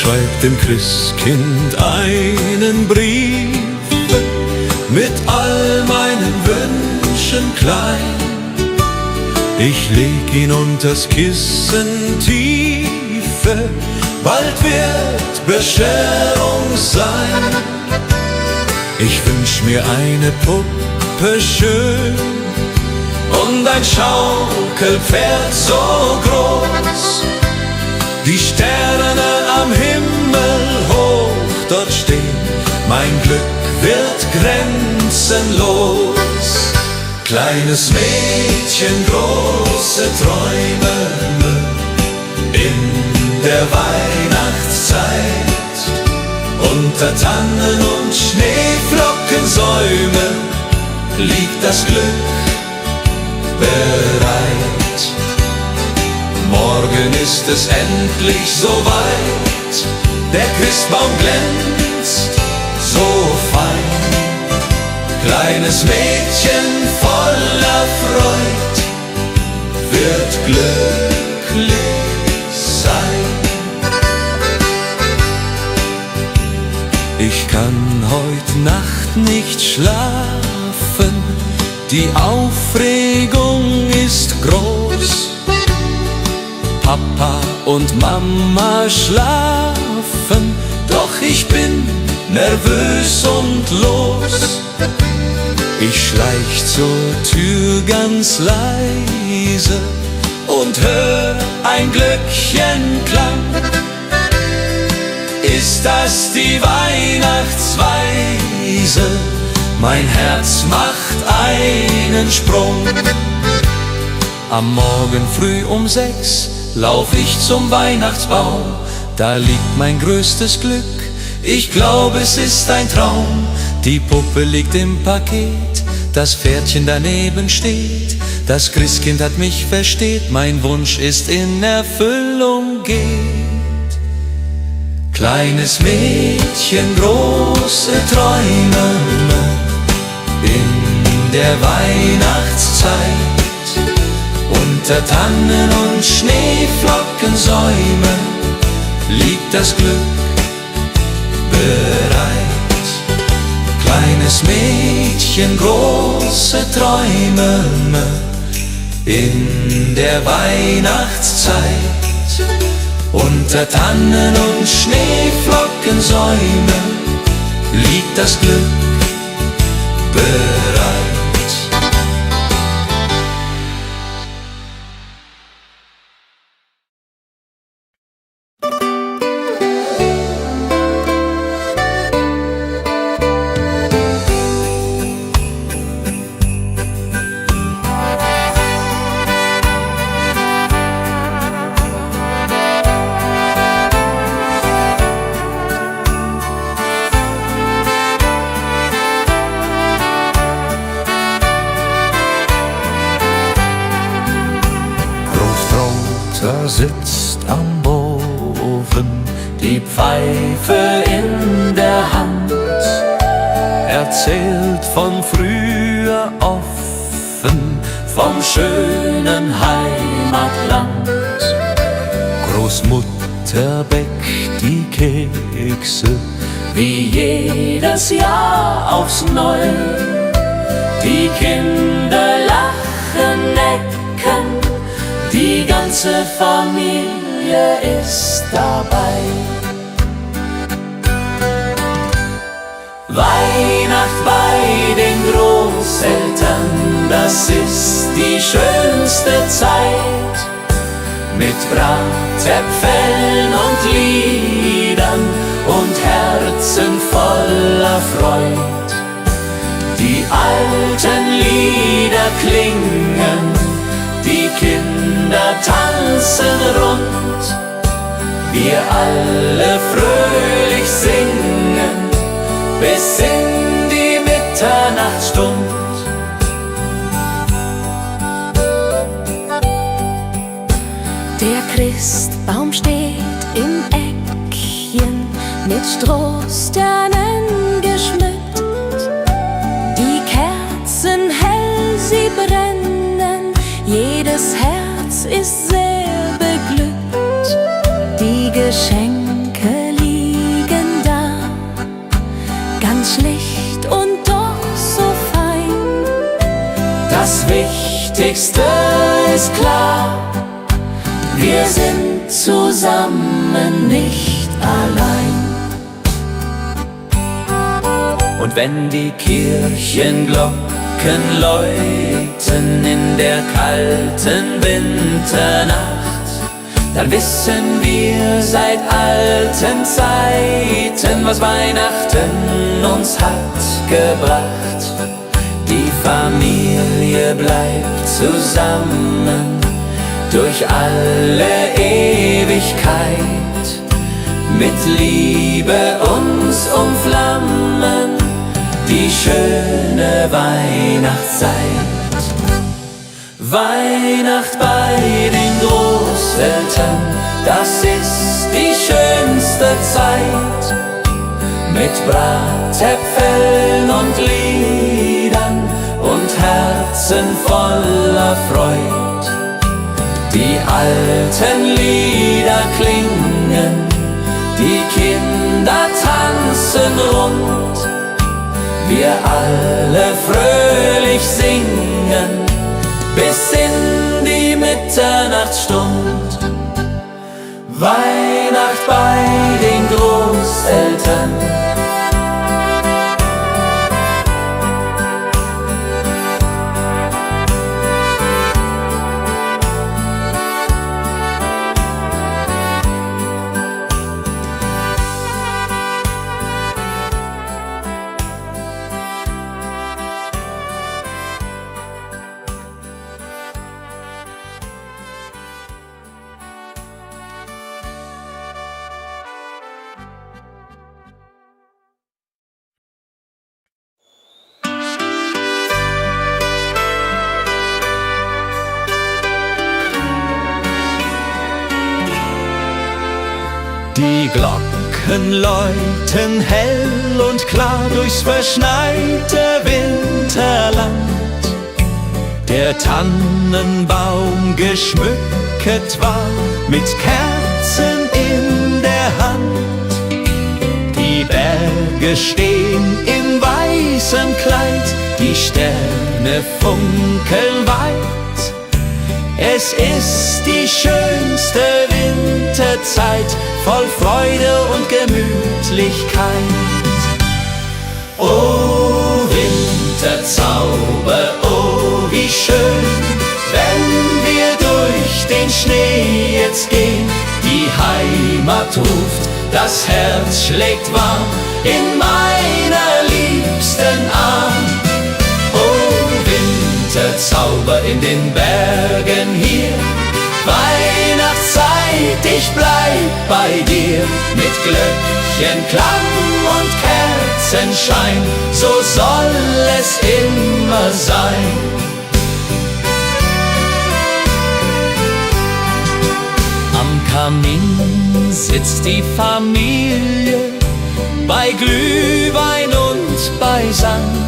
schreib dem Christkind einen Brief mit all meinen Wünschen klein. Ich leg ihn unters Kissen tiefe, bald wird Bescherung sein. Ich wünsch mir eine Puppe schön und ein Schaukelpferd so groß. Die Sterne am Himmel hoch dort stehen, mein Glück wird grenzenlos. Kleines Mädchen, große Träume in der Weihnachtszeit. Unter Tannen und Schneeflockensäumen liegt das Glück bereit. Morgen ist es endlich soweit, der Christbaum glänzt so fein. Kleines Mädchen voller Freud wird glücklich sein. Ich kann heut Nacht nicht schlafen, die Aufregung ist groß. Papa und Mama schlafen, doch ich bin nervös und los. Ich schleich zur Tür ganz leise und hör ein Glöckchenklang. Ist das die Weihnachtsweise? Mein Herz macht einen Sprung. Am Morgen früh um 6 lauf ich zum Weihnachtsbaum. Da liegt mein größtes Glück, ich glaube es ist ein Traum. Die Puppe liegt im Paket, das Pferdchen daneben steht. Das Christkind hat mich versteht, mein Wunsch ist in Erfüllung geht. Kleines Mädchen, große Träume in der Weihnachtszeit. Unter Tannen und Schneeflockensäumen liegt das Glück bereit. Kleines Mädchen, große Träume in der Weihnachtszeit. Unter Tannen und Schneeflockensäumen liegt das Glück bereit. Sitzt am Ofen, die Pfeife in der Hand, erzählt von früher offen, vom schönen Heimatland. Großmutter bäckt die Kekse, wie jedes Jahr aufs Neue. Die Kinder lachen, necken, die ganze Familie ist dabei. Weihnacht bei den Großeltern, das ist die schönste Zeit. Mit Bratäpfeln und Liedern und Herzen voller Freud. Die alten Lieder klingen, die Kinder tanzen rund, wir alle fröhlich singen bis in die Mitternachtsstund. Der Christbaum steht im Eckchen, mit Strohsternen geschmückt. Die Kerzen hell, sie brennen, jedes Herz ist sehr beglückt. Die Geschenke schlicht und doch so fein. Das Wichtigste ist klar, wir sind zusammen, nicht allein. Und wenn die Kirchenglocken läuten in der kalten Winternacht, dann wissen wir seit alten Zeiten, was Weihnachten uns hat gebracht. Die Familie bleibt zusammen durch alle Ewigkeit, mit Liebe uns umflammen die schöne Weihnachtszeit. Weihnacht bei den Großeltern, das ist die schönste Zeit, mit Bratäpfeln und Liedern und Herzen voller Freud. Die alten Lieder klingen, die Kinder tanzen rund, wir alle fröhlich singen bis in die Mitternachtsstund. Weihnacht bei den Großeltern. Die Glocken läuten hell und klar durchs verschneite Winterland. Der Tannenbaum geschmückt war mit Kerzen in der Hand. Die Berge stehen im weißen Kleid, die Sterne funkeln weit. Es ist die schönste Winterzeit, voll Freude und Gemütlichkeit. Oh Winterzauber, oh wie schön, wenn wir durch den Schnee jetzt gehen. Die Heimat ruft, das Herz schlägt warm in meiner liebsten Arm. Winterzauber in den Bergen hier, Weihnachtszeit, ich bleib bei dir. Mit Glöckchenklang und Kerzenschein, so soll es immer sein. Am Kamin sitzt die Familie, bei Glühwein und Beisammen.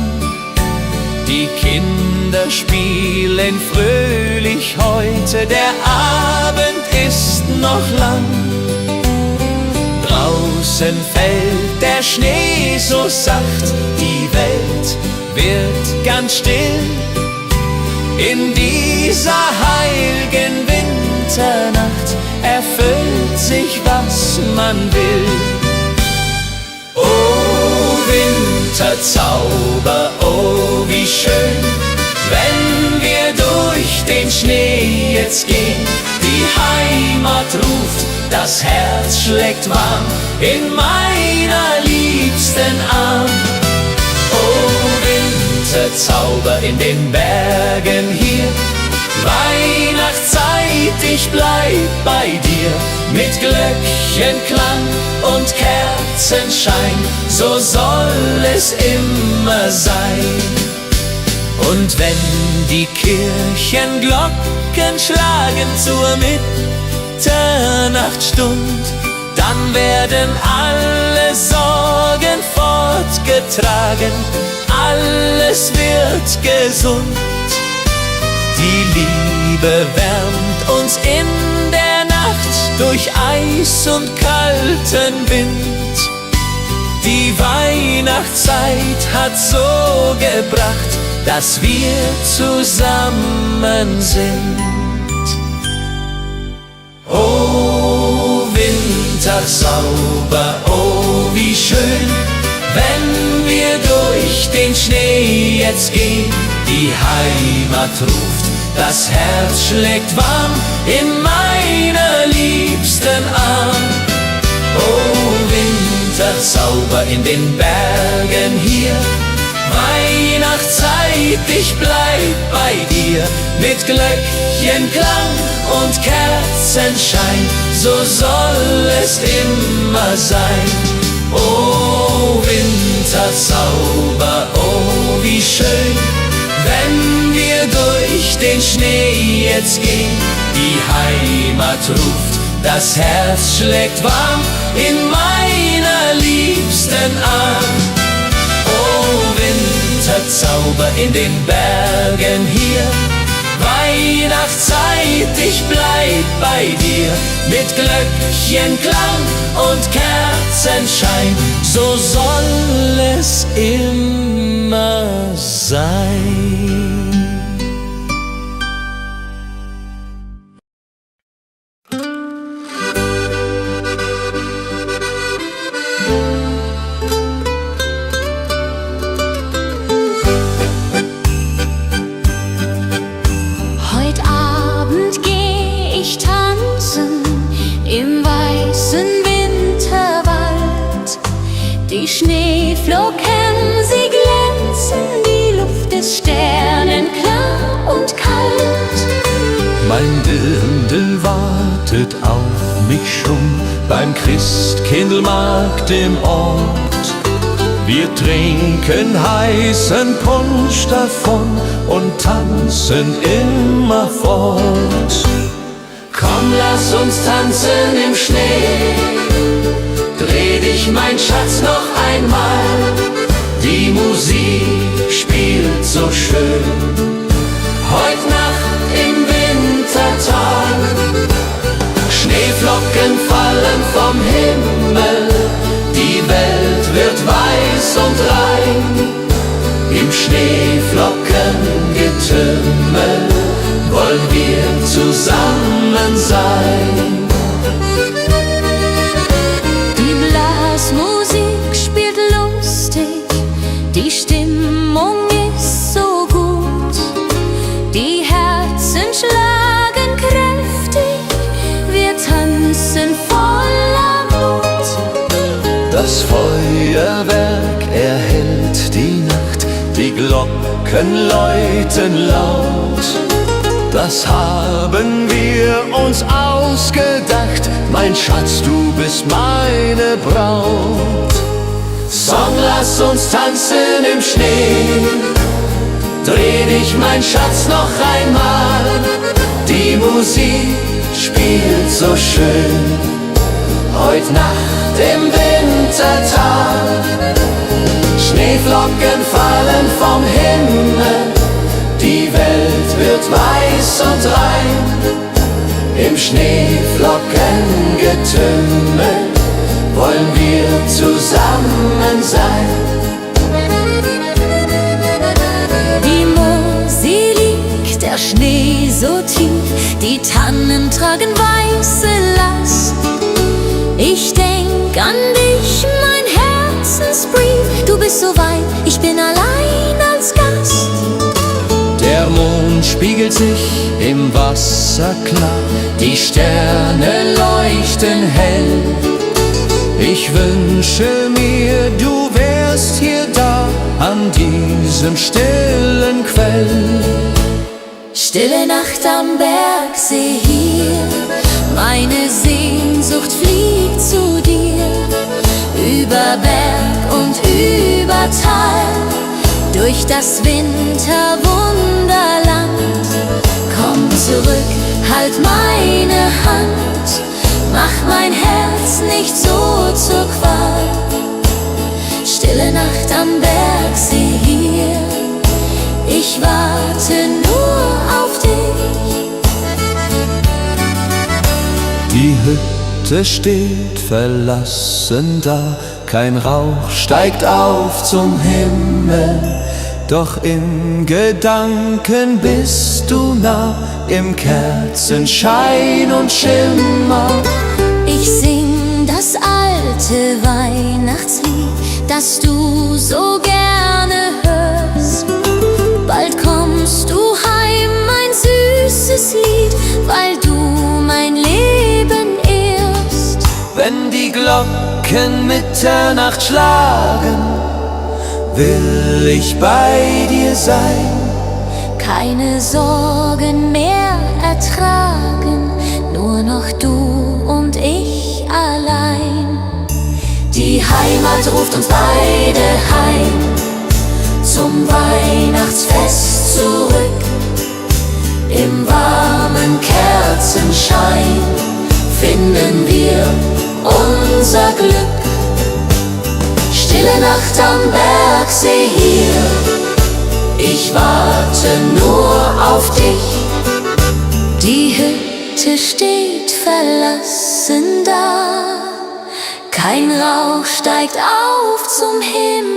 Die Kinder spielen fröhlich heute, der Abend ist noch lang. Draußen fällt der Schnee so sacht, die Welt wird ganz still. In dieser heiligen Winternacht erfüllt sich, was man will. Oh Winterzauber, oh wie schön, wenn wir durch den Schnee jetzt gehen. Die Heimat ruft, das Herz schlägt warm in meiner liebsten Arm. Oh Winterzauber in den Bergen hier, Weihnachtszeit, ich bleib bei dir. Mit Glöckchenklang und Kerzenschein, so soll es immer sein. Und wenn die Kirchenglocken schlagen zur Mitternachtsstund, dann werden alle Sorgen fortgetragen, alles wird gesund. Die Liebe wärmt uns in der Nacht durch Eis und kalten Wind. Die Weihnachtszeit hat so gebracht, dass wir zusammen sind. Oh, Wintersauber, oh, wie schön, wenn wir durch den Schnee jetzt gehen. Die Heimat ruft, das Herz schlägt warm in meiner liebsten Arm. Oh, Wintersauber in den Bergen hier, Weihnachtszeit, ich bleib bei dir. Mit Glöckchenklang und Kerzenschein, so soll es immer sein. Oh, Wintersauber, oh, wie schön, wenn wir durch den Schnee jetzt gehen. Die Heimat ruft, das Herz schlägt warm in meiner liebsten Arm. Oh, Winterzauber in den Bergen hier, Weihnachtszeit, ich bleib bei dir. Mit Glöckchenklang und Kerzenschein, so soll es immer sein. Im weißen Winterwald, die Schneeflocken, sie glänzen, die Luft ist sternenklar und kalt. Mein Dirndl wartet auf mich schon beim Christkindlmarkt im Ort. Wir trinken heißen Punsch davon und tanzen immer fort. Komm, lass uns tanzen im Schnee, dreh dich, mein Schatz, noch einmal. Die Musik spielt so schön, heut Nacht im Wintertag. Schneeflocken fallen vom Himmel, die Welt wird weiß und rein. Im Schneeflockengetümmel wollen wir zusammen sein. Die Blasmusik spielt lustig, die Stimmung ist so gut. Die Herzen schlagen kräftig, wir tanzen voller Mut. Das Feuerwerk erhellt die Nacht, die Glocken läuten laut. Das haben wir uns ausgedacht, mein Schatz, du bist meine Braut. Song, lass uns tanzen im Schnee, dreh dich, mein Schatz, noch einmal. Die Musik spielt so schön, heut Nacht im Wintertag. Schneeflocken fallen vom Himmel, die Welt wird weiß und rein. Im Schneeflockengetümmel wollen wir zusammen sein. Die Mosel liegt, der Schnee so tief, die Tannen tragen weiße Last. Ich denk an dich, mein Herzensbrief, du bist so weit, ich bin allein als Gast. Der Mond spiegelt sich im Wasser klar, die Sterne leuchten hell. Ich wünsche mir, du wärst hier da, an diesem stillen Quell. Stille Nacht am Bergsee hier, meine Sehnsucht fliegt zu dir. Über Berg und über Tal, durch das Winterwunderland. Komm zurück, halt meine Hand, mach mein Herz nicht so zur Qual. Stille Nacht am Bergsee hier, ich warte nur auf dich. Die Hütte steht verlassen da, kein Rauch steigt auf zum Himmel, doch in Gedanken bist du nah, im Kerzenschein und Schimmer. Ich sing das alte Weihnachtslied, das du so gerne hörst. Bald kommst du heim, mein süßes Lied, weil du mein Leben ehrst. Wenn die Glocken Mitternacht schlagen, will ich bei dir sein. Keine Sorgen mehr ertragen, nur noch du und ich allein. Die Heimat ruft uns beide heim, zum Weihnachtsfest zurück. Im warmen Kerzenschein finden wir unser Glück. Stille Nacht am Bergsee hier, ich warte nur auf dich. Die Hütte steht verlassen da, kein Rauch steigt auf zum Himmel.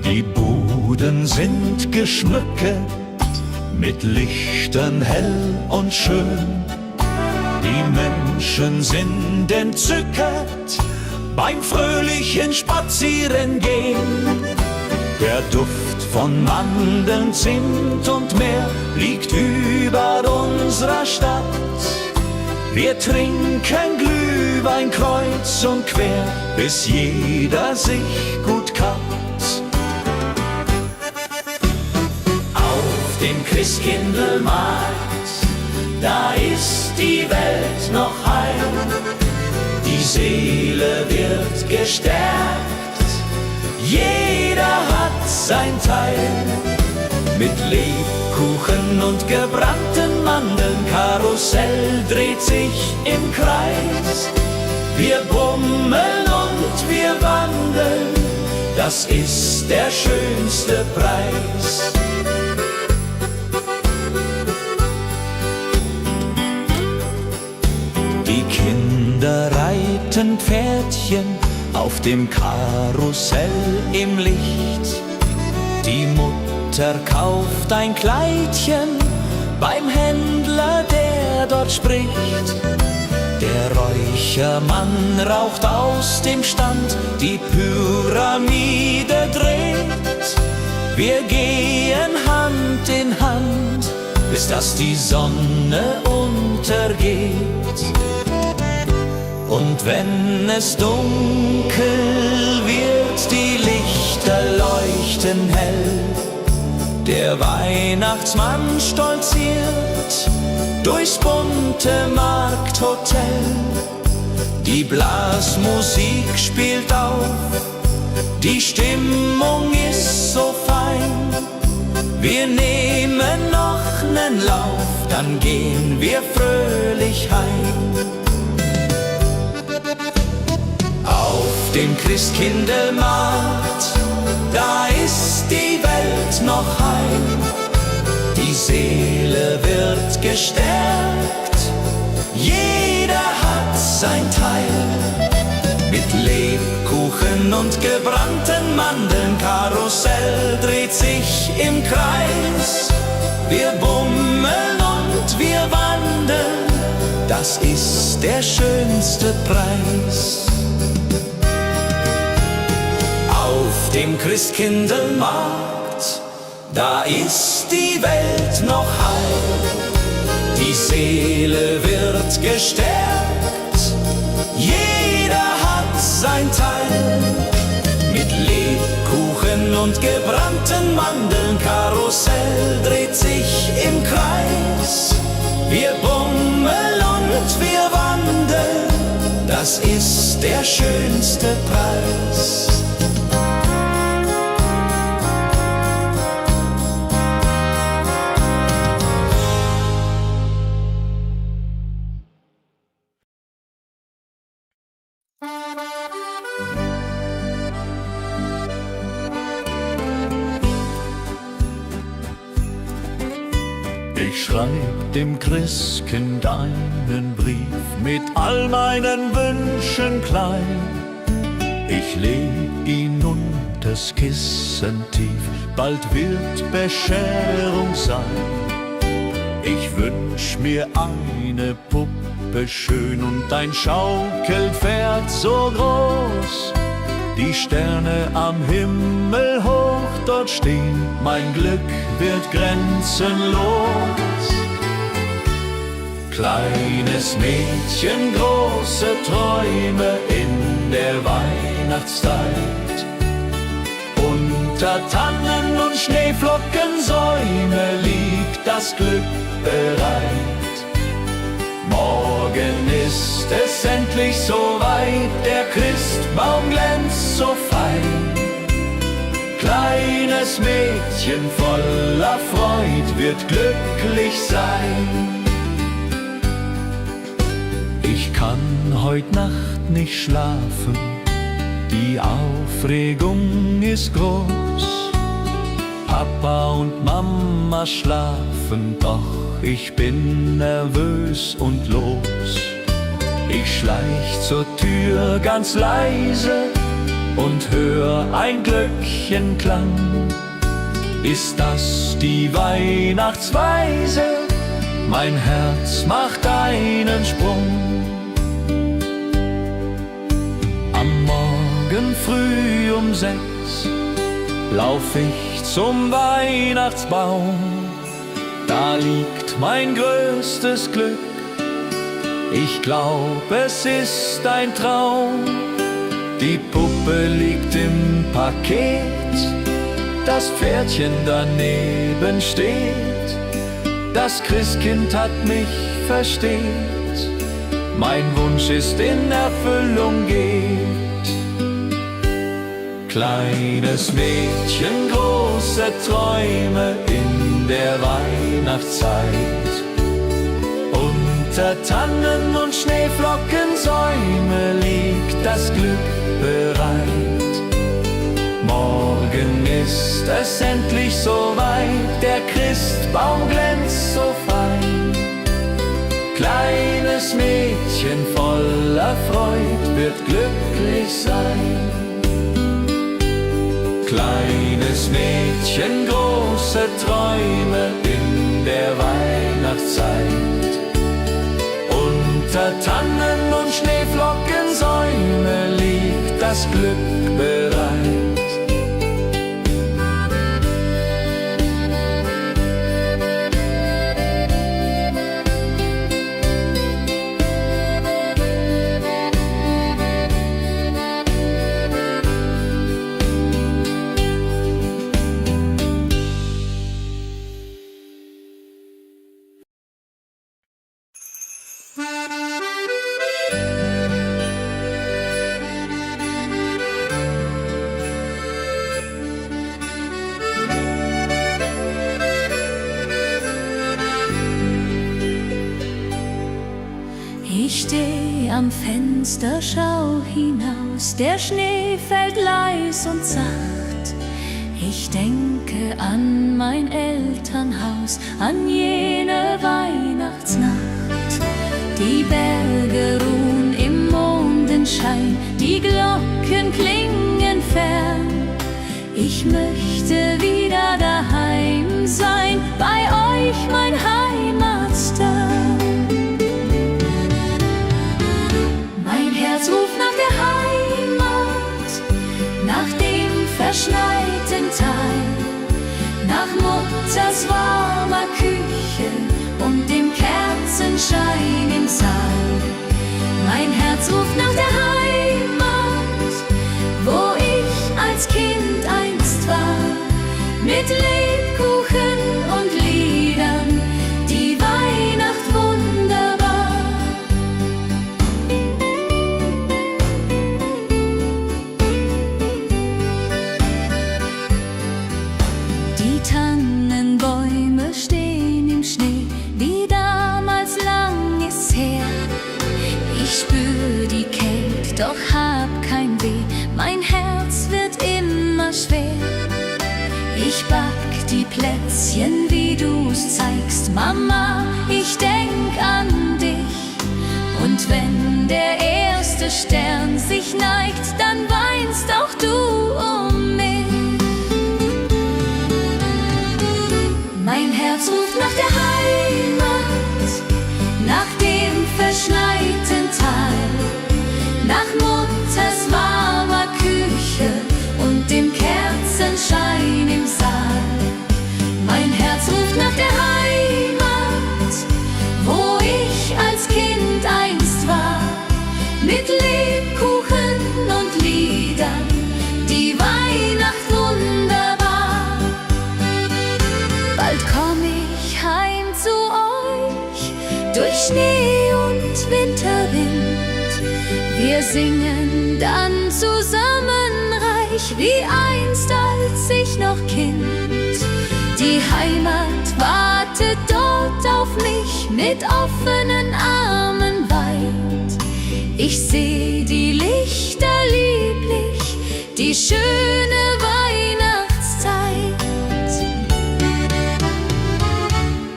Die Buden sind geschmückt, mit Lichtern hell und schön. Die Menschen sind entzückt beim fröhlichen Spazierengehen. Der Duft von Mandeln, Zimt und Meer liegt über unserer Stadt. Wir trinken Glühwein kreuz und quer, bis jeder sich gut kappt. Auf dem Christkindlmarkt, da ist die Welt noch heil. Die Seele wird gestärkt, jeder hat sein Teil. Mit Lebkuchen und gebrannten Mandeln, Karussell dreht sich im Kreis. Wir bummeln und wir wandeln, das ist der schönste Preis. Die Kinder reiten Pferdchen auf dem Karussell im Licht. Die Mutter kauft ein Kleidchen beim Händler, der dort spricht. Der Räuchermann raucht aus dem Stand, die Pyramide dreht. Wir gehen Hand in Hand, bis dass die Sonne untergeht. Und wenn es dunkel wird, die Lichter leuchten hell. Der Weihnachtsmann stolziert durchs bunte Markthotel. Die Blasmusik spielt auf, die Stimmung ist so fein. Wir nehmen noch nen Lauf, dann gehen wir fröhlich heim. Auf dem Christkindlmarkt, da ist die Welt noch heim. Die Seele wird gestärkt, jeder hat sein Teil. Mit Lebkuchen und gebrannten Mandeln, Karussell dreht sich im Kreis. Wir bummeln und wir wandeln, das ist der schönste Preis. Auf dem Christkindlmarkt, da ist die Welt noch heil. Die Seele wird gestärkt, jeder hat sein Teil. Mit Lebkuchen und gebrannten Mandeln, Karussell dreht sich im Kreis. Wir bummeln und wir wandeln, das ist der schönste Preis. Ich schreib dem Christkind einen Brief mit all meinen Wünschen klein. Ich leg ihn unters Kissen tief, bald wird Bescherung sein. Ich wünsch mir eine Puppe schön und ein Schaukelpferd so groß. Die Sterne am Himmel hoch dort stehen, mein Glück wird grenzenlos. Kleines Mädchen, große Träume in der Weihnachtszeit. Unter Tannen und Schneeflockensäume liegt das Glück bereit. Morgen ist es endlich soweit, der Christbaum glänzt so fein. Kleines Mädchen voller Freud wird glücklich sein. Ich kann heut Nacht nicht schlafen, die Aufregung ist groß. Papa und Mama schlafen, doch ich bin nervös und los. Ich schleich zur Tür ganz leise und hör ein Glöckchenklang. Ist das die Weihnachtsweise? Mein Herz macht einen Sprung. Am Morgen früh um 6 lauf ich zum Weihnachtsbaum. Da liegt mein größtes Glück. Ich glaub, es ist ein Traum. Die Puppe liegt im Paket, das Pferdchen daneben steht. Das Christkind hat mich versteht, mein Wunsch ist in Erfüllung geht. Kleines Mädchen, große Träume in der Weihnachtszeit. Unter Tannen und Schneeflockensäume liegt das Glück bereit. Morgen ist es endlich soweit, der Christbaum glänzt so fein. Kleines Mädchen voller Freud wird glücklich sein. Kleines Mädchen, große Träume in der Weihnachtszeit. Unter Tannen und Schneeflockensäume liegt das Glück bereit. Ich steh am Fenster, schau hinaus, der Schnee fällt leis und sacht. Ich denke an mein Elternhaus, an jene Weihnachtsnacht. Die Berge ruhen im Mondenschein, die Glocken klingen fern. Ich möchte wieder daheim sein, bei euch mein Heimatstern. Mein Herz ruft nach der Heimat, nach dem verschneiten Tal, nach Mutters warmer Küche und dem Kerzenschein im Saal. Mein Herz ruft nach der Heimat, wo ich als Kind einst war, mit Lebkuchen und Liedern, die Weihnacht wunderbar. Die Tannenbäume stehen im Schnee, wie damals lang ist her. Ich spür die Kälte, doch hab kein Weh, mein Herz wird immer schwer. Ich back die Plätzchen wie wie du's zeigst. Mama, ich denk an dich. Und wenn der erste Stern sich neigt, dann weinst auch du um mich. Mein Herz ruft nach der Heimat, nach dem verschneiten Tal, nach Mutters warmer Küche und dem Kerzenschein im Saal. Mein Herz ruft nach der Heimat, wo ich als Kind einst war, mit Lebkuchen und Liedern, die Weihnacht wunderbar. Bald komm ich heim zu euch, durch Schnee und Winterwind. Wir singen dann zusammen reich, wie einst als ich noch Kind. Die Heimat wartet dort auf mich mit offenen Armen weit. Ich seh die Lichter lieblich, die schöne Weihnachtszeit.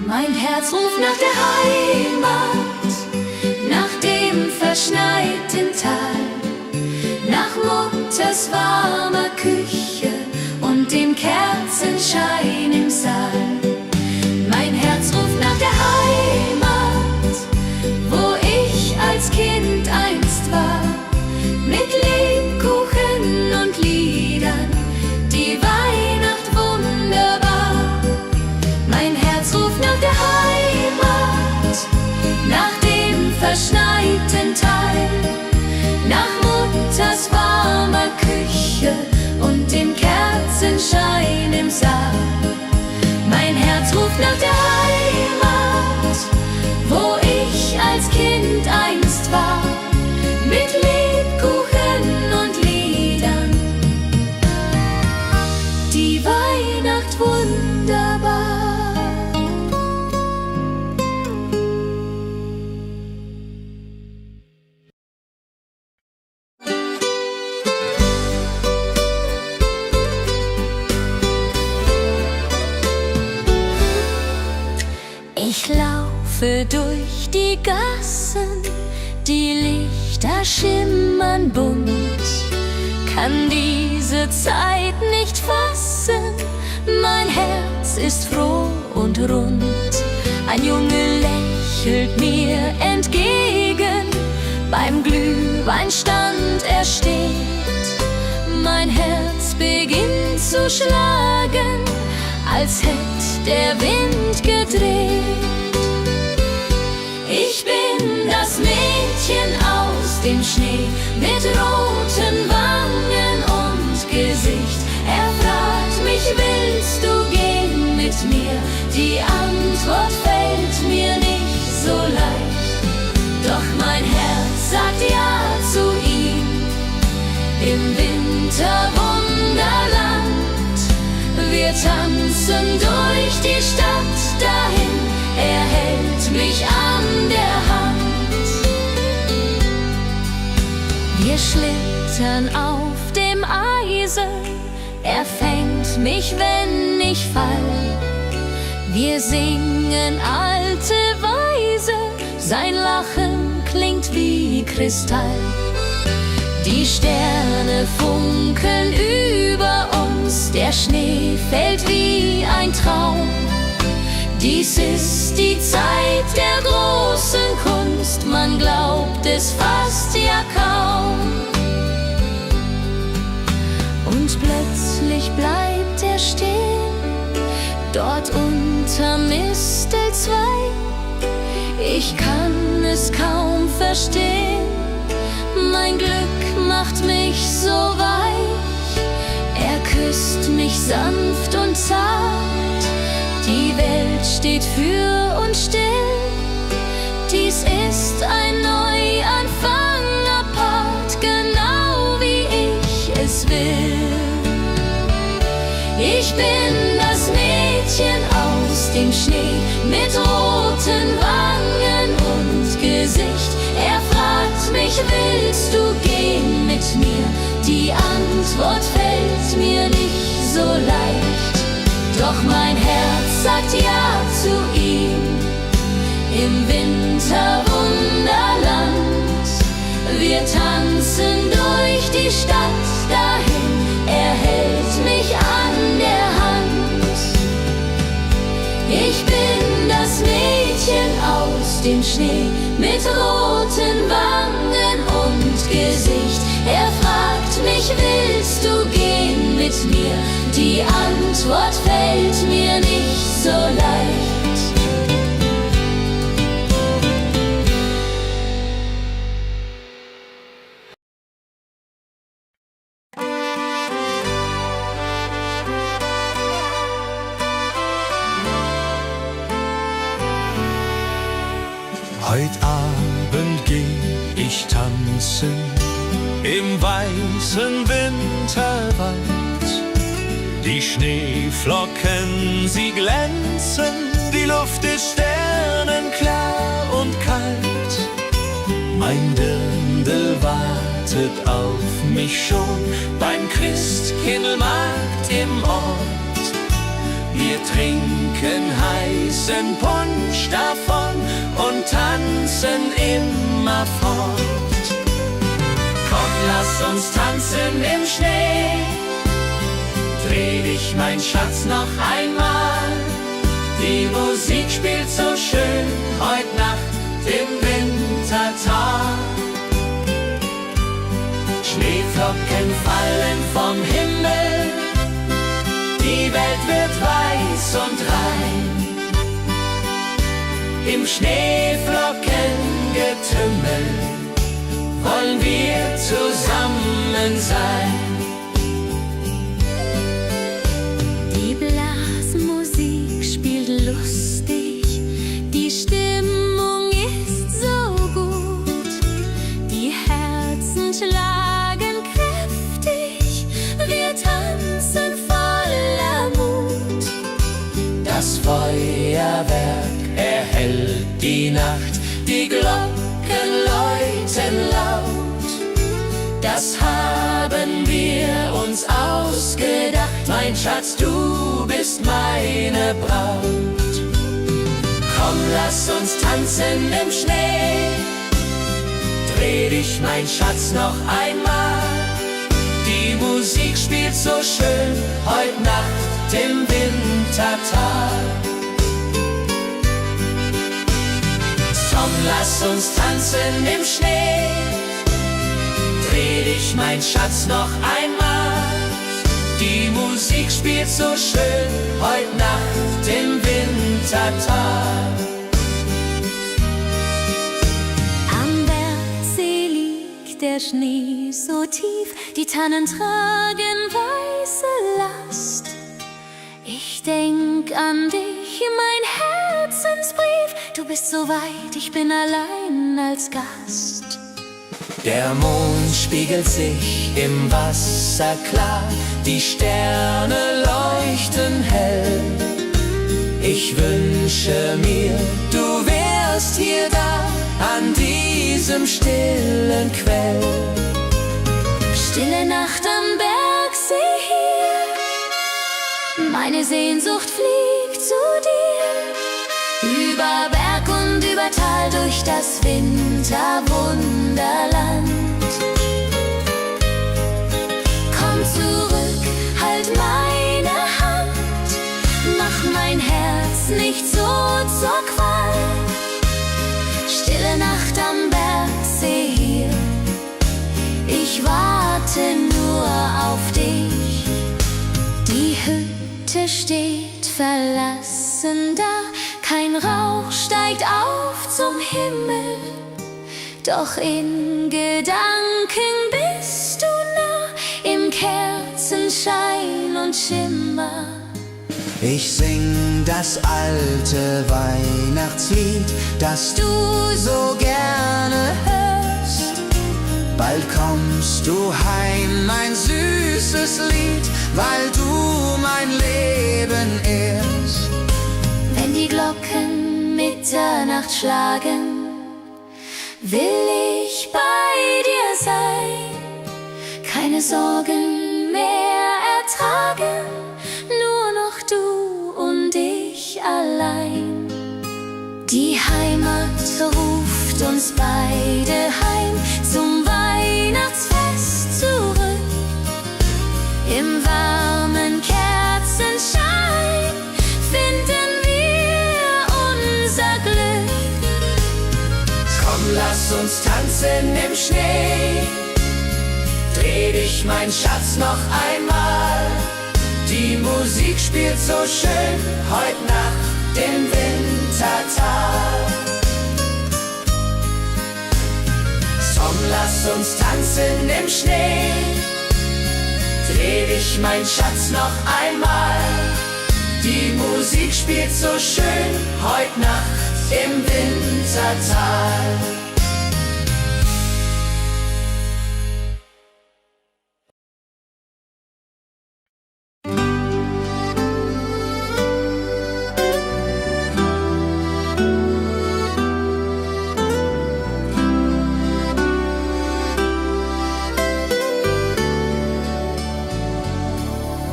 Mein Herz ruft nach der Heimat, nach dem verschneiten Tal, nach Mutters warmer Küche und dem Kerzenschein im Saal. Mein Herz ruft nach der Heimat, wo ich als Kind einst war, mit Lebkuchen und Liedern, die Weihnacht wunderbar. Mein Herz ruft nach der Heimat, nach dem verschneiten Tal, nach Mutters warmer Küche und dem Kerzenschein im Saal. Mein Herz ruft nach der Heimat, wo ich als Kind einst war, mit Lebkuchen und Liedern, die Weihnacht wunderbar. Ich laufe durch die Gassen, die Lichter schimmern bunt, kann diese Zeit nicht fassen, mein Herz ist froh und rund. Ein Junge lächelt mir entgegen, beim Glühweinstand er steht. Mein Herz beginnt zu schlagen, als hätt der Wind gedreht. Ich bin das Mädchen aus dem Schnee, mit roten Wangen und Gesicht. Er fragt mich, willst du gehen mit mir? Die Antwort fällt mir nicht so leicht. Doch mein Herz sagt ja zu ihm, im Winterwunderland. Wir tanzen durch die Stadt dahin, er hält mich an der Hand. Wir schlittern auf dem Eisen, er fängt mich, wenn ich fall. Wir singen alte Weise, sein Lachen klingt wie Kristall. Die Sterne funkeln über uns, der Schnee fällt wie ein Traum. Dies ist die Zeit der großen Kunst, man glaubt es fast ja kaum. Und plötzlich bleibt er stehen, dort unter Mistelzweig. Ich kann es kaum verstehen, mein Glück macht mich so weich. Er küsst mich sanft und zart, die Welt steht für uns still. Dies ist ein Neuanfang apart, genau wie ich es will. Ich bin das Mädchen aus dem Schnee, mit roten Wangen und Gesicht. Er fragt mich, willst du gehen mit mir? Die Antwort fällt mir nicht so leicht. Doch mein Herz sagt ja zu ihm. Im Winterwunderland, wir tanzen durch die Stadt dahin, er hält mich an der Hand. Ich bin das Mädchen aus dem Schnee mit roten Wangen und Gesicht. Er fragt mich, willst du gehen mit mir? Die Antwort fällt mir nicht so leicht. Heut Abend geh ich tanzen im weißen Winterwald. Die Schneeflocken, sie glänzen, die Luft ist sternenklar und kalt. Mein Dirndl wartet auf mich schon beim Christkindlmarkt im Ort. Wir trinken heißen Punsch davon und tanzen immer fort. Komm, lass uns tanzen im Schnee. Dreh dich, mein Schatz, noch einmal. Die Musik spielt so schön heut Nacht im Wintertag. Schneeflocken fallen vom Himmel, die Welt wird weiß und rein. Im Schneeflockengetümmel wollen wir zusammen sein. Die Blasmusik spielt lustig, die Stimmung ist so gut. Die Herzen schlagen kräftig, wir tanzen voller Mut. Das Feuerwerk erhellt die Nacht, die Glocken läuten laut. Das haben wir uns ausgedacht, mein Schatz, du bist meine Braut. Komm, lass uns tanzen im Schnee. Dreh dich, mein Schatz, noch einmal. Die Musik spielt so schön heut Nacht im Wintertag. Komm, lass uns tanzen im Schnee. Dreh dich, mein Schatz, noch einmal. Die Musik spielt so schön heut Nacht im Wintertag. Am Bergsee liegt der Schnee so tief, die Tannen tragen weiße Last. Ich denk an dich, mein Herzensbrief, du bist so weit, ich bin allein als Gast. Der Mond spiegelt sich im Wasser klar, die Sterne leuchten hell. Ich wünsche mir, du wärst hier da, an diesem stillen Quell. Stille Nacht am Bergsee hier, meine Sehnsucht fliegt zu dir. Über Berg und über Tal, durch das Winterwunderland. Komm zurück, halt meine Hand, mach mein Herz nicht so zur Qual. Stille Nacht am Bergsee hier, ich warte nur auf dich. Die Hütte steht verlassen da, kein Rauch steigt auf zum Himmel, doch in Gedanken bist du nah, im Kerzenschein und Schimmer. Ich sing das alte Weihnachtslied, das du so gerne hörst. Bald kommst du heim, mein süßes Lied, weil du mein Leben ehrst. Wenn die Glocken Mitternacht schlagen, will ich bei dir sein. Keine Sorgen mehr ertragen, nur noch du uns beide heim zum Weihnachtsfest zurück. Im warmen Kerzenschein finden wir unser Glück. Komm, lass uns tanzen im Schnee. Dreh dich, mein Schatz, noch einmal. Die Musik spielt so schön heut Nacht im Wintertal. Komm, lass uns tanzen im Schnee. Dreh dich, mein Schatz, noch einmal. Die Musik spielt so schön heut Nacht im Wintertal.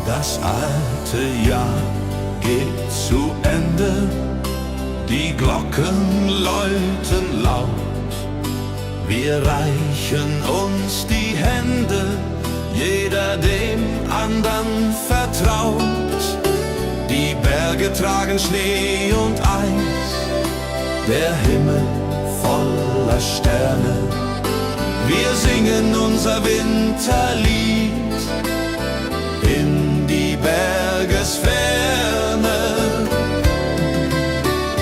Das alte Jahr geht zu Ende, die Glocken läuten laut. Wir reichen uns die Hände, jeder dem andern vertraut. Die Berge tragen Schnee und Eis, der Himmel voller Sterne. Wir singen unser Winterlied in die Bergesferne.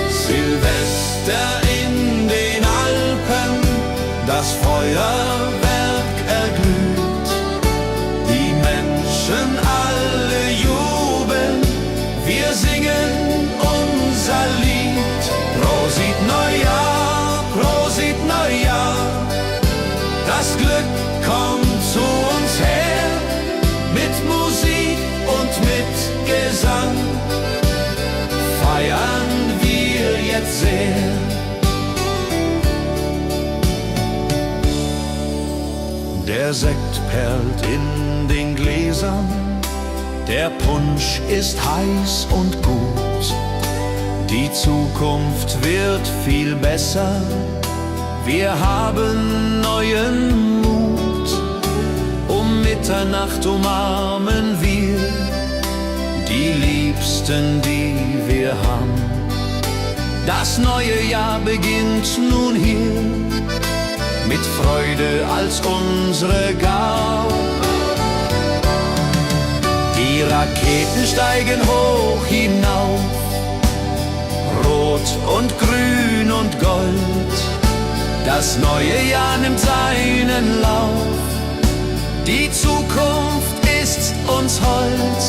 Silvester in den Alpen, das Feuerwerk erglüht. Die Menschen alle jubeln, wir singen unser Lied. Prosit Neujahr, Prosit Neujahr, das Glück kommt zu uns her. Mit Musik und mit Gesang feiern wir jetzt sehr. Der Sekt perlt in den Gläsern, der Punsch ist heiß und gut. Die Zukunft wird viel besser, wir haben neuen Mut. Um Mitternacht umarmen wir die Liebsten, die wir haben. Das neue Jahr beginnt nun hier, mit Freude als unsere Gabe. Die Raketen steigen hoch hinauf, rot und grün und gold. Das neue Jahr nimmt seinen Lauf, die Zukunft ist uns hold.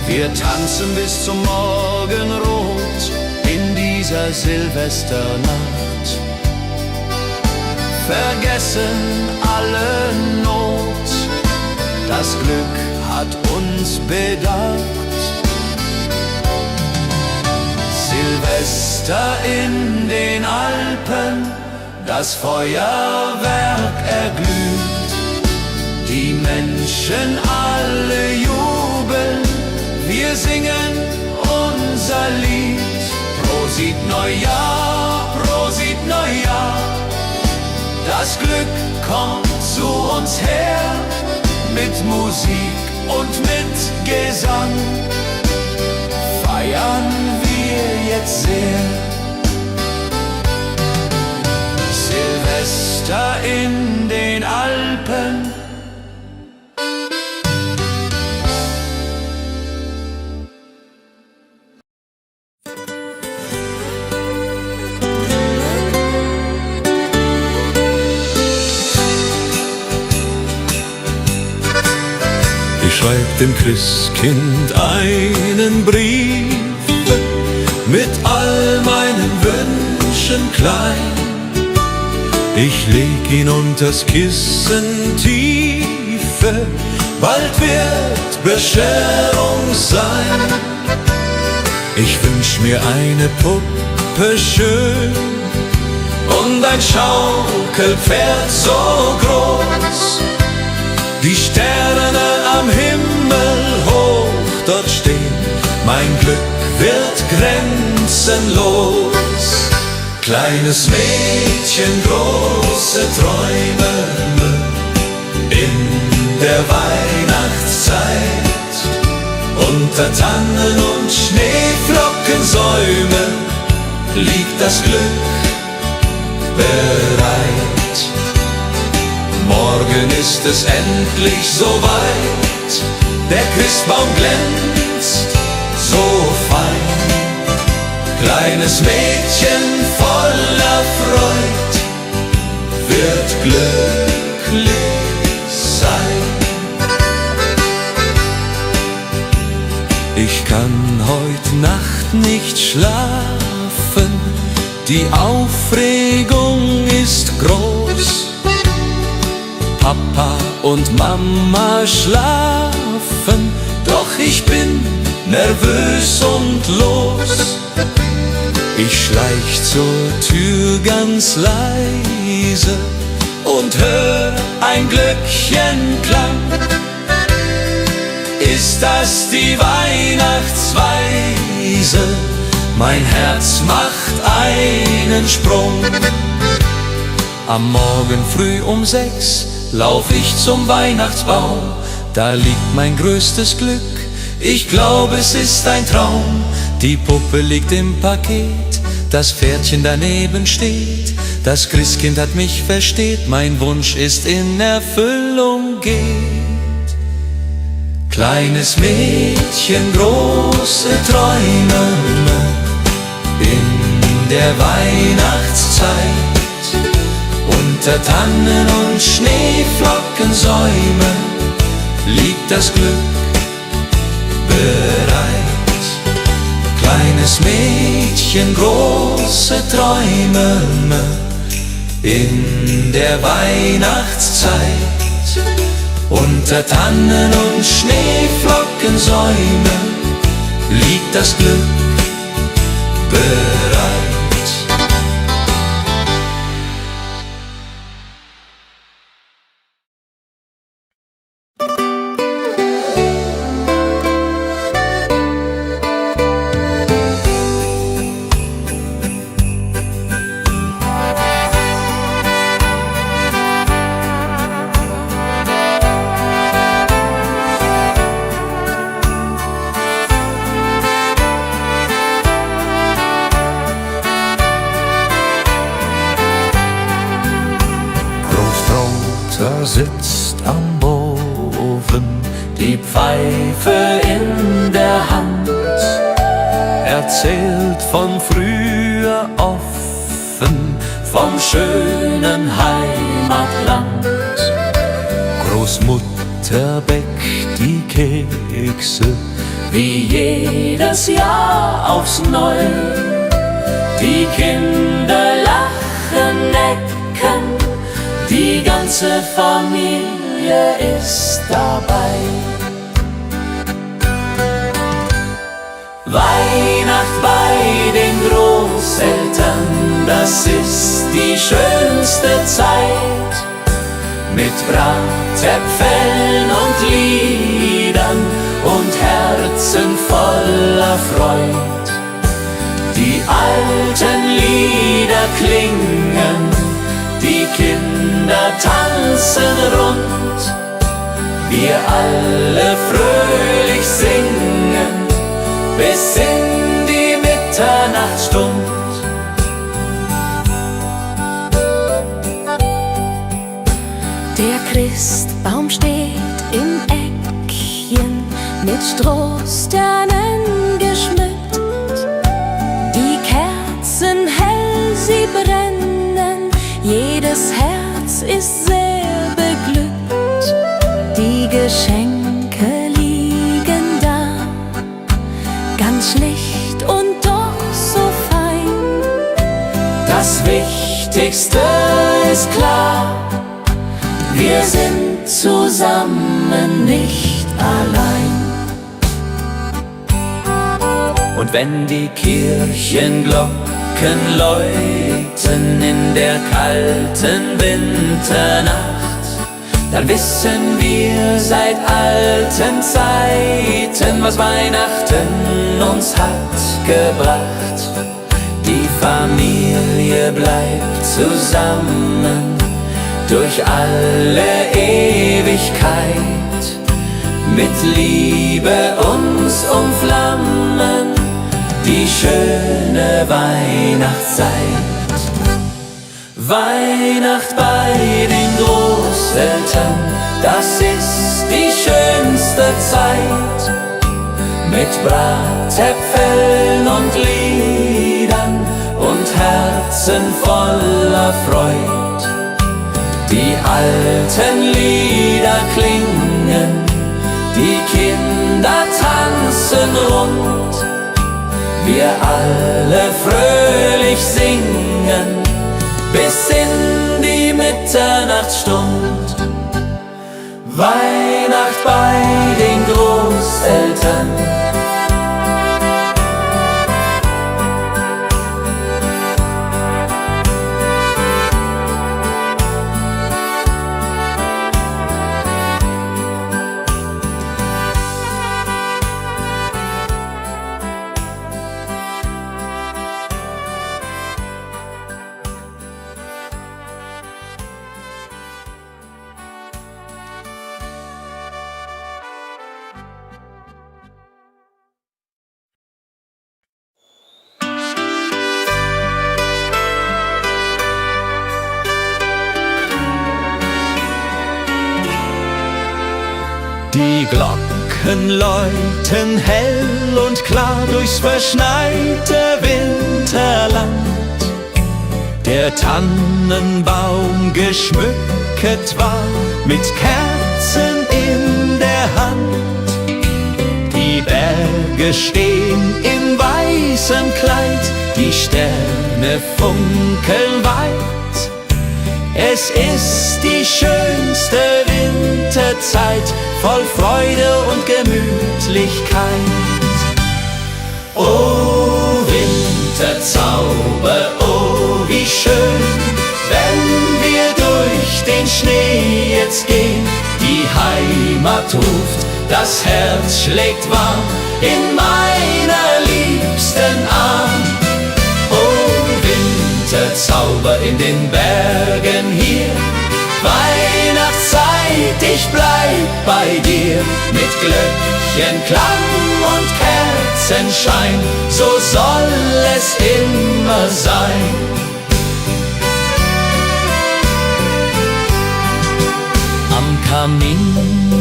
Wir tanzen bis zum Morgenrot in dieser Silvesternacht. Vergessen alle Not, das Glück hat uns bedacht. Silvester in den Alpen, das Feuerwerk erglüht. Die Menschen alle jubeln, wir singen unser Lied. Prosit Neujahr, Prosit Neujahr, das Glück kommt zu uns her. Mit Musik und mit Gesang feiern wir jetzt sehr. Silvester in den Alpen, schreib dem Christkind einen Brief mit all meinen Wünschen klein. Ich leg ihn unters Kissen tiefe, bald wird Bescherung sein. Ich wünsch mir eine Puppe schön und ein Schaukelpferd so groß. Die Sterne am Himmel hoch dort stehen, mein Glück wird grenzenlos. Kleines Mädchen, große Träume in der Weihnachtszeit. Unter Tannen und Schneeflockensäumen liegt das Glück bereit. Morgen ist es endlich soweit, der Christbaum glänzt so fein. Kleines Mädchen voller Freud wird glücklich sein. Ich kann heut Nacht nicht schlafen, die Aufregung ist groß. Papa und Mama schlafen, doch ich bin nervös und los. Ich schleich zur Tür ganz leise und hör ein Glöckchenklang. Ist das die Weihnachtsweise? Mein Herz macht einen Sprung. Am Morgen früh um 6 lauf ich zum Weihnachtsbaum. Da liegt mein größtes Glück, ich glaube es ist ein Traum. Die Puppe liegt im Paket, das Pferdchen daneben steht. Das Christkind hat mich versteht, mein Wunsch ist in Erfüllung geht. Kleines Mädchen, große Träume in der Weihnachtszeit. Unter Tannen und Schneeflockensäumen liegt das Glück bereit. Kleines Mädchen, große Träume in der Weihnachtszeit. Unter Tannen und Schneeflockensäumen liegt das Glück bereit. Sitzt am Ofen, die Pfeife in der Hand, erzählt von früher offen, vom schönen Heimatland. Großmutter bäckt die Kekse, wie jedes Jahr aufs Neu. Die Kinder lachen, necken, die ganze Familie ist dabei. Weihnacht bei den Großeltern, das ist die schönste Zeit. Mit Bratäpfeln und Liedern und Herzen voller Freud. Die alten Lieder klingen, die Kinder tanzen rund, wir alle fröhlich singen, bis in die Mitternachtsstund. Der Christbaum steht im Eckchen, mit Strohsternen geschmückt. Die Kerzen hell, sie brennen, jedes Herz ist sehr beglückt. Die Geschenke liegen da, ganz schlicht und doch so fein. Das Wichtigste ist klar, wir sind zusammen, nicht allein. Und wenn die Kirchenglocken läuten in der kalten Winternacht, dann wissen wir seit alten Zeiten, was Weihnachten uns hat gebracht. Die Familie bleibt zusammen durch alle Ewigkeit, mit Liebe uns umflammen die schöne Weihnachtszeit. Weihnacht bei den Großeltern, das ist die schönste Zeit, mit Bratäpfeln und Liedern und Herzen voller Freud. Die alten Lieder klingen, die Kinder tanzen rund, wir alle fröhlich singen bis in die Mitternachtsstund. Weihnacht bei den Großeltern. Die Glocken läuten hell und klar durchs verschneite Winterland. Der Tannenbaum geschmückt war mit Kerzen in der Hand. Die Berge stehen in weißem Kleid, die Sterne funkeln weit. Es ist die schönste Winterzeit, voll Freude und Gemütlichkeit. Oh Winterzauber, oh wie schön, wenn wir durch den Schnee jetzt gehen. Die Heimat ruft, das Herz schlägt warm in meiner liebsten Arm. Oh Winterzauber in den Bergen hier, Weihnachtszeit, ich bleib bei dir. Mit Glöckchenklang und Kerzenschein, so soll es immer sein. Am Kamin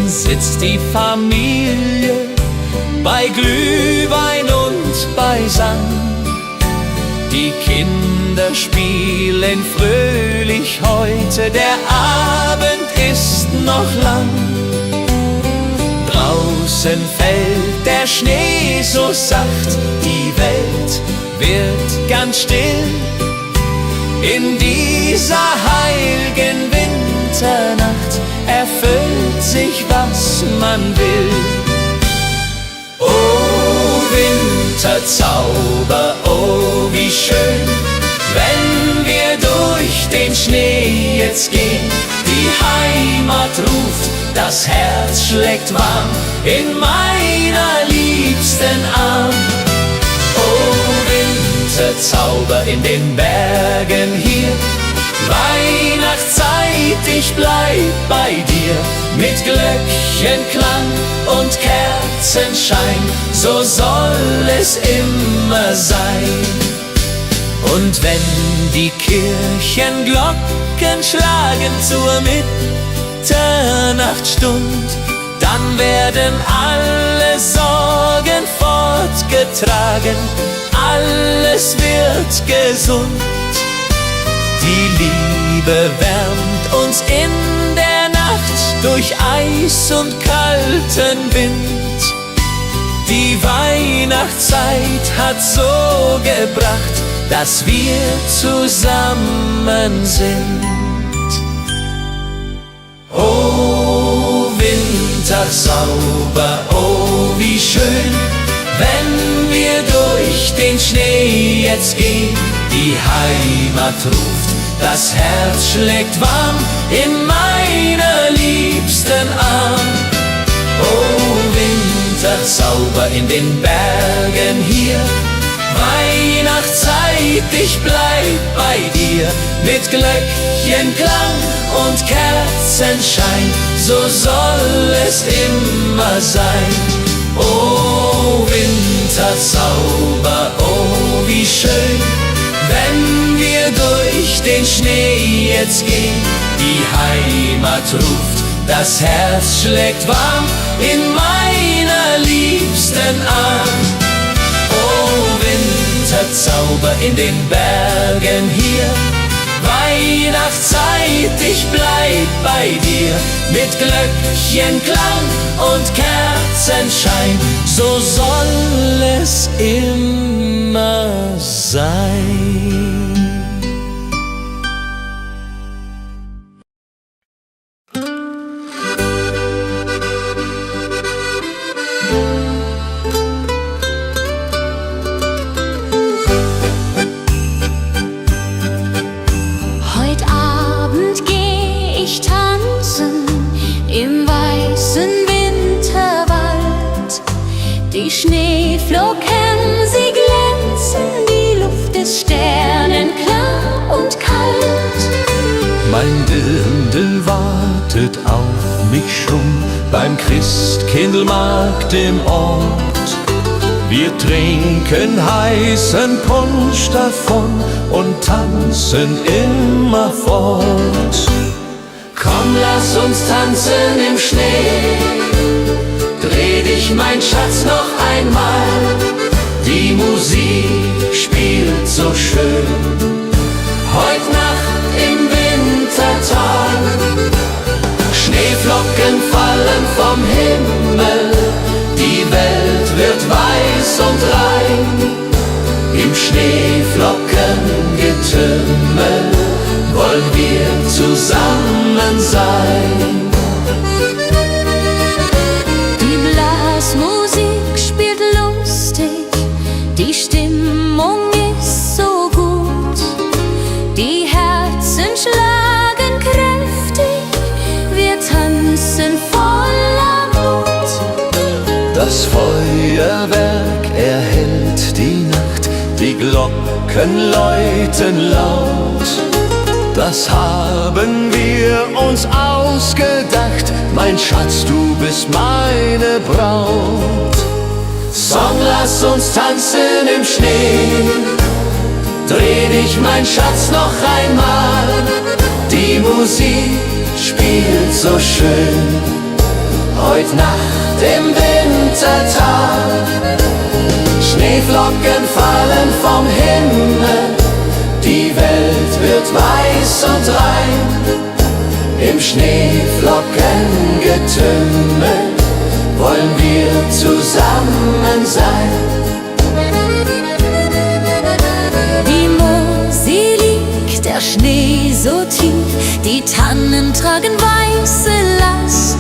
sitzt die Familie, bei Glühwein und bei Sang. Die Kinder spielen fröhlich heute, der Abend ist noch lang. Draußen fällt der Schnee so sacht, die Welt wird ganz still. In dieser heiligen Winternacht erfüllt sich, was man will. Oh Winterzauber, oh wie schön, wenn wir durch den Schnee jetzt gehen. Die Heimat ruft, das Herz schlägt warm in meiner liebsten Arm. Oh Winterzauber in den Bergen hier, Weihnachtszeit, ich bleib bei dir. Mit Glöckchenklang und Kerzenschein, so soll es immer sein. Und wenn die Kirchenglocken schlagen zur Mitternachtsstund, dann werden alle Sorgen fortgetragen, alles wird gesund. Die Liebe wärmt uns in der Nacht durch Eis und kalten Wind. Die Weihnachtszeit hat so gebracht, dass wir zusammen sind. Oh Winterzauber, oh wie schön, wenn wir durch den Schnee jetzt gehen. Die Heimat ruft, das Herz schlägt warm in meiner liebsten Arm. Oh Winterzauber in den Bergen hier, Weihnachtszeit, ich bleib bei dir. Mit Glöckchenklang und Kerzenschein, so soll es immer sein. Oh Winterzauber, oh wie schön, wenn wir durch den Schnee jetzt gehen. Die Heimat ruft, das Herz schlägt warm in meiner liebsten Arm. Oh Winterzauber in den Bergen hier, Weihnachtszeit, ich bleib bei dir. Mit Glöckchenklang und Kerzenschein, so soll es immer sein. Die Schneeflocken, sie glänzen, die Luft ist sternenklar und kalt. Mein Dirndl wartet auf mich schon beim Christkindlmarkt im Ort. Wir trinken heißen Punsch davon und tanzen immerfort. Komm, lass uns tanzen im Schnee. Dreh dich, mein Schatz, noch einmal. Die Musik spielt so schön. Heut Nacht im Wintertag. Schneeflocken fallen vom Himmel. Die Welt wird weiß und rein. Im Schneeflockengetümmel wollen wir zusammen sein. Musik spielt lustig, die Stimmung ist so gut, die Herzen schlagen kräftig, wir tanzen voller Mut. Das Feuerwerk erhellt die Nacht, die Glocken läuten laut. Das haben wir uns ausgedacht, mein Schatz, du bist meine Braut. Song, lass uns tanzen im Schnee. Dreh dich, mein Schatz, noch einmal. Die Musik spielt so schön. Heut Nacht im Wintertag. Schneeflocken fallen vom Himmel. Die Welt wird weiß und rein. Im Schneeflockengetümmel wollen wir zusammen sein. Die Mosel liegt, der Schnee so tief, die Tannen tragen weiße Last.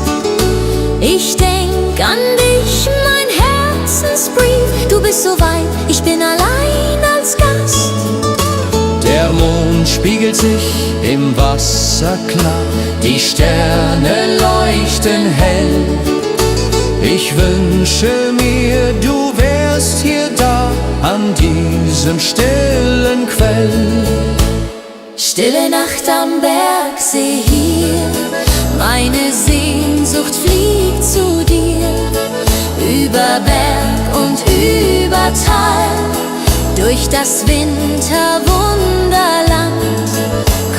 Ich denk an dich, mein Herzensbrief, du bist so weit, ich bin allein als Gast. Der Mond spiegelt sich im Wasser klar, die Sterne leuchten hell. Ich wünsche mir, du wärst hier da, an diesem stillen Quell. Stille Nacht am Bergsee hier, meine Sehnsucht fliegt zu dir. Über Berg und über Tal, durch das Winterwunderland.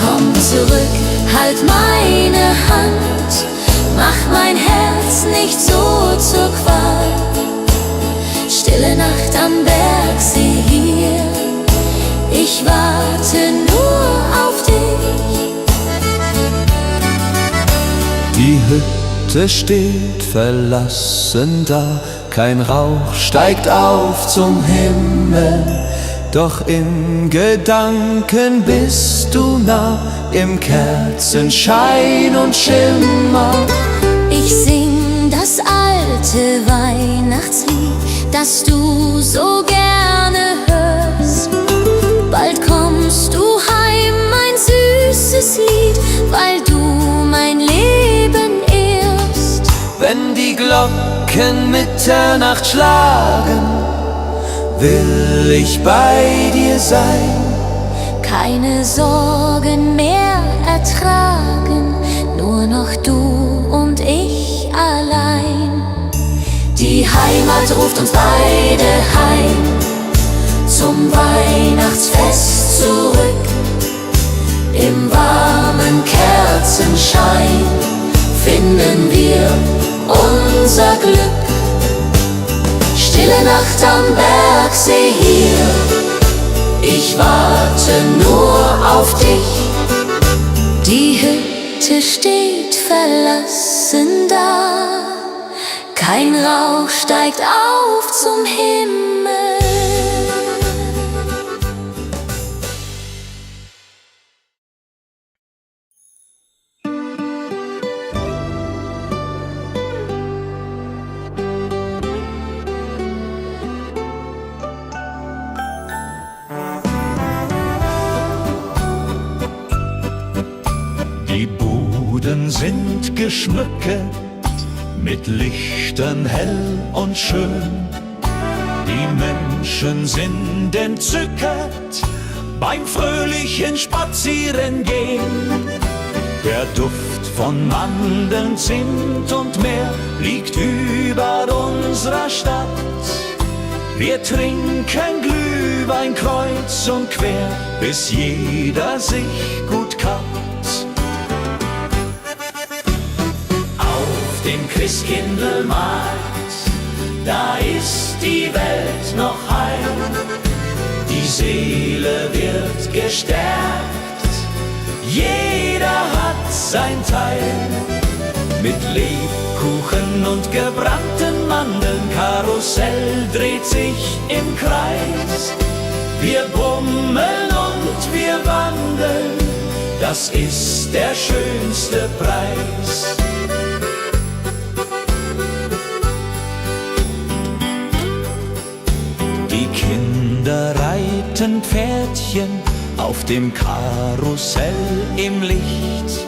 Komm zurück, halt meine Hand, mach mein Herz nicht so zur Qual. Stille Nacht am Bergsee hier, ich warte nur auf dich. Die Hütte steht verlassen da, kein Rauch steigt auf zum Himmel. Doch in Gedanken bist du nah, im Kerzenschein und Schimmer. Ich sing das alte Weihnachtslied, das du so gerne hörst. Bald kommst du heim, mein süßes Lied, weil du mein Leben ehrst. Wenn die Glocken Mitternacht schlagen, will ich bei dir sein. keine Sorgen mehr ertragen, nur noch du und ich allein. Die Heimat ruft uns beide heim, zum Weihnachtsfest zurück. Im warmen Kerzenschein finden wir unser Glück. Stille Nacht am Bergsee hier, ich warte nur auf dich. Die Hütte steht verlassen da, kein Rauch steigt auf zum Himmel. Die Buden sind geschmückt, mit Lichtern hell und schön. Die Menschen sind entzückt beim fröhlichen Spazierengehen. Der Duft von Mandeln, Zimt und Meer liegt über unserer Stadt. Wir trinken Glühwein kreuz und quer, bis jeder sich gut kappt. Auf dem Christkindlmarkt, da ist die Welt noch heil. Die Seele wird gestärkt, jeder hat sein Teil. Mit Lebkuchen und gebrannten Mandeln, Karussell dreht sich im Kreis. Wir bummeln und wir wandeln, das ist der schönste Preis. Die Kinder reiten Pferdchen auf dem Karussell im Licht.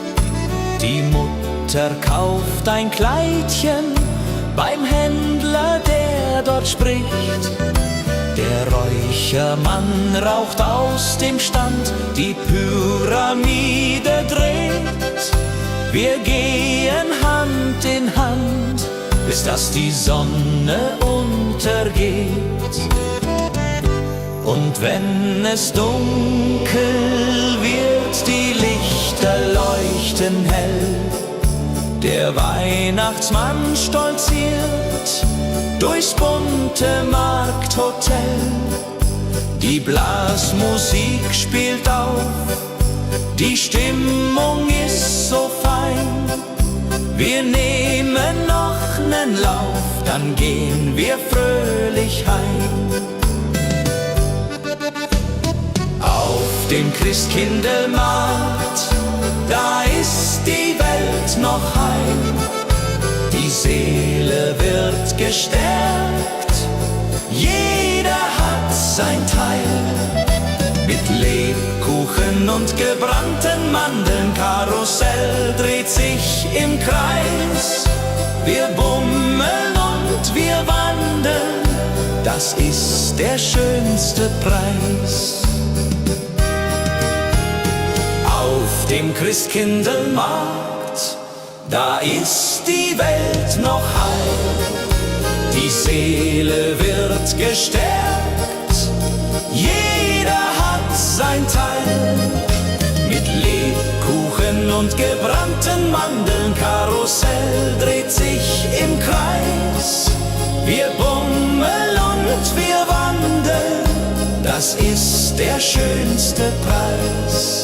Die Mutter kauft ein Kleidchen beim Händler, der dort spricht. Der Räuchermann raucht aus dem Stand, die Pyramide dreht. Wir gehen Hand in Hand, bis dass die Sonne untergeht. Und wenn es dunkel wird, die Lichter leuchten hell. Der Weihnachtsmann stolziert durchs bunte Markthotel. Die Blasmusik spielt auf, die Stimmung ist so fein. Wir nehmen noch nen Lauf, dann gehen wir fröhlich heim. Auf dem Christkindlmarkt, da ist die Welt noch heil. Die Seele wird gestärkt, jeder hat sein Teil. Mit Lebkuchen und gebrannten Mandeln, Karussell dreht sich im Kreis. Wir bummeln und wir wandeln, das ist der schönste Preis. Auf dem Christkindlmarkt, da ist die Welt noch heil. Die Seele wird gestärkt, jeder hat sein Teil. Mit Lebkuchen und gebrannten Mandeln, Karussell dreht sich im Kreis. Wir bummeln und wir wandeln, das ist der schönste Preis.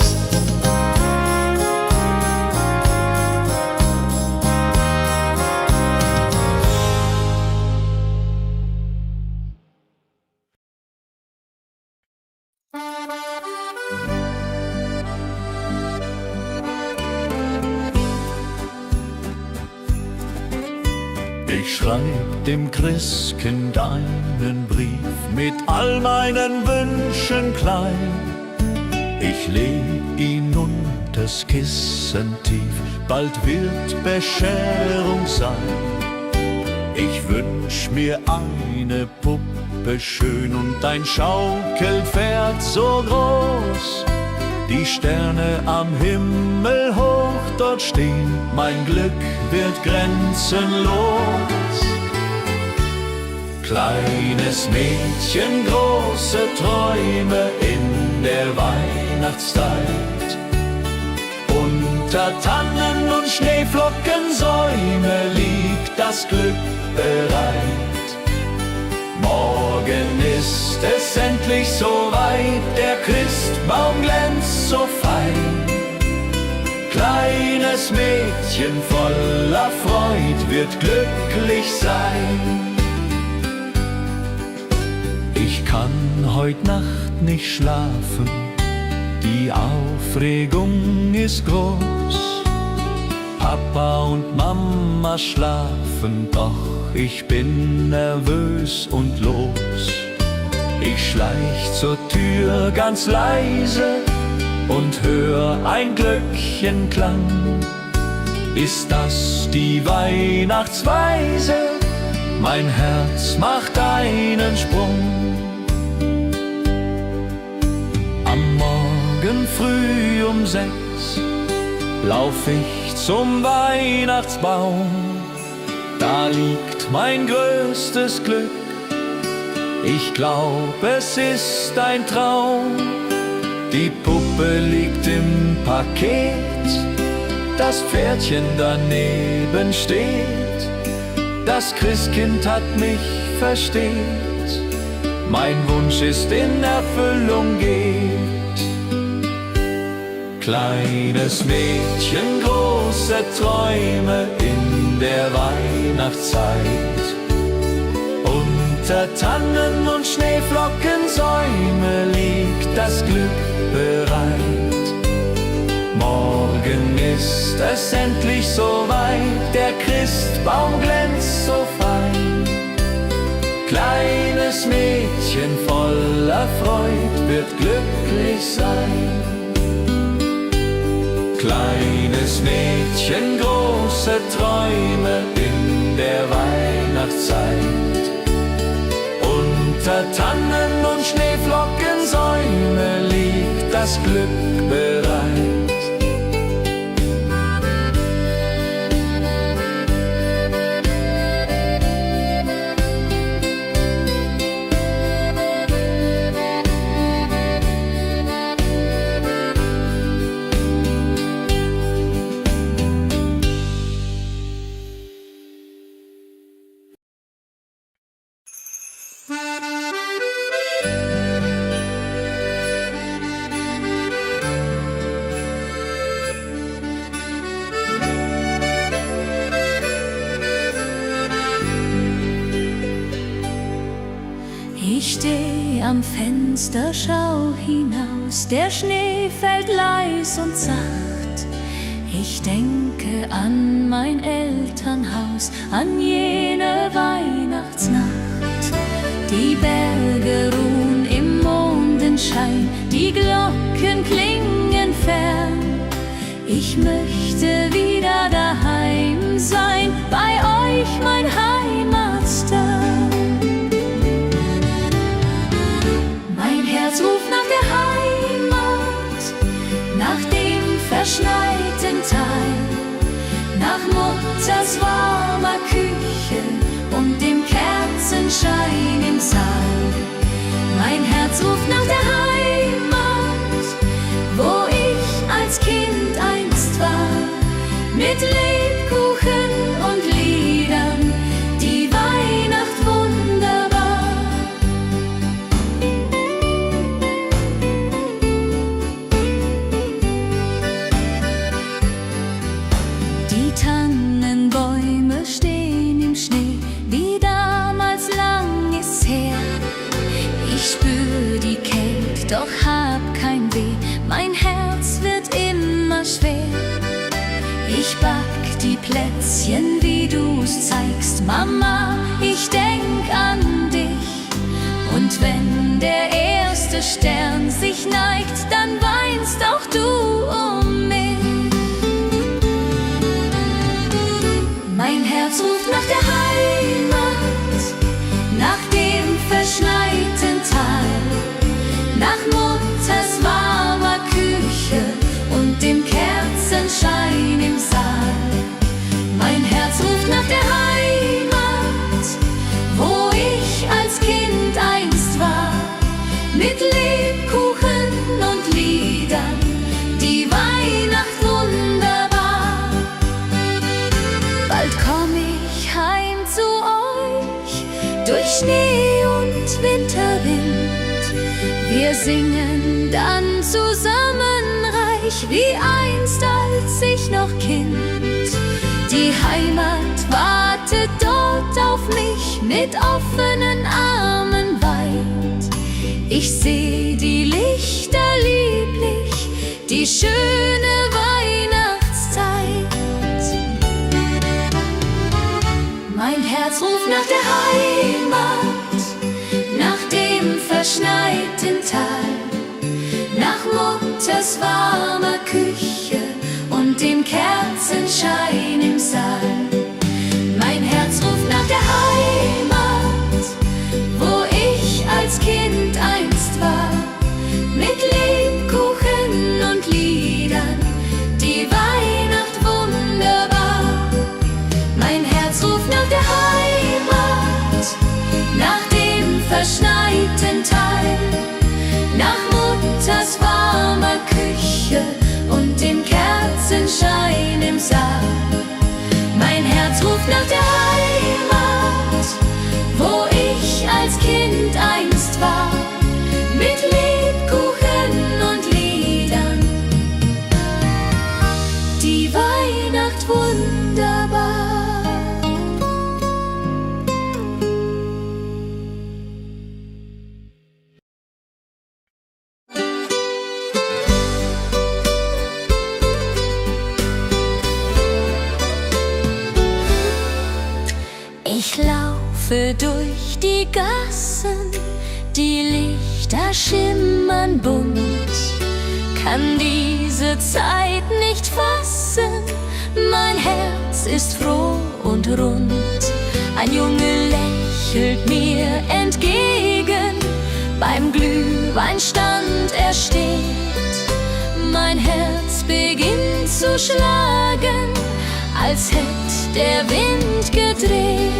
Ich schreib dem Christkind einen Brief mit all meinen Wünschen klein. Ich leg ihn unters Kissen tief, bald wird Bescherung sein. Ich wünsch mir eine Puppe schön und ein Schaukelpferd so groß. Die Sterne am Himmel hoch dort stehen, mein Glück wird grenzenlos. Kleines Mädchen, große Träume in der Weihnachtszeit. Unter Tannen und Schneeflockensäume liegt das Glück bereit. Morgen ist es endlich soweit, der Christbaum glänzt so fein. Kleines Mädchen voller Freud wird glücklich sein. Ich kann heut Nacht nicht schlafen, die Aufregung ist groß. Papa und Mama schlafen, doch ich bin nervös und los. Ich schleich zur Tür ganz leise und hör ein Glöckchenklang. Ist das die Weihnachtsweise? Mein Herz macht einen Sprung. Am Morgen früh um 6 lauf ich zum Weihnachtsbaum. Da liegt mein größtes Glück. Ich glaub, es ist ein Traum. Die Puppe liegt im Paket, das Pferdchen daneben steht. Das Christkind hat mich versteht, mein Wunsch ist in Erfüllung geht. Kleines Mädchen, große Träume in der Weihnachtszeit. Unter Tannen und Schneeflockensäume liegt das Glück bereit. Morgen ist es endlich soweit, der Christbaum glänzt so fein. Kleines Mädchen voller Freud wird glücklich sein. Kleines Mädchen, große Träume in der Weihnachtszeit. Unter Tannen und Schneeflockensäume liegt das Glück bereit. Ich steh am Fenster, schau hinaus, der Schnee fällt leis und sacht. Ich denke an mein Elternhaus, an jene Weihnachtsnacht. Die Berge ruhen im Mondenschein, die Glocken klingen fern. Ich möchte wieder daheim sein, bei euch mein Heimatstern. Ruf nach der Heimat, nach dem verschneiten Tal, nach Mutters warmer Küche und dem Kerzenschein im Saal. Mein Herz ruft nach der Heimat, wo ich als Kind einst war, mit Lebkuchen und Liedern, die Weihnacht wunderbar. Tannenbäume stehen im Schnee, wie damals lang ist's her. Ich spür die Kälte, doch hab kein Weh, mein Herz wird immer schwer. Ich back die Plätzchen, wie du's zeigst, Mama, ich denk an dich. Und wenn der erste Stern sich neigt, dann weinst auch du um mich. Mein Herz ruft nach der Heimat, nach dem verschneiten Tal, nach Mutters warmer Küche Schnee und Winterwind. Wir singen dann zusammen reich, wie einst als ich noch Kind. Die Heimat wartet dort auf mich mit offenen Armen weit. Ich seh die Lichter lieblich, die schöne Weihnachtszeit. Mein Herz ruft nach der Heimat, nach dem verschneiten Tal, nach Mutters warmer Küche und dem Kerzenschein im Saal. Mein Herz ruft nach der Heimat, wo ich als Kind einst war, mit Lebkuchen und Liedern, die Weihnacht wunderbar. Mein Herz ruft nach der Heimat, nach dem verschneiten Tal, nach Mutters warmer Küche und dem Kerzenschein im Saal. Mein Herz ruft nach der Heimat, wo ich als Kind einst war, mit Lebkuchen und Liedern, die Weihnacht wunderbar. Ich laufe durch die Gassen, die Lichter schimmern bunt, kann diese Zeit nicht fassen, mein Herz ist froh und rund. Ein Junge lächelt mir entgegen, beim Glühweinstand er steht. Mein Herz beginnt zu schlagen, als hätt der Wind gedreht.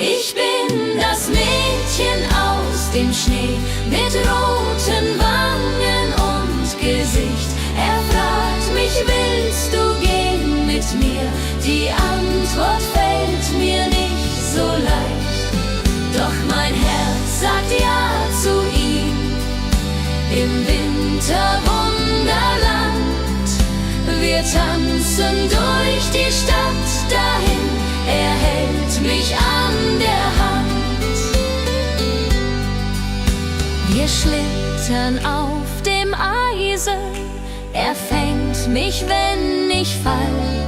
Ich bin das Mädchen aus dem Schnee, mit roten Wangen und Gesicht. Er fragt mich, willst du gehen mit mir? Die Antwort fällt mir nicht so leicht, doch mein Herz sagt ja zu ihm. Im Winterwunderland, wir tanzen durch die Stadt dahin, er hält mich an der Hand. Wir schlittern auf dem Eise, er fängt mich, wenn ich fall.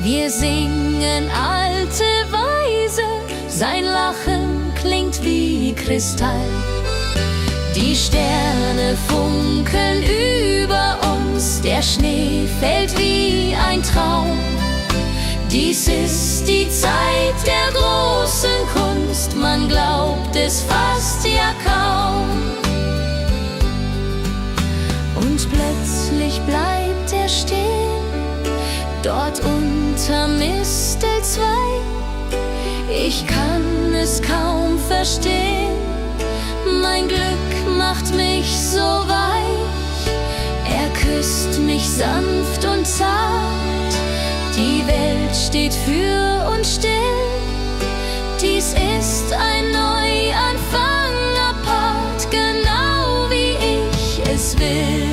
Wir singen alte Weise, sein Lachen klingt wie Kristall. Die Sterne funkeln über uns, der Schnee fällt wie ein Traum. Dies ist die Zeit der großen Kunst, man glaubt es fast ja kaum. Und plötzlich bleibt er stehen, dort unter Mistelzweig. Ich kann es kaum verstehen, mein Glück macht mich so weich. Er küsst mich sanft und zart, die Welt steht für uns still. Dies ist ein Neuanfang apart, genau wie ich es will.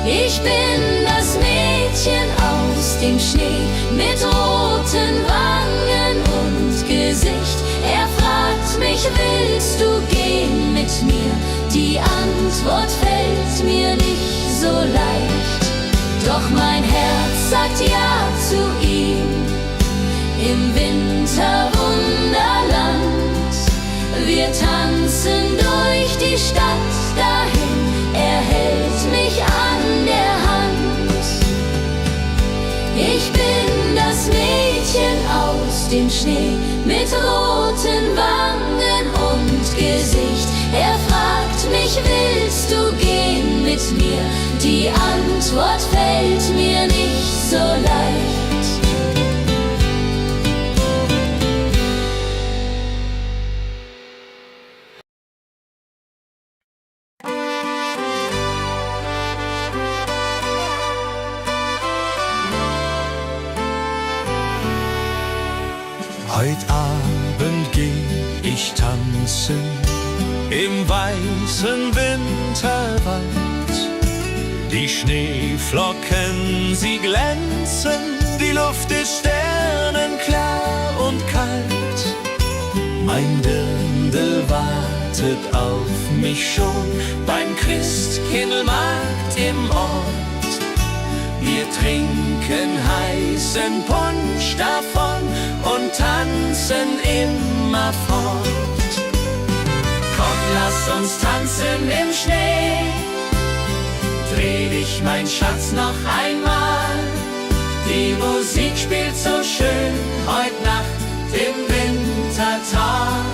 Ich bin das Mädchen aus dem Schnee, mit roten Wangen und Gesicht. Er fragt mich, willst du gehen mit mir? Die Antwort fällt mir nicht so leicht, doch mein Herz sagt ja zu ihm. Im Winterwunderland, wir tanzen durch die Stadt dahin, er hält mich an der Hand. Ich bin das Mädchen aus dem Schnee, mit roten Wangen und Gesicht. Er fragt mich, willst du gehen mit mir? Die Antwort fällt mir nicht so leicht. Heut Abend geh ich tanzen im weißen Winterwald. Die Schneeflocken, sie glänzen, die Luft ist sternenklar und kalt. Mein Dirndl wartet auf mich schon beim Christkindlmarkt im Ort. Wir trinken heißen Punsch davon und tanzen immerfort. Komm, lass uns tanzen im Schnee. Dreh dich, mein Schatz, noch einmal. Die Musik spielt so schön heut Nacht im Wintertag.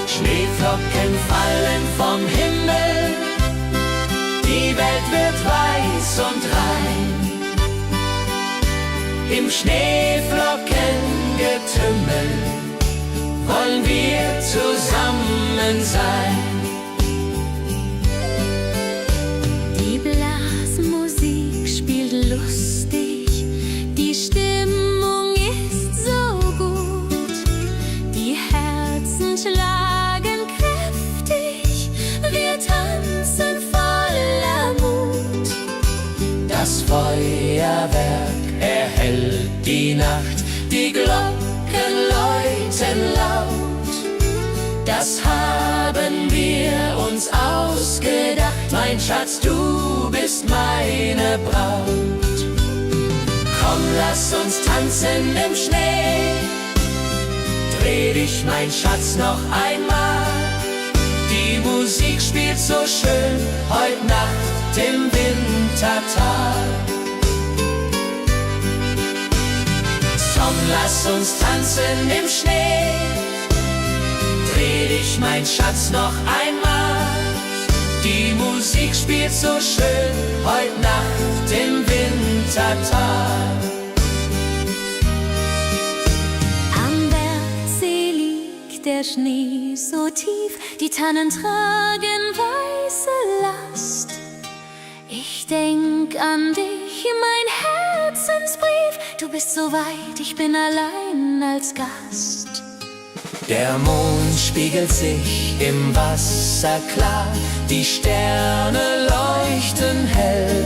Schneeflocken fallen vom Himmel, die Welt wird weiß und rein. Im Schneeflockengetümmel wollen wir zusammen sein. Die Blasmusik spielt lustig, die Stimmung ist so gut, die Herzen schlagen kräftig, wir tanzen voller Mut. Das Feuerwerk erhellt die Nacht, die Glocken läuten laut. Das haben wir uns ausgedacht, mein Schatz, du bist meine Braut. Komm, lass uns tanzen im Schnee. Dreh dich, mein Schatz, noch einmal. Die Musik spielt so schön heut Nacht im Wintertag. Komm, lass uns tanzen im Schnee. Dreh dich, mein Schatz, noch einmal. Die Musik spielt so schön heut Nacht im Wintertag. Am Bergsee liegt der Schnee so tief, die Tannen tragen weiße Last. Ich denk an dich, mein Herzensbrief, du bist so weit, ich bin allein als Gast. Der Mond spiegelt sich im Wasser klar, die Sterne leuchten hell.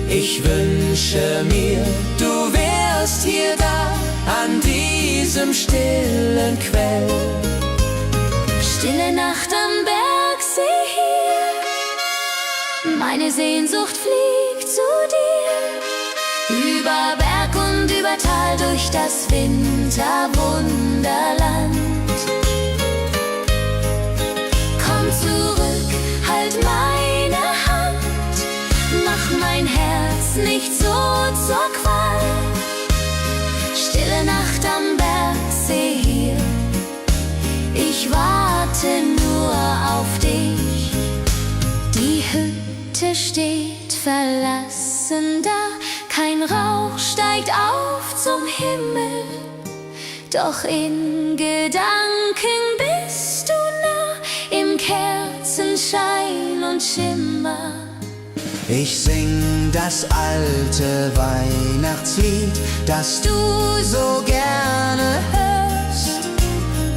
Ich wünsche mir, du wärst hier da, an diesem stillen Quell. Stille Nacht am Bergsee hier, meine Sehnsucht fliegt zu dir. Über Berg und über Tal, durch das Winterwunderland. Komm zurück, halt meine Hand, mach mein Herz nicht so zur Qual. Stille Nacht am Bergsee hier, ich warte nur auf dich. Die Hütte steht verlassen da, kein Rauch steigt auf zum Himmel, doch in Gedanken bist du nah, im Kerzenschein und Schimmer. Ich sing das alte Weihnachtslied, das du so gerne hörst.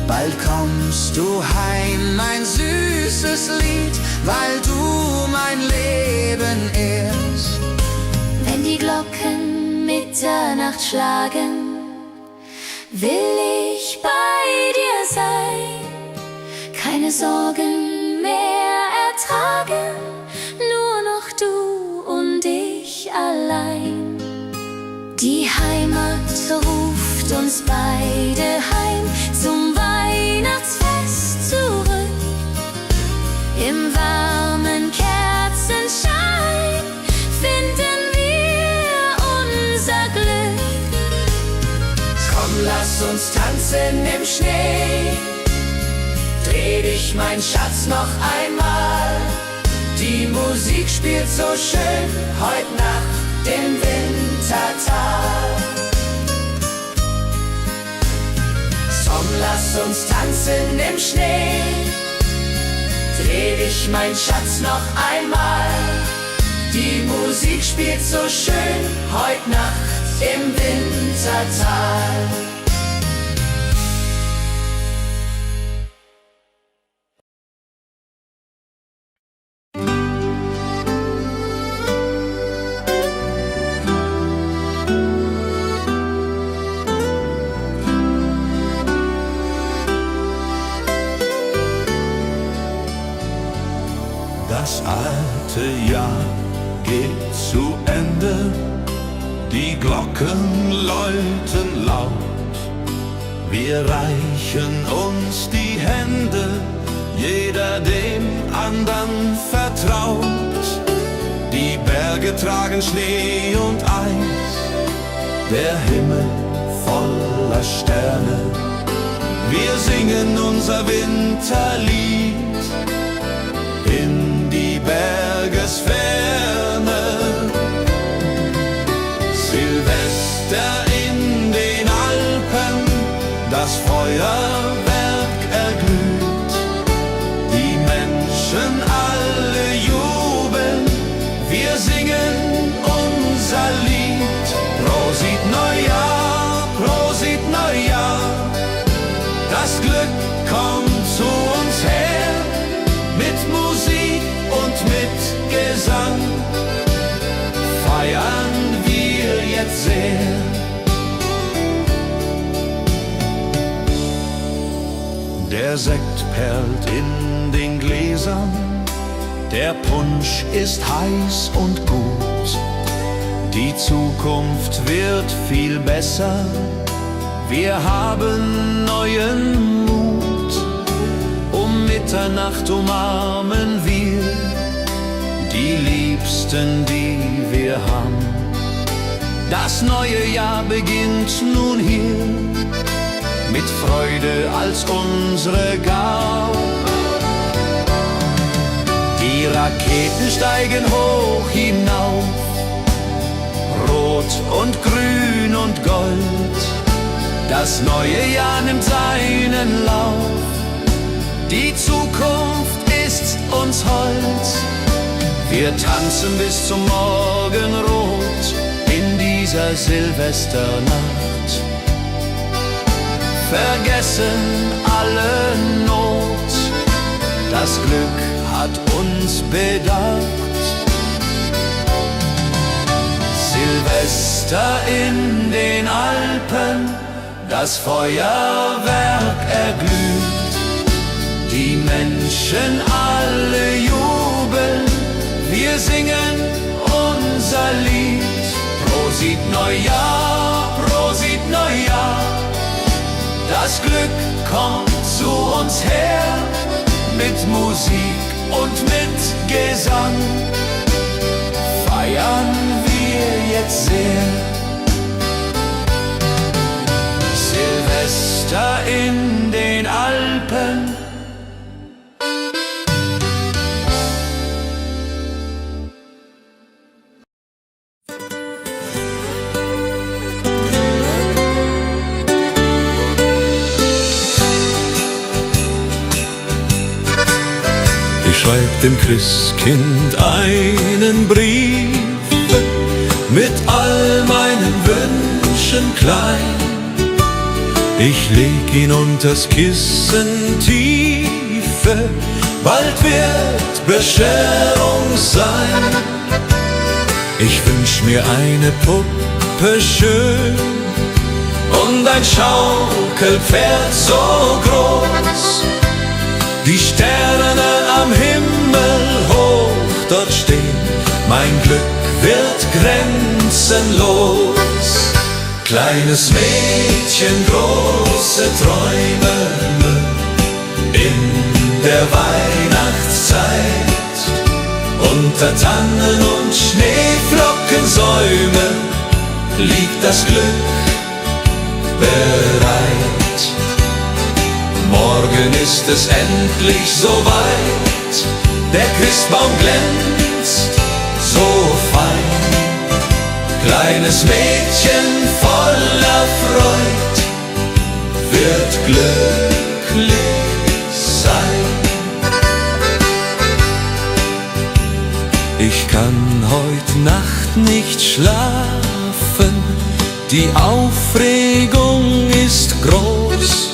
Bald kommst du heim, mein süßes Lied, weil du mein Leben ehrst. Wenn die Glocken Mitternacht schlagen, will ich bei dir sein, keine Sorgen mehr ertragen, nur noch du und ich allein. Die Heimat ruft uns beide heim zum Weihnachtsfest zurück. Im warmen Kerzenschein finden wir unser Glück. Komm, lass uns tanzen im Schnee. Dreh dich, mein Schatz, noch einmal. Die Musik spielt so schön heut Nacht im Wintertag. Komm, lass uns tanzen im Schnee. Dreh dich, mein Schatz, noch einmal. Die Musik spielt so schön heut Nacht im Wintertag. Untertal. Das alte Jahr geht zu Ende, die Glocken läuten laut. Wir reichen uns die Hände, jeder dem andern vertraut. Die Berge tragen Schnee und Eis, der Himmel voller Sterne. Wir singen unser Winterlied in die Bergesferne. Silvester in den Alpen, das Feuerwerk erglüht. Die Menschen alle jubeln, wir singen unser Lied. Prosit Neujahr, Prosit Neujahr, das Glück kommt zu uns her. Mit Musik und mit Gesang feiern wir jetzt sehr. Der Sekt perlt in den Gläsern, der Punsch ist heiß und gut. Die Zukunft wird viel besser, wir haben neuen Mut. Um Mitternacht umarmen wir die Liebsten, die wir haben. Das neue Jahr beginnt nun hier, mit Freude als unsere Gabe. Die Raketen steigen hoch hinauf, rot und grün und gold. Das neue Jahr nimmt seinen Lauf, die Zukunft ist uns hold. Wir tanzen bis zum Morgenrot in dieser Silvesternacht. Vergessen alle Not, das Glück hat uns bedacht. Silvester in den Alpen, das Feuerwerk erglüht. Die Menschen alle jubeln, wir singen unser Lied. Prosit Neujahr, Prosit Neujahr, das Glück kommt zu uns her. Mit Musik und mit Gesang feiern wir jetzt sehr. Silvester in den Alpen, schreib dem Christkind einen Brief mit all meinen Wünschen klein. Ich leg ihn unters Kissen tiefe, bald wird Bescherung sein. Ich wünsch mir eine Puppe schön und ein Schaukelpferd so groß. Die Sterne am Himmel hoch dort stehen, mein Glück wird grenzenlos. Kleines Mädchen, große Träume in der Weihnachtszeit. Unter Tannen und Schneeflockensäumen liegt das Glück bereit. Morgen ist es endlich soweit, der Christbaum glänzt so fein. Kleines Mädchen voller Freud wird glücklich sein. Ich kann heut Nacht nicht schlafen, die Aufregung ist groß.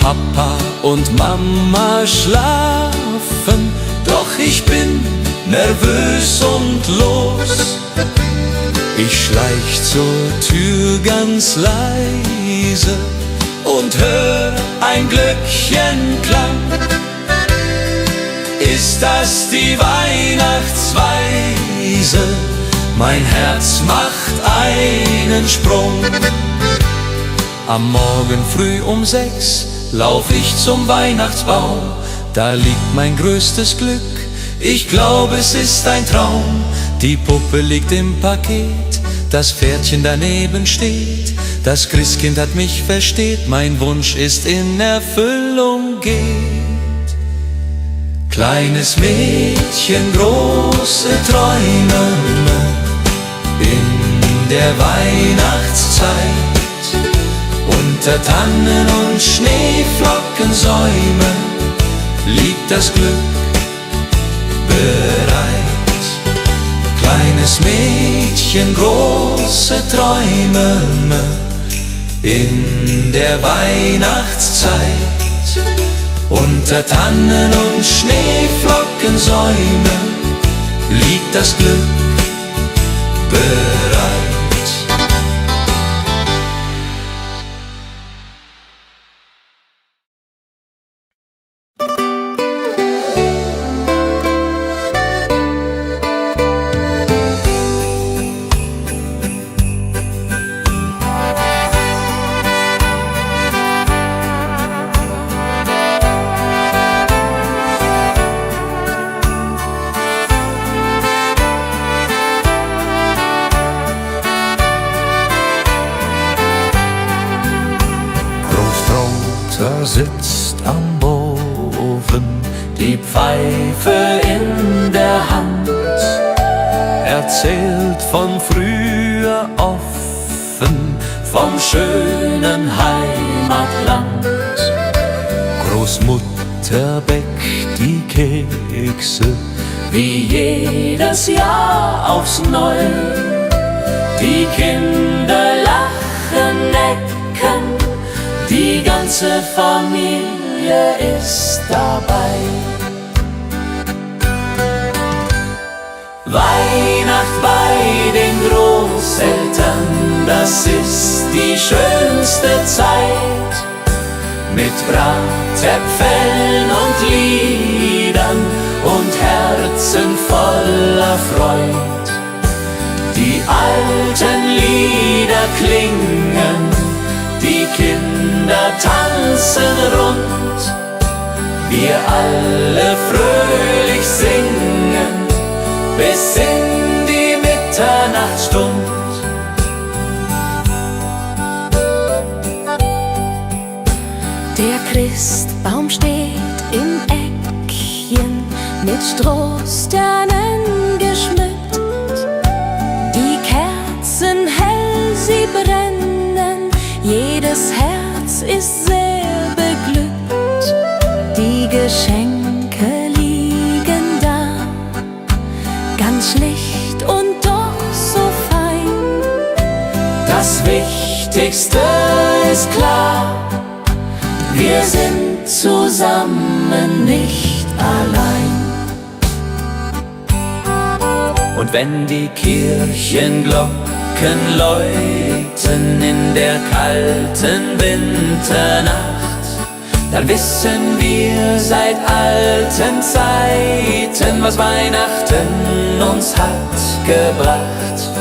Papa und Mama schlafen, doch ich bin nervös und los. Ich schleich zur Tür ganz leise und hör ein Glöckchenklang. Ist das die Weihnachtsweise? Mein Herz macht einen Sprung. Am Morgen früh um 6 lauf ich zum Weihnachtsbaum. Da liegt mein größtes Glück, ich glaube es ist ein Traum. Die Puppe liegt im Paket, das Pferdchen daneben steht. Das Christkind hat mich versteht, mein Wunsch ist in Erfüllung geht. Kleines Mädchen, große Träume in der Weihnachtszeit. Unter Tannen und Schneeflockensäumen liegt das Glück bereit. Kleines Mädchen, große Träume in der Weihnachtszeit. Unter Tannen und Schneeflockensäumen liegt das Glück bereit. Sitzt am Ofen, die Pfeife in der Hand, erzählt von früher offen, vom schönen Heimatland. Großmutter bäckt die Kekse, wie jedes Jahr aufs Neue. Die Kinder lachen, necken, die ganze Familie ist dabei. Weihnacht bei den Großeltern, das ist die schönste Zeit. Mit Bratäpfeln und Liedern und Herzen voller Freud. Die alten Lieder klingen, die Kinder tanzen rund, wir alle fröhlich singen, bis in die Mitternachtsstund. Der Christbaum steht im Eckchen, mit Strohsternen geschmückt. Die Kerzen hell, sie brennen, jedes Herz ist sehr beglückt. Die Geschenke liegen da, ganz schlicht und doch so fein. Das Wichtigste ist klar, wir sind zusammen, nicht allein. Und wenn die Kirchenglocken läuten in der kalten Winternacht, dann wissen wir seit alten Zeiten, was Weihnachten uns hat gebracht.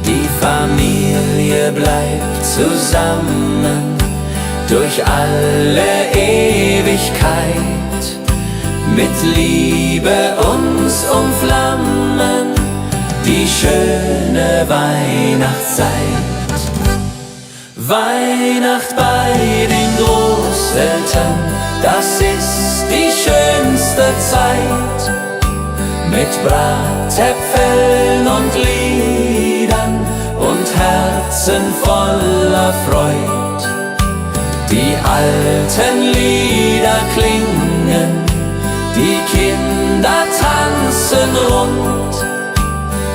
Die Familie bleibt zusammen durch alle Ewigkeit, mit Liebe uns umflammen die schöne Weihnachtszeit. Weihnacht bei den Großeltern, das ist die schönste Zeit. Mit Bratäpfeln und Liedern und Herzen voller Freud. Die alten Lieder klingen, die Kinder tanzen rund,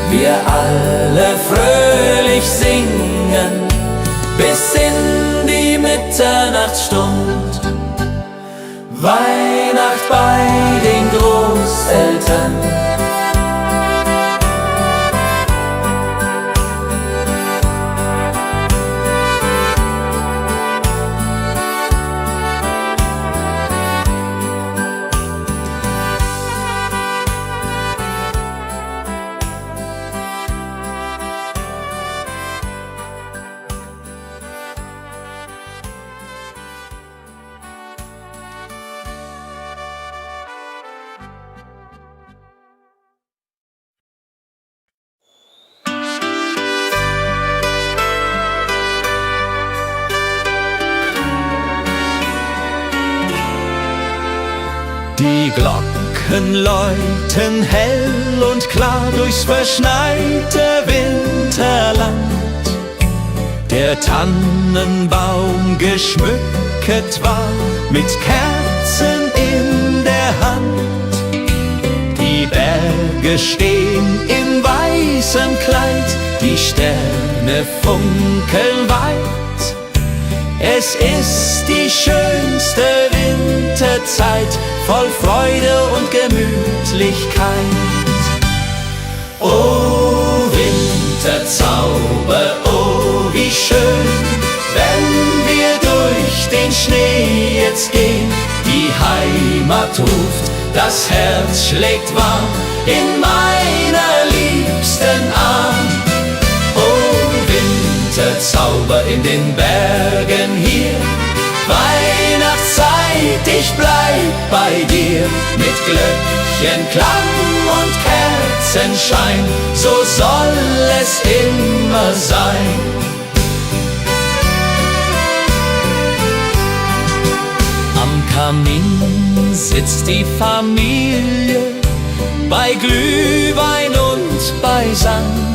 wir alle fröhlich singen, Mitternachtsstund. Weihnacht bei den Großeltern. Die Glocken läuten hell und klar durchs verschneite Winterland. Der Tannenbaum geschmückt war mit Kerzen in der Hand. Die Berge stehen in weißem Kleid, die Sterne funkeln weit. Es ist die schönste Winterzeit, voll Freude und Gemütlichkeit. Oh Winterzauber, oh wie schön, wenn wir durch den Schnee jetzt gehen. Die Heimat ruft, das Herz schlägt warm in meiner liebsten Arm. Oh Winterzauber in den Bergen hier, Weihnachtszeit, ich bleib bei dir. Mit Glöckchenklang und Kerzenschein, so soll es immer sein. Am Kamin sitzt die Familie, bei Glühwein und beisammen.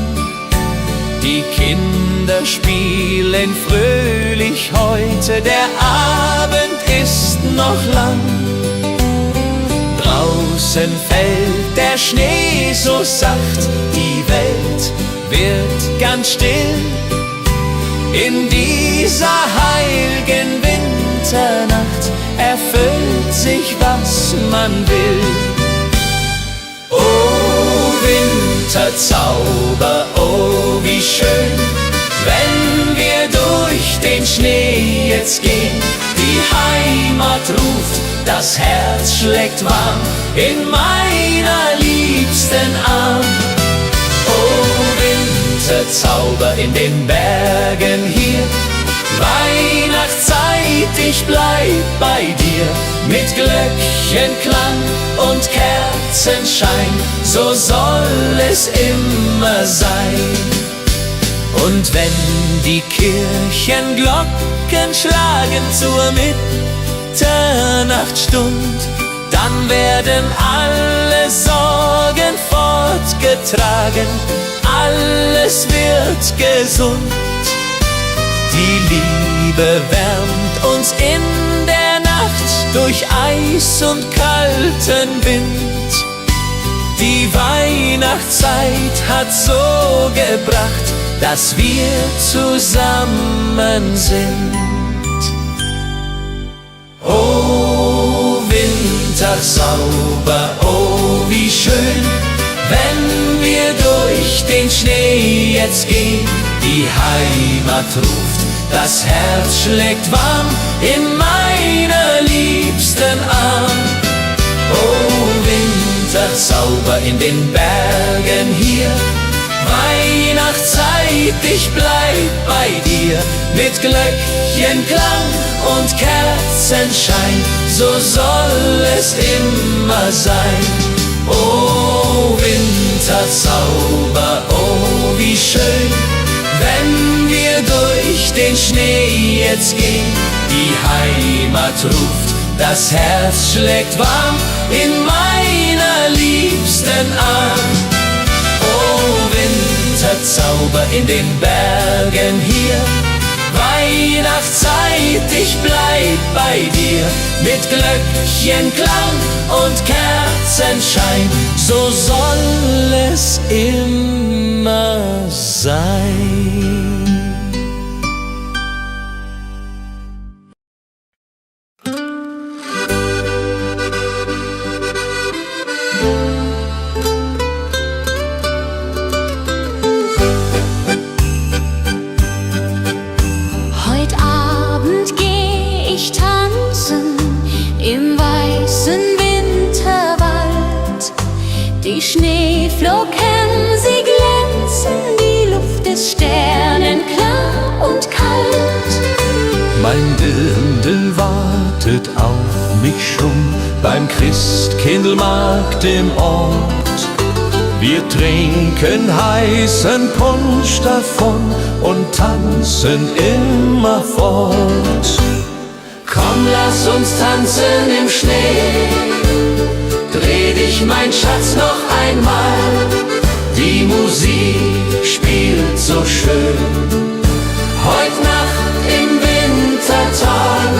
Die Kinder spielen fröhlich heute, der Abend ist noch lang. Draußen fällt der Schnee so sacht, die Welt wird ganz still. In dieser heiligen Winternacht erfüllt sich, was man will. Oh Winterzauber, oh wie schön, wenn wir durch den Schnee jetzt gehen. Die Heimat ruft, das Herz schlägt warm in meiner liebsten Arm. Oh Winterzauber in den Bergen hier, Weihnachtszeit, ich bleib bei dir. Mit Glöckchenklang und Kerzenschein, so soll es immer sein. Und wenn die Kirchenglocken schlagen zur Mitternachtsstund, dann werden alle Sorgen fortgetragen, alles wird gesund. Die Liebe wärmt uns in der Nacht durch Eis und kalten Wind. Die Weihnachtszeit hat so gebracht, dass wir zusammen sind. Oh Winterzauber, oh wie schön, wenn wir durch den Schnee jetzt gehen. Die Heimat ruft, das Herz schlägt warm in meiner liebsten Arm. Oh Winterzauber in den Bergen hier, Weihnachtszeit, ich bleib bei dir. Mit Glöckchenklang und Kerzenschein, so soll es immer sein. Oh Winterzauber, oh wie schön, wenn wir durch den Schnee jetzt gehen. Die Heimat ruft, das Herz schlägt warm in meiner liebsten Arm. Oh Winterzauber in den Bergen hier, Weihnachtszeit, ich bleib bei dir. Mit Glöckchenklang und Kerzenschein, so soll es immer sein. Schneeflocken, sie glänzen, die Luft ist sternenklar und kalt. Mein Dirndl wartet auf mich schon beim Christkindlmarkt im Ort. Wir trinken heißen Punsch davon und tanzen immer fort. Komm, lass uns tanzen im Schnee. Dreh dich, mein Schatz, noch einmal. Die Musik spielt so schön. Heut Nacht im Wintertag.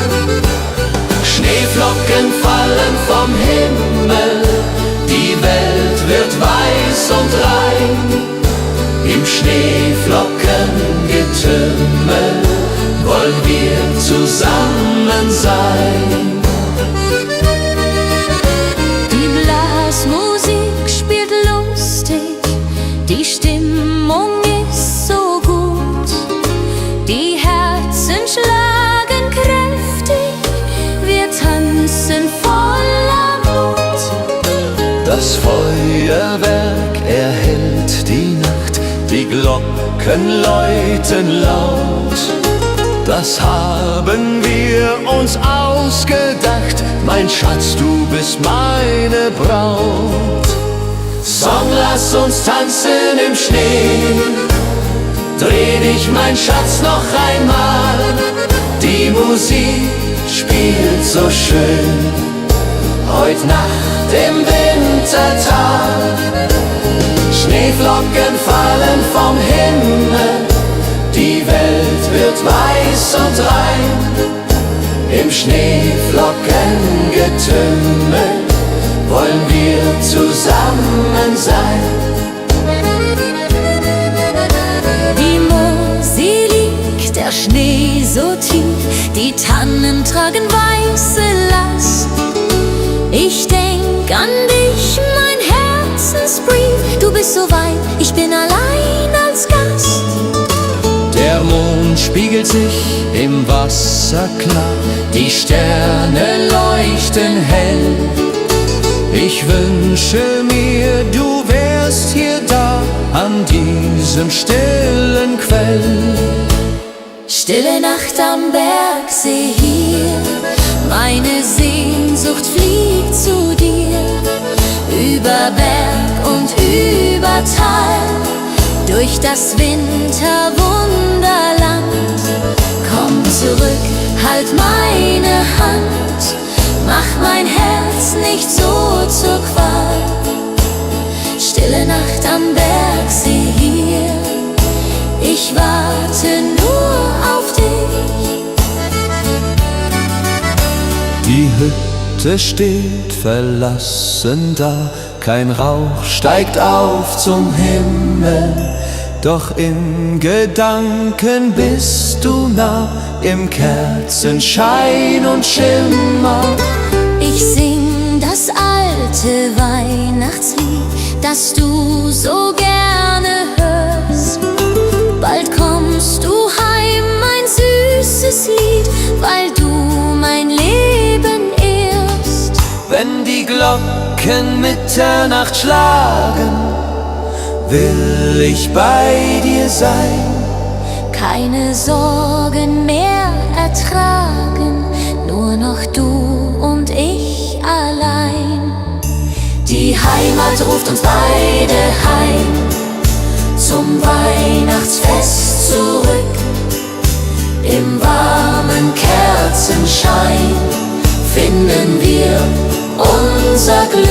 Schneeflocken fallen vom Himmel. Die Welt wird weiß und rein. Im Schneeflockengetümmel wollen wir zusammen sein. Die Blasmusik spielt lustig, die Stimmung ist so gut. Die Herzen schlagen kräftig, wir tanzen voller Mut. Das Feuerwerk erhellt die Nacht, die Glocken läuten laut. Das haben wir uns ausgedacht, mein Schatz, du bist meine Braut. Song, lass uns tanzen im Schnee. Dreh dich, mein Schatz, noch einmal. Die Musik spielt so schön. Heut Nacht im Wintertag. Schneeflocken fallen vom Himmel. Die Welt wird weiß und rein. Im Schneeflockengetümmel wollen wir zusammen sein. Die Mosel liegt, der Schnee so tief, die Tannen tragen weiße Last. Ich denk an dich, mein Herzensbrief, du bist so weit, ich bin allein als Gast. Der Mond spiegelt sich im Wasser klar, die Sterne leuchten hell. Ich wünsche mir, du wärst hier da, an diesem stillen Quell. Stille Nacht am Bergsee hier, meine Sehnsucht fliegt zu dir. Über Berg und über Tal, durch das Winterwunderland. Komm zurück, halt meine Hand, mach mein Herz nicht so zur Qual. Stille Nacht am Bergsee hier, ich warte nur auf dich. Die Hütte steht verlassen da, kein Rauch steigt auf zum Himmel. Doch in Gedanken bist du nah, im Kerzenschein und Schimmer. Ich sing das alte Weihnachtslied, das du so gerne hörst. Bald kommst du heim, mein süßes Lied, weil du mein Leben ehrst. Wenn die Glocken Mitternacht schlagen, will ich bei dir sein. Keine Sorgen mehr ertragen, nur noch du und ich allein. Die Heimat ruft uns beide heim, zum Weihnachtsfest zurück. Im warmen Kerzenschein finden wir unser Glück.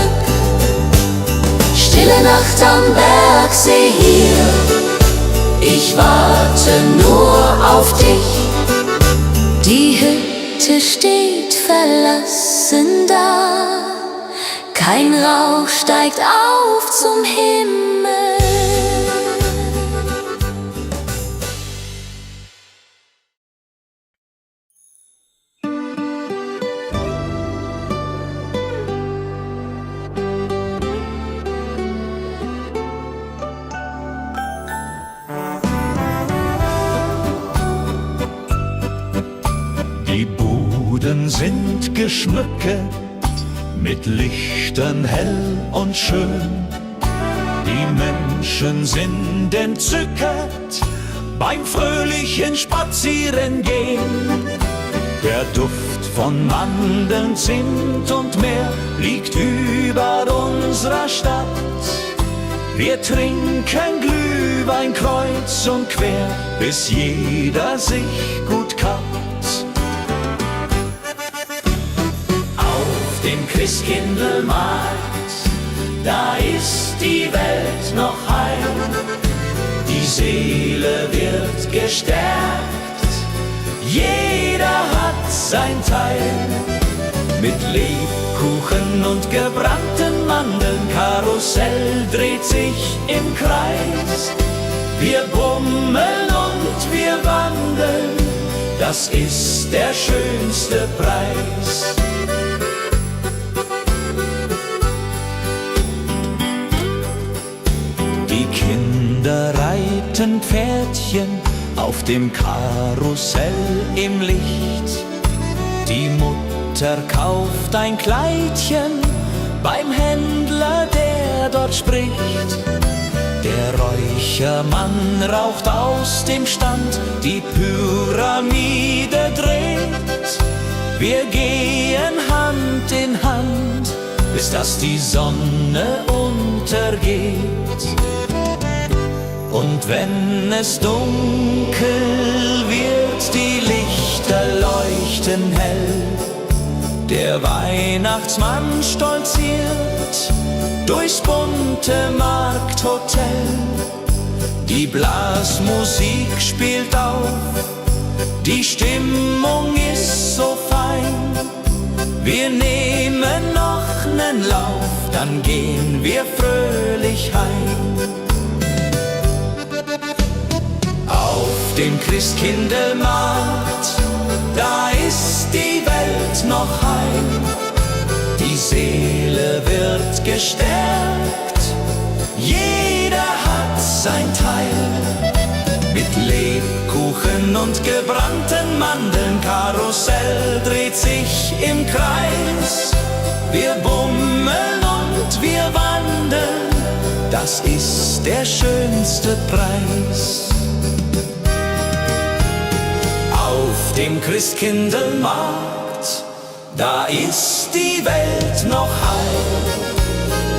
Stille Nacht am Bergsee hier, ich warte nur auf dich. Die Hütte steht verlassen da, kein Rauch steigt auf zum Himmel. Die Buden sind geschmückt, mit Lichtern hell und schön. Die Menschen sind entzückt beim fröhlichen Spazierengehen. Der Duft von Mandeln, Zimt und Meer liegt über unserer Stadt. Wir trinken Glühwein kreuz und quer, bis jeder sich gut kappt. Auf dem Christkindlmarkt, da ist die Welt noch heil. Die Seele wird gestärkt, jeder hat sein Teil. Mit Lebkuchen und gebrannten Mandeln, Karussell dreht sich im Kreis. Wir bummeln und wir wandeln, das ist der schönste Preis. Die Kinder reiten Pferdchen auf dem Karussell im Licht. Die Mutter kauft ein Kleidchen beim Händler, der dort spricht. Der Räuchermann raucht aus dem Stand, die Pyramide dreht. Wir gehen Hand in Hand, bis dass die Sonne untergeht. Und wenn es dunkel wird, die Lichter leuchten hell. Der Weihnachtsmann stolziert durchs bunte Markthotel. Die Blasmusik spielt auf, die Stimmung ist so fein. Wir nehmen noch nen Lauf, dann gehen wir fröhlich heim. Auf dem Christkindlmarkt, da ist die Welt noch heil. Die Seele wird gestärkt, jeder hat sein Teil. Mit Lebkuchen und gebrannten Mandeln, Karussell dreht sich im Kreis. Wir bummeln und wir wandeln, das ist der schönste Preis. Auf dem Christkindlmarkt, da ist die Welt noch heil.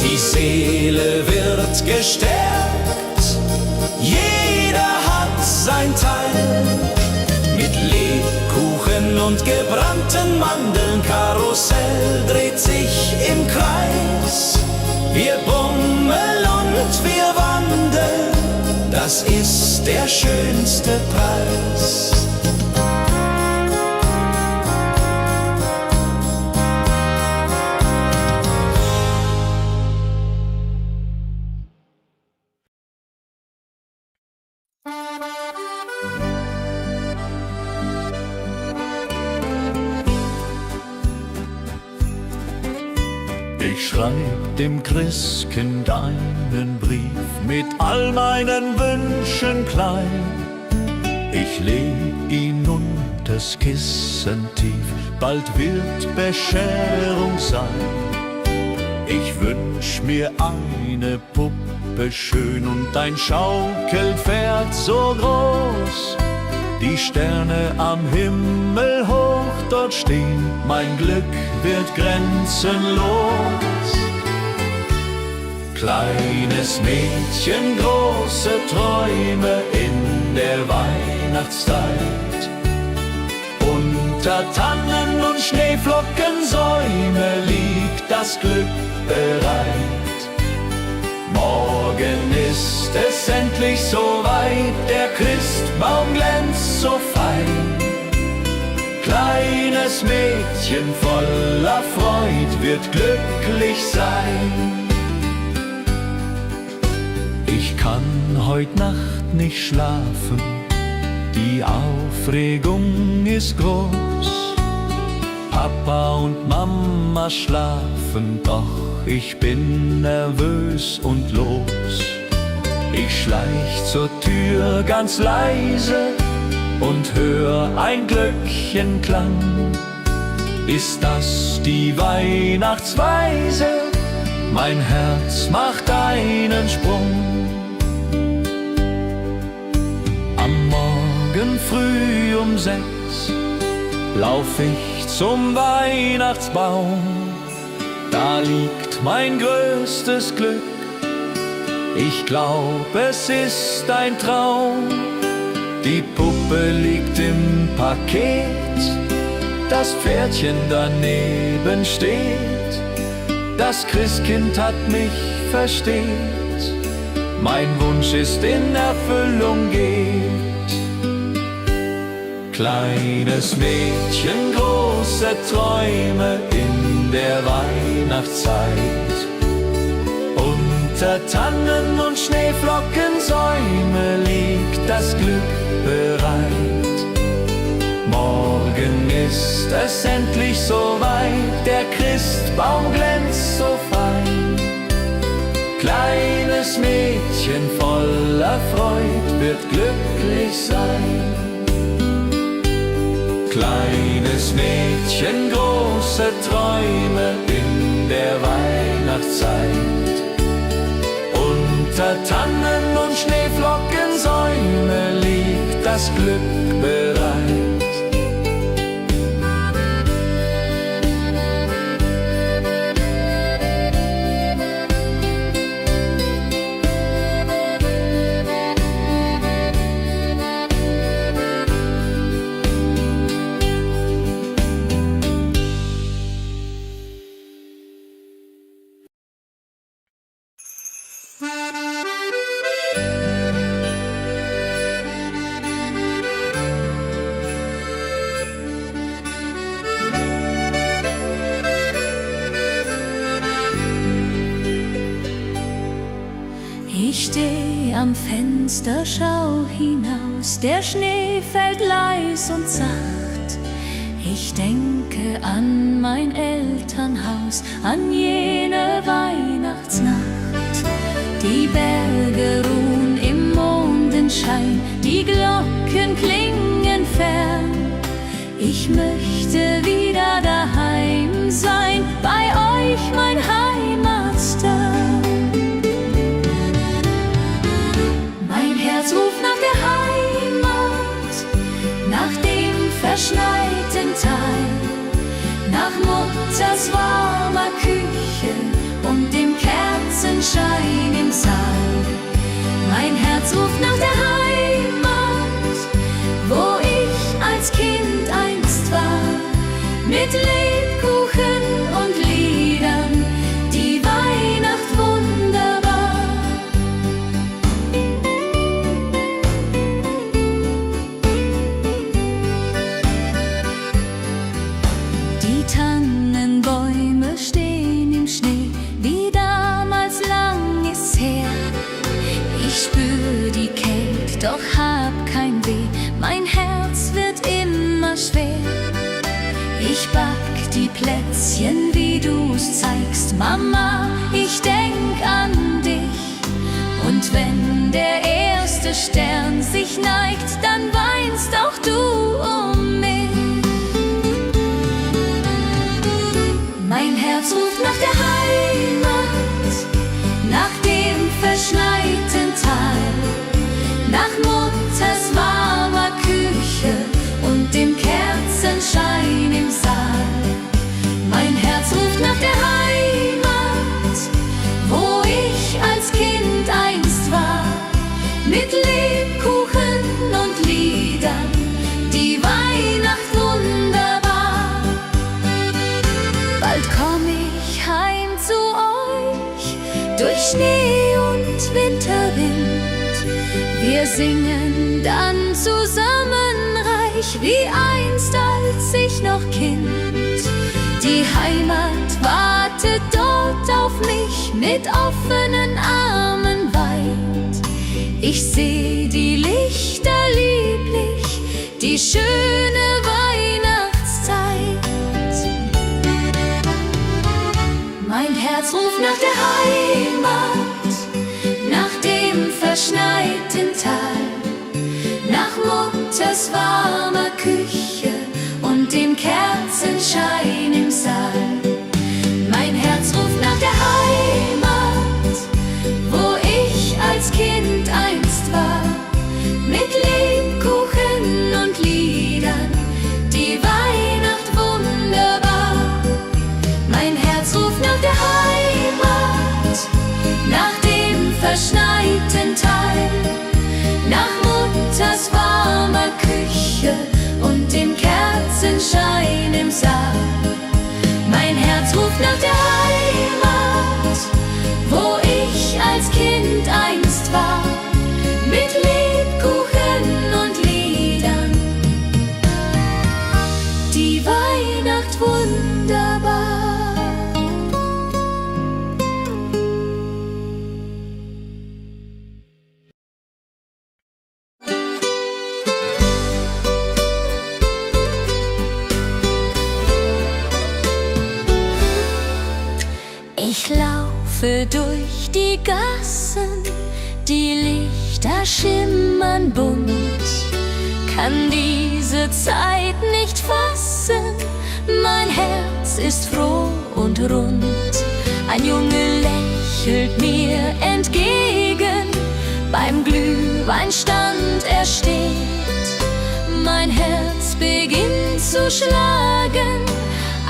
Die Seele wird gestärkt, jeder hat sein Teil. Mit Lebkuchen und gebrannten Mandeln, Karussell dreht sich im Kreis. Wir bummeln und wir wandeln, das ist der schönste Preis. Ich schreib dem Christkind einen Brief mit all meinen Wünschen klein. Ich leg ihn unters Kissen tief, bald wird Bescherung sein. Ich wünsch mir eine Puppe schön und ein Schaukelpferd so groß. Die Sterne am Himmel hoch dort stehen, mein Glück wird grenzenlos. Kleines Mädchen, große Träume in der Weihnachtszeit. Unter Tannen und Schneeflockensäume liegt das Glück bereit. Morgen ist es endlich soweit, der Christbaum glänzt so fein. Kleines Mädchen voller Freud wird glücklich sein. Ich kann heut Nacht nicht schlafen, die Aufregung ist groß. Papa und Mama schlafen, doch ich bin nervös und los. Ich schleich zur Tür ganz leise und hör ein Glöckchenklang. Ist das die Weihnachtsweise, mein Herz macht einen Sprung. Am Morgen früh um 6 lauf ich zum Weihnachtsbaum. Da liegt mein größtes Glück, ich glaub, es ist ein Traum. Die Puppe liegt im Paket, das Pferdchen daneben steht. Das Christkind hat mich versteht, mein Wunsch ist in Erfüllung geht. Kleines Mädchen, große Träume in der Weihnachtszeit. Unter Tannen und Schneeflockensäume liegt das Glück bereit. Morgen ist es endlich soweit, der Christbaum glänzt so fein. Kleines Mädchen voller Freud wird glücklich sein. Kleines Mädchen, große Träume in der Weihnachtszeit. Unter Tannen und Schneeflockensäume liegt das Glück bereit. Ich steh am Fenster, schau hinaus, der Schnee fällt leis und sacht. Ich denke an mein Elternhaus, an jene Weihnachtsnacht. Die Berge ruhen im Mondenschein, die Glocken klingen fern. Ich möchte wieder daheim sein, bei euch mein Heimatstern. Mein Herz ruft nach der Heimat, nach dem verschneiten Tal, nach Mutters warmer Küche und dem Kerzenschein im Saal. Mein Herz ruft nach der Heimat, wo ich als Kind einst war, mit Lebkuchen und Liedern, die Weihnacht wunderbar. Die Tannenbäume stehen im Schnee, wie damals lang ist's her. Ich spür die Kälte, doch hab kein Weh, mein Herz wird immer schwer. Ich back die Plätzchen, wie du's zeigst, Mama, ich denk an dich. Und wenn der erste Stern sich neigt, dann weinst auch du um mich. Mein Herz ruft nach der Heimat, nach dem verschneiten Tal, nach Mutters warmer Küche und dem Kerzenschein im Saal. Mein Herz ruft nach der Heimat, wo ich als Kind einst war, mit Lebkuchen und Liedern, die Weihnacht wunderbar. Bald komm ich heim zu euch, durch Schnee und Winterwind. Wir singen dann zusammen reich, wie einst als ich noch Kind. Die Heimat wartet dort auf mich, mit offenen Armen weit. Ich seh die Lichter lieblich, die schöne Weihnachtszeit. Mein Herz ruft nach der Heimat, nach dem verschneiten Tal, nach Mutters warmer Küche und dem Kerzenschein im Saal. Mein Herz ruft nach der Heimat, Ich laufe durch die Gassen, die Lichter schimmern bunt, kann diese Zeit nicht fassen, mein Herz ist froh und rund. Ein Junge lächelt mir entgegen, beim Glühweinstand er steht. Mein Herz beginnt zu schlagen,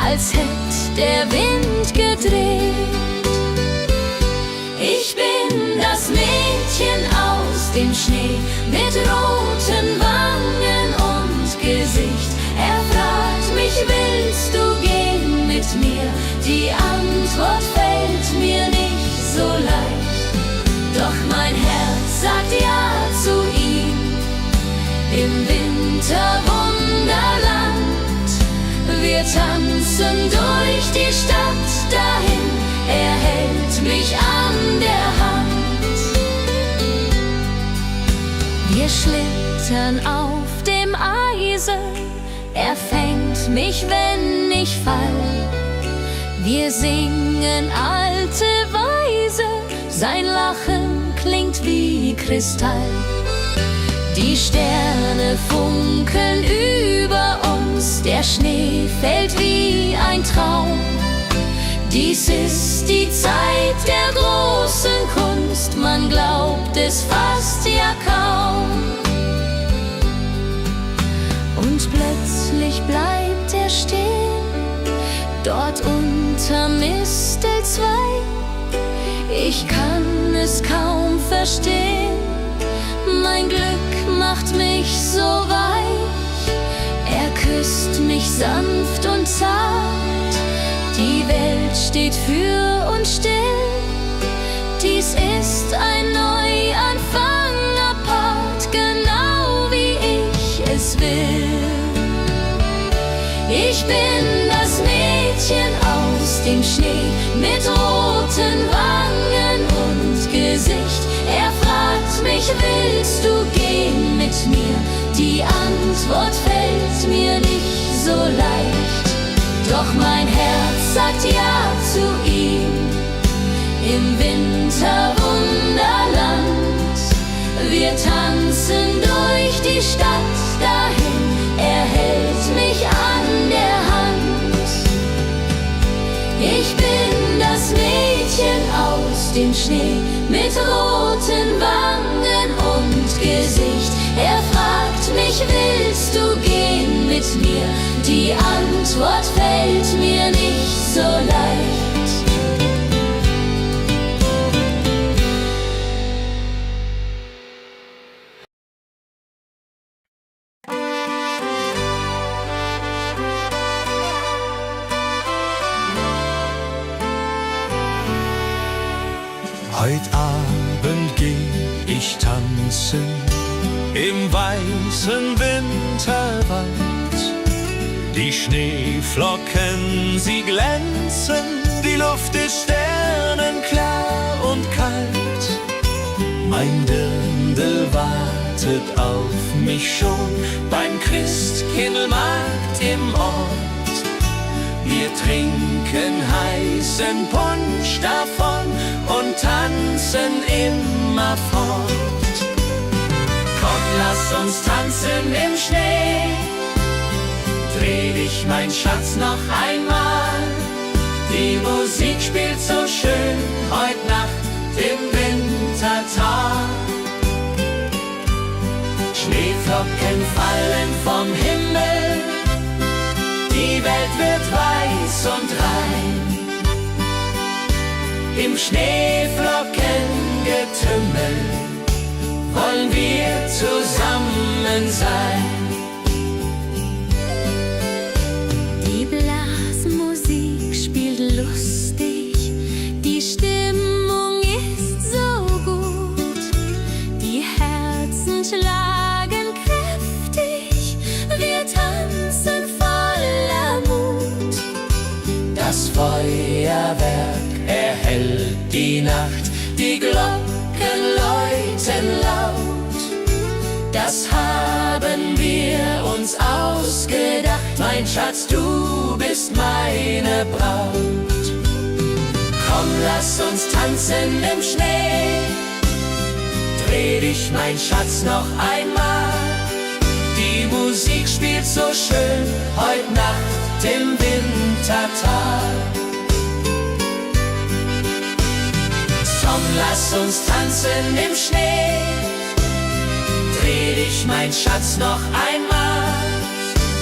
als hätt der Wind gedreht. Ich bin das Mädchen aus dem Schnee mit roten Wangen und Gesicht. Er fragt mich, willst du gehen mit mir? Die Antwort fällt mir nicht so leicht, doch mein Herz sagt ja zu ihm. Im Winterwunderland, wir tanzen durch die Stadt dahin, er hält mich an der Hand. Wir schlittern auf dem Eisen, er fängt mich, wenn ich fall. Wir singen alte Weise, sein Lachen klingt wie Kristall. Die Sterne funkeln über uns, der Schnee fällt wie ein Traum. Dies ist die Zeit der großen Kunst, man glaubt es fast ja kaum. Und plötzlich bleibt er stehen, dort unterm Mistel 2. Ich kann es kaum verstehen, mein Glück macht mich so weich. Er küsst mich sanft und zart, die Welt steht für uns still. Dies ist ein Neuanfang apart, genau wie ich es will. Ich bin das Mädchen aus dem Schnee mit roten Wangen und Gesicht. Er fragt mich, willst du gehen mit mir? Die Antwort fällt mir nicht so leicht, doch mein Herz sagt ja zu ihm. Im Winterwunderland, wir tanzen durch die Stadt dahin, er hält mich an der Hand. Ich bin das Mädchen aus dem Schnee mit roten Wangen und Gesicht. Er fragt mich, willst du gehen mit mir? Die Antwort fällt mir nicht so leicht. Heut Abend geh ich tanzen im weißen Winterwald. Die Schneeflocken, sie glänzen, die Luft ist sternenklar und kalt. Mein Dirndl wartet auf mich schon beim Christkindlmarkt im Ort. Wir trinken heißen Punsch davon und tanzen immer fort. Komm, lass uns tanzen im Schnee, dreh dich, mein Schatz, noch einmal. Die Musik spielt so schön heut Nacht im Wintertag. Schneeflocken fallen vom Himmel, die Welt wird weiß und rein. Im Schneeflockengetümmel wollen wir zusammen sein. Die Blasmusik spielt lustig, die Stimmung ist so gut, die Herzen schlagen kräftig, wir tanzen voller Mut. Das Feuerwerk erhellt die Nacht, die Glocken läuten laut. Das haben wir uns ausgedacht, mein Schatz, du bist meine Braut. Komm, lass uns tanzen im Schnee. Dreh dich, mein Schatz, noch einmal. Die Musik spielt so schön heut Nacht im Wintertal. Komm, lass uns tanzen im Schnee. Dreh dich, mein Schatz, noch einmal.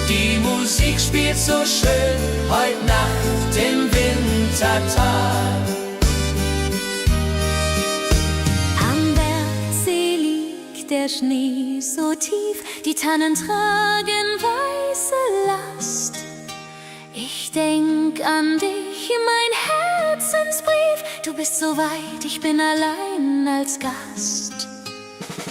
Die Musik spielt so schön heut Nacht im Wintertal. Am Bergsee liegt der Schnee so tief, die Tannen tragen weiße Last. Ich denk an dich, mein Herzensbrief, du bist so weit, ich bin allein als Gast.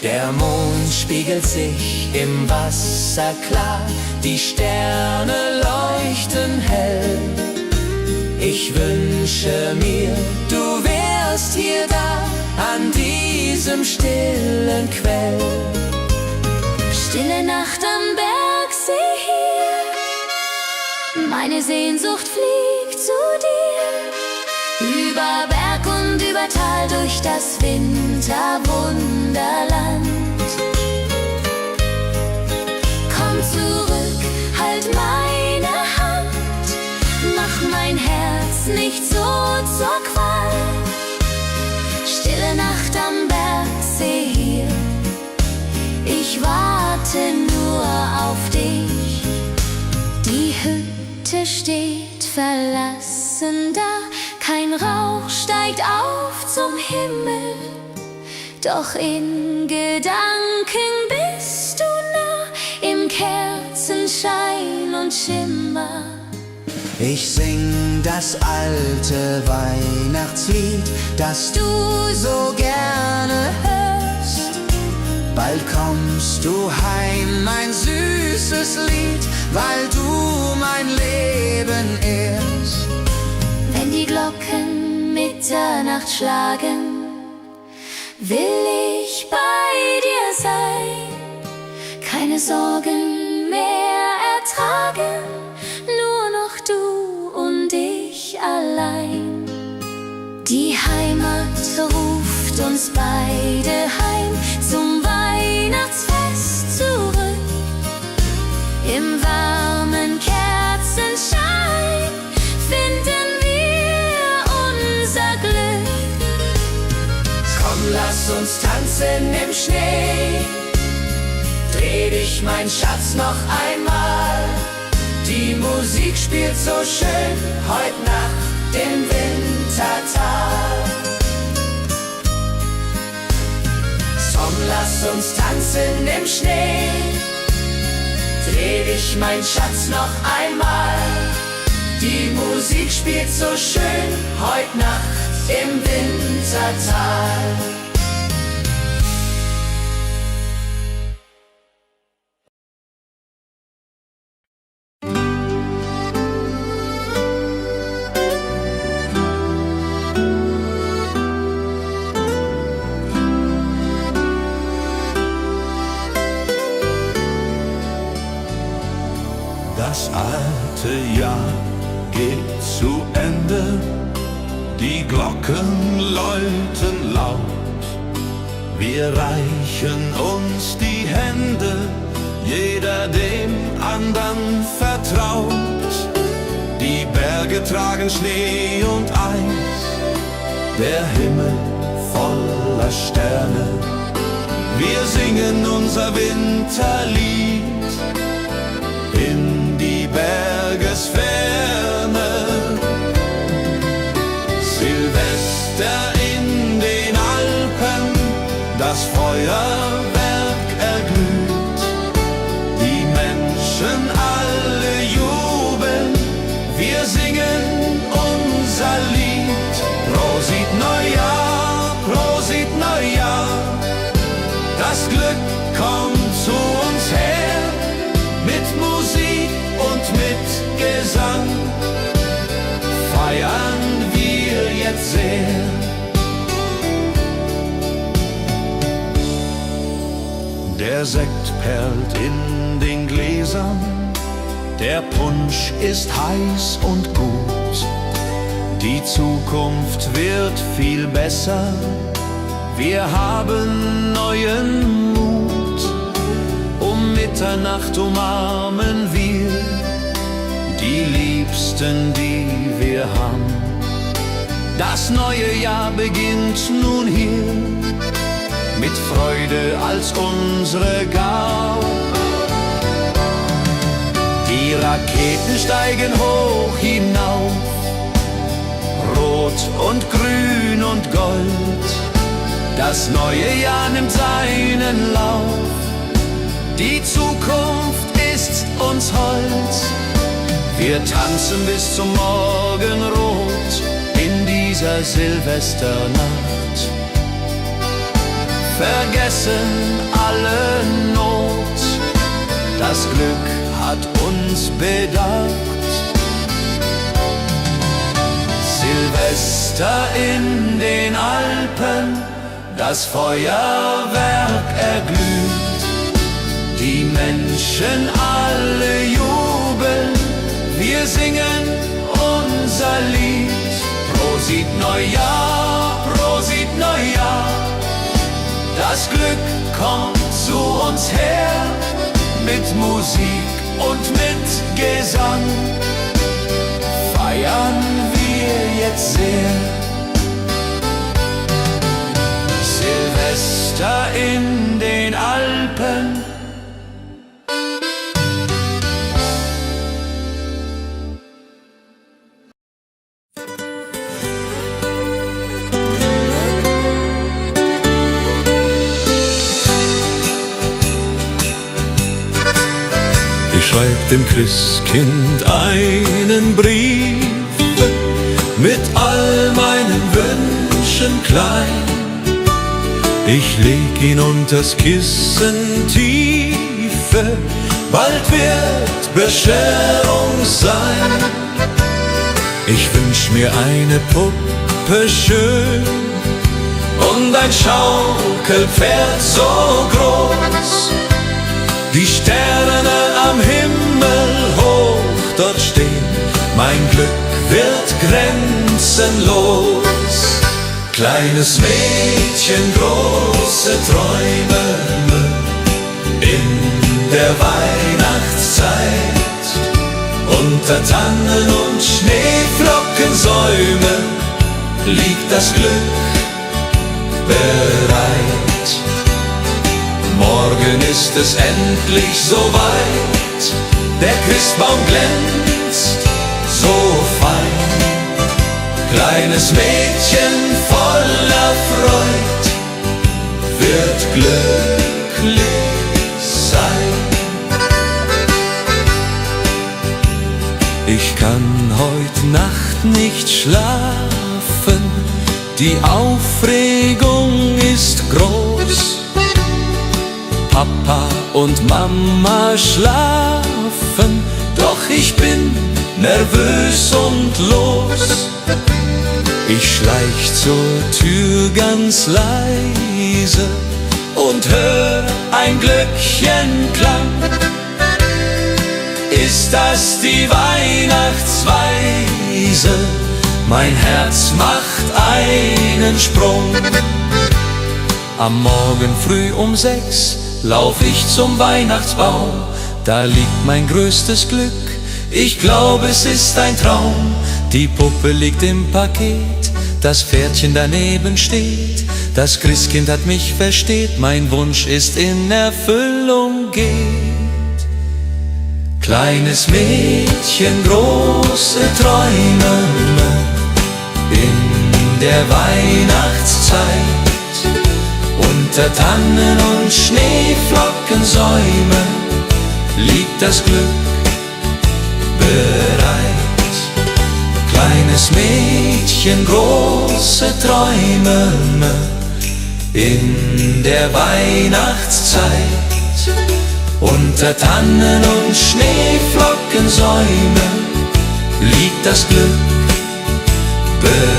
Der Mond spiegelt sich im Wasser klar, die Sterne leuchten hell. Ich wünsche mir, du wärst hier da, an diesem stillen Quell. Stille Nacht am Bergsee hier, meine Sehnsucht fliegt zu dir. Über Berg und über Tal, durch das Winterwunderland. Komm zurück, halt meine Hand, mach mein Herz nicht so zur Qual. Stille Nacht am Bergsee hier, ich warte nur auf dich. Die Hütte steht verlassen da, kein Rauch steigt auf zum Himmel, doch in Gedanken bist du nah, im Kerzenschein und Schimmer. Ich sing das alte Weihnachtslied, das du so gerne hörst. Bald kommst du heim, mein süßes Lied, weil du mein Leben ehrst. Wenn die Glocken Mitternacht schlagen, will ich bei dir sein, keine Sorgen mehr ertragen, nur noch du und ich allein. Die Heimat ruft uns beide heim, zum Weihnachtsfest zurück. Im warmen Kerzenschein finden wir unser Glück. Komm, lass uns tanzen im Schnee. Dreh dich, mein Schatz, noch einmal. Die Musik spielt so schön heut Nacht im Wintertal. Komm, lass uns tanzen im Schnee. Dreh dich, mein Schatz, noch einmal. Die Musik spielt so schön heut Nacht im Wintertal. Das alte Jahr geht zu Ende, die Glocken läuten laut. Wir reichen uns die Hände, jeder dem andern vertraut. Die Berge tragen Schnee und Eis, der Himmel voller Sterne. Wir singen unser Winterlied in die Bergesferne. Silvester in den Alpen, das Feuerwerk erglüht. Die Menschen alle jubeln, wir singen unser Lied. Prosit Neujahr, Prosit Neujahr, das Glück kommt zu uns her. Mit Musik und mit Gesang feiern wir jetzt sehr. Der Sekt perlt in den Gläsern, der Punsch ist heiß und gut. Die Zukunft wird viel besser. Wir haben neuen Mut. Um Mitternacht umarmen wir die Liebsten, die wir haben. Das neue Jahr beginnt nun hier, mit Freude als unsere Gabe. Die Raketen steigen hoch hinauf, rot und grün und gold. Das neue Jahr nimmt seinen Lauf, die Zukunft ist uns hold. Wir tanzen bis zum Morgenrot in dieser Silvesternacht, vergessen alle Not, das Glück hat uns bedacht. Silvester in den Alpen, das Feuerwerk erglüht, die Menschen alle jubeln, wir singen unser Lied. Prosit Neujahr, Prosit Neujahr, das Glück kommt zu uns her, mit Musik und mit Gesang feiern wir jetzt sehr. Silvester in den Alpen. Ich schreib dem Christkind einen Brief mit all meinen Wünschen klein. Ich leg ihn unters Kissen tiefe, bald wird Bescherung sein. Ich wünsch mir eine Puppe schön und ein Schaukelpferd so groß. Die Sterne am Himmel hoch dort stehen, mein Glück wird grenzenlos. Kleines Mädchen, große Träume in der Weihnachtszeit. Unter Tannen und Schneeflockensäume liegt das Glück bereit. Morgen ist es endlich soweit, der Christbaum glänzt so fein. Kleines Mädchen voller Freud wird glücklich sein. Ich kann heut Nacht nicht schlafen, die Aufregung ist groß. Papa und Mama schlafen, doch ich bin nervös und los. Ich schleich zur Tür ganz leise und hör ein Glöckchenklang. Ist das die Weihnachtsweise? Mein Herz macht einen Sprung. Am Morgen früh um 6 lauf ich zum Weihnachtsbaum. Da liegt mein größtes Glück, ich glaube es ist ein Traum. Die Puppe liegt im Paket, das Pferdchen daneben steht. Das Christkind hat mich versteht, mein Wunsch ist in Erfüllung geht. Kleines Mädchen, große Träume in der Weihnachtszeit. Unter Tannen und Schneeflockensäume liegt das Glück bereit. Kleines Mädchen, große Träume in der Weihnachtszeit. Unter Tannen und Schneeflockensäume liegt das Glück bereit.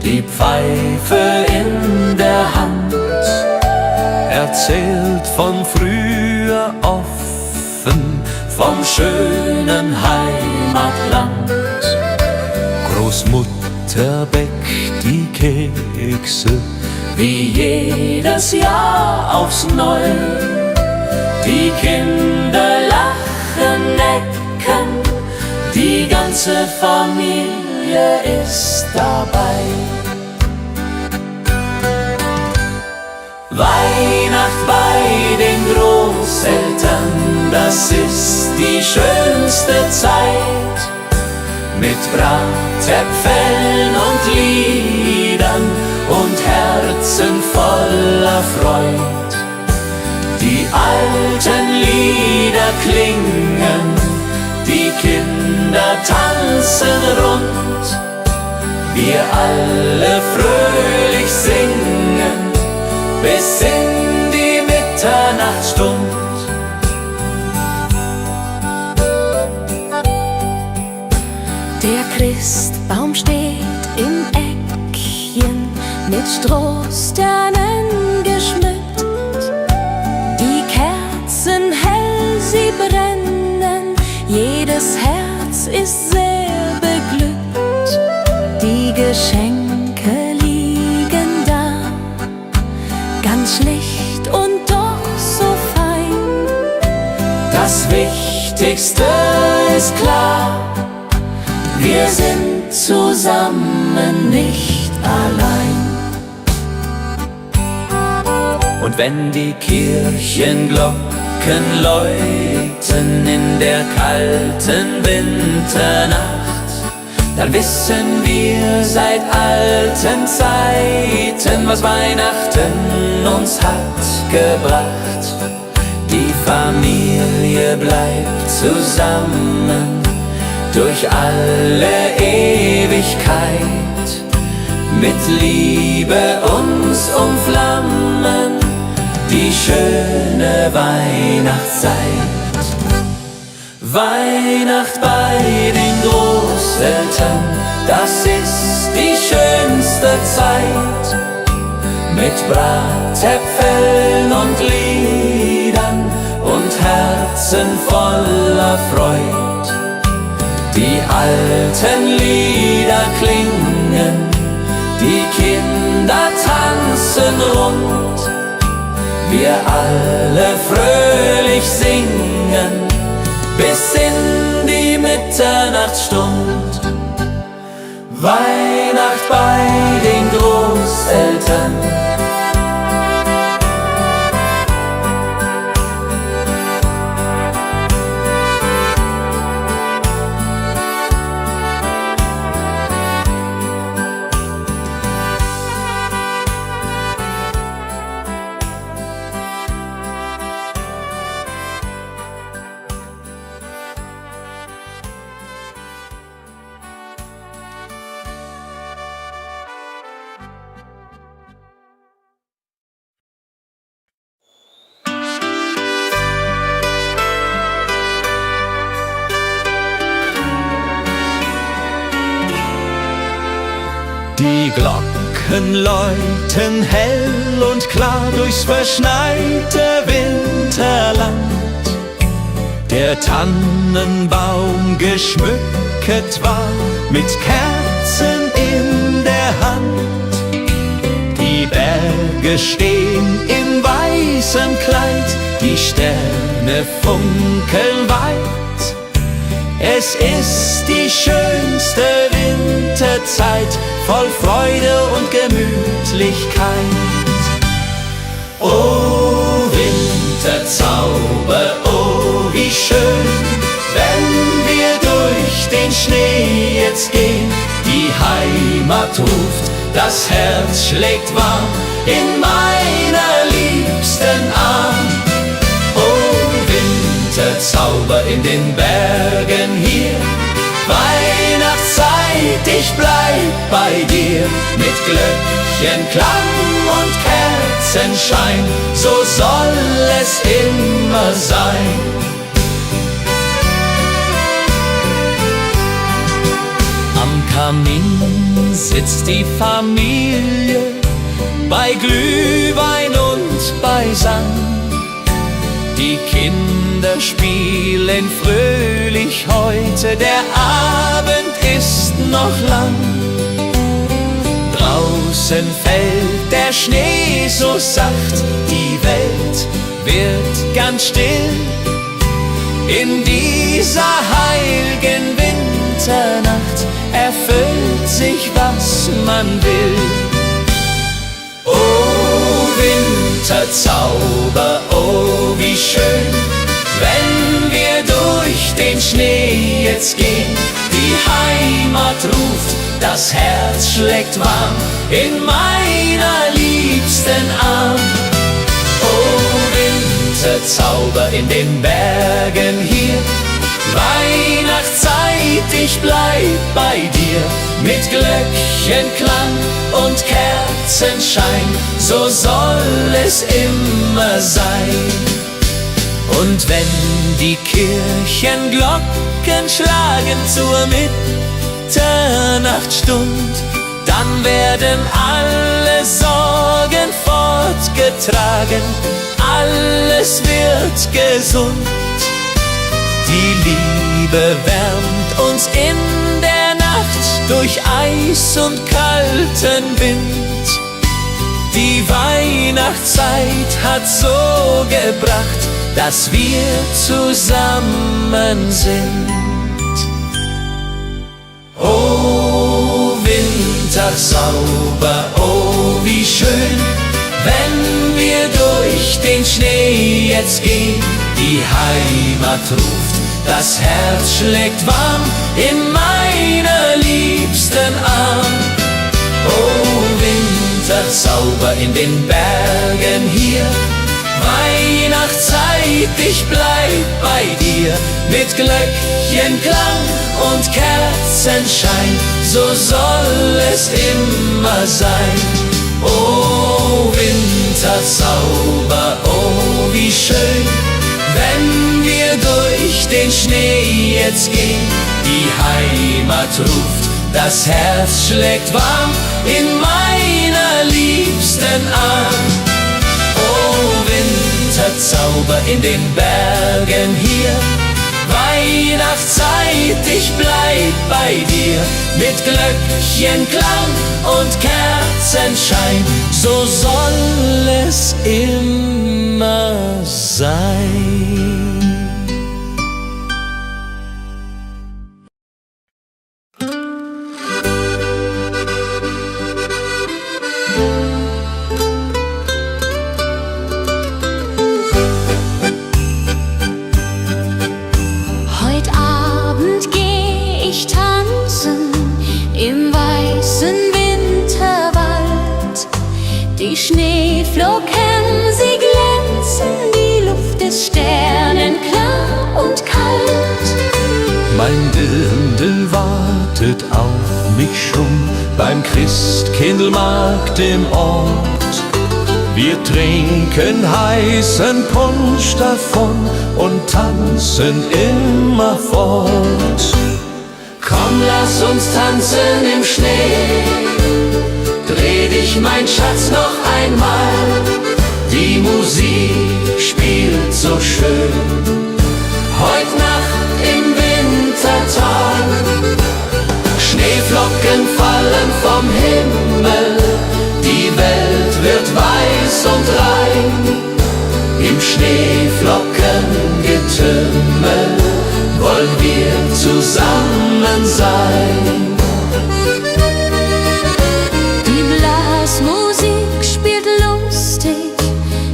die Pfeife in der Hand, erzählt von früher offen, vom schönen Heimatland. Großmutter bäckt die Kekse, Wie jedes Jahr aufs Neue, die Kinder lachen, necken, die ganze Familie ist dabei. Weihnacht bei den Großeltern, das ist die schönste Zeit. Mit Bratäpfeln und Liedern und Herzen voller Freud. Die alten Lieder klingen, die Kinder tanzen rund. Wir alle fröhlich singen bis in die Mitternachtsstund. Der Christbaum steht im Eckchen, mit Strohsternen geschmückt. Die Kerzen hell, sie brennen, jedes Herz ist sehr beglückt. Die Geschenke liegen da, ganz schlicht und doch so fein. Das Wichtigste ist klar, wir sind zusammen, nicht allein. Und wenn die Kirchenglocken läuten in der kalten Winternacht, dann wissen wir seit alten Zeiten, was Weihnachten uns hat gebracht. Die Familie bleibt zusammen durch alle Ewigkeit, mit Liebe uns umflammen die schöne Weihnachtszeit. Weihnacht bei den Großeltern, das ist die schönste Zeit, mit Bratäpfeln und Liedern und Herzen voller Freud. Die alten Lieder klingen, die Kinder tanzen rund. Wir alle fröhlich singen bis in die Mitternachtsstund. Weihnacht bei den Großeltern. die Glocken läuten hell und klar durchs verschneite Winterland. Der Tannenbaum geschmückt war mit Kerzen in der Hand. Die Berge stehen in weißem Kleid, die Sterne funkeln weit. Es ist die schönste Winterzeit, voll Freude und Gemütlichkeit. O Winterzauber, oh wie schön, wenn wir durch den Schnee jetzt gehen. Die Heimat ruft, das Herz schlägt warm in meiner liebsten Arm. O Winterzauber in den Bergen hier, Weihnachtszeit, ich bleib bei dir. Mit Glöckchenklang und Kerzenschein, so soll es immer sein. Am Kamin sitzt die Familie, bei Glühwein und beisammen. Die Kinder spielen fröhlich heute, der Abend ist noch lang. Draußen fällt der Schnee so sacht, die Welt wird ganz still. In dieser heiligen Winternacht erfüllt sich, was man will. Oh Winterzauber, oh wie schön, wenn wir durch den Schnee jetzt gehen. Die Heimat ruft, das Herz schlägt warm in meiner liebsten Arm. Oh Winterzauber in den Bergen hier, Weihnachtszeit, ich bleib bei dir. Mit Glöckchenklang und Kerzenschein, so soll es immer sein. Und wenn die Kirchenglocken schlagen zur Mitternachtsstund, dann werden alle Sorgen fortgetragen, alles wird gesund. Die Liebe wärmt uns in der Nacht durch Eis und kalten Wind. Die Weihnachtszeit hat so gebracht, dass wir zusammen sind. Oh Winterzauber, oh wie schön, wenn wir durch den Schnee jetzt gehen. Die Heimat ruft, das Herz schlägt warm in meiner liebsten Arm. Oh Winterzauber in den Bergen hier, Weihnachtszeit, ich bleib bei dir. Mit Glöckchenklang und Kerzenschein, so soll es immer sein. Oh Winterzauber, oh wie schön, wenn wir durch den Schnee jetzt gehen. Die Heimat ruft, das Herz schlägt warm in meiner liebsten Arm. Oh Winterzauber in den Bergen hier, Weihnachtszeit, ich bleib bei dir. Mit Glöckchenklang und Kerzenschein, so soll es immer sein. Schneeflocken, sie glänzen, die Luft ist sternenklar und kalt. Mein Dirndl wartet auf mich schon beim Christkindlmarkt im Ort. Wir trinken heißen Punsch davon und tanzen immerfort. Komm, lass uns tanzen im Schnee, dreh dich, mein Schatz, noch einmal. Die Musik spielt so schön, heut Nacht im Wintertag. Schneeflocken fallen vom Himmel, die Welt wird weiß und rein. Im Schneeflockengetümmel wollen wir zusammen sein. Musik spielt lustig,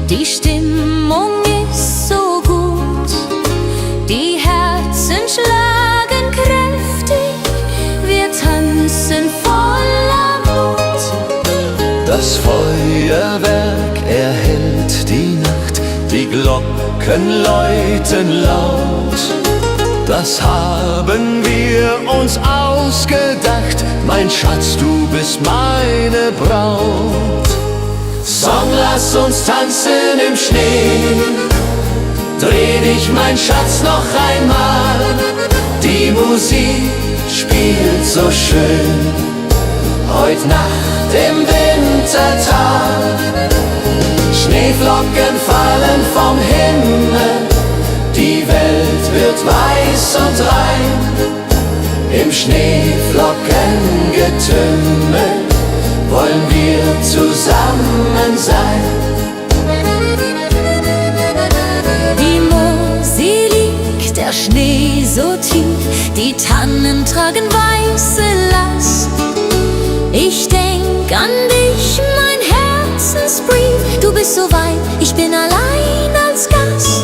die Stimmung ist so gut, die Herzen schlagen kräftig, wir tanzen voller Mut. Das Feuerwerk erhellt die Nacht, die Glocken läuten laut. Das haben wir uns ausgedacht, mein Schatz, du bist meine Braut. Song, lass uns tanzen im Schnee, dreh dich, mein Schatz, noch einmal. Die Musik spielt so schön. Heut Nacht im Wintertag, Schneeflocken fallen vom Himmel, die Welt wird weiß und rein. Im Schneeflockengetümmel wollen wir zusammen sein. Die Mosel liegt, der Schnee so tief, die Tannen tragen weiße Last. Ich denk an dich, mein Herzensbrief, du bist so weit, ich bin allein als Gast.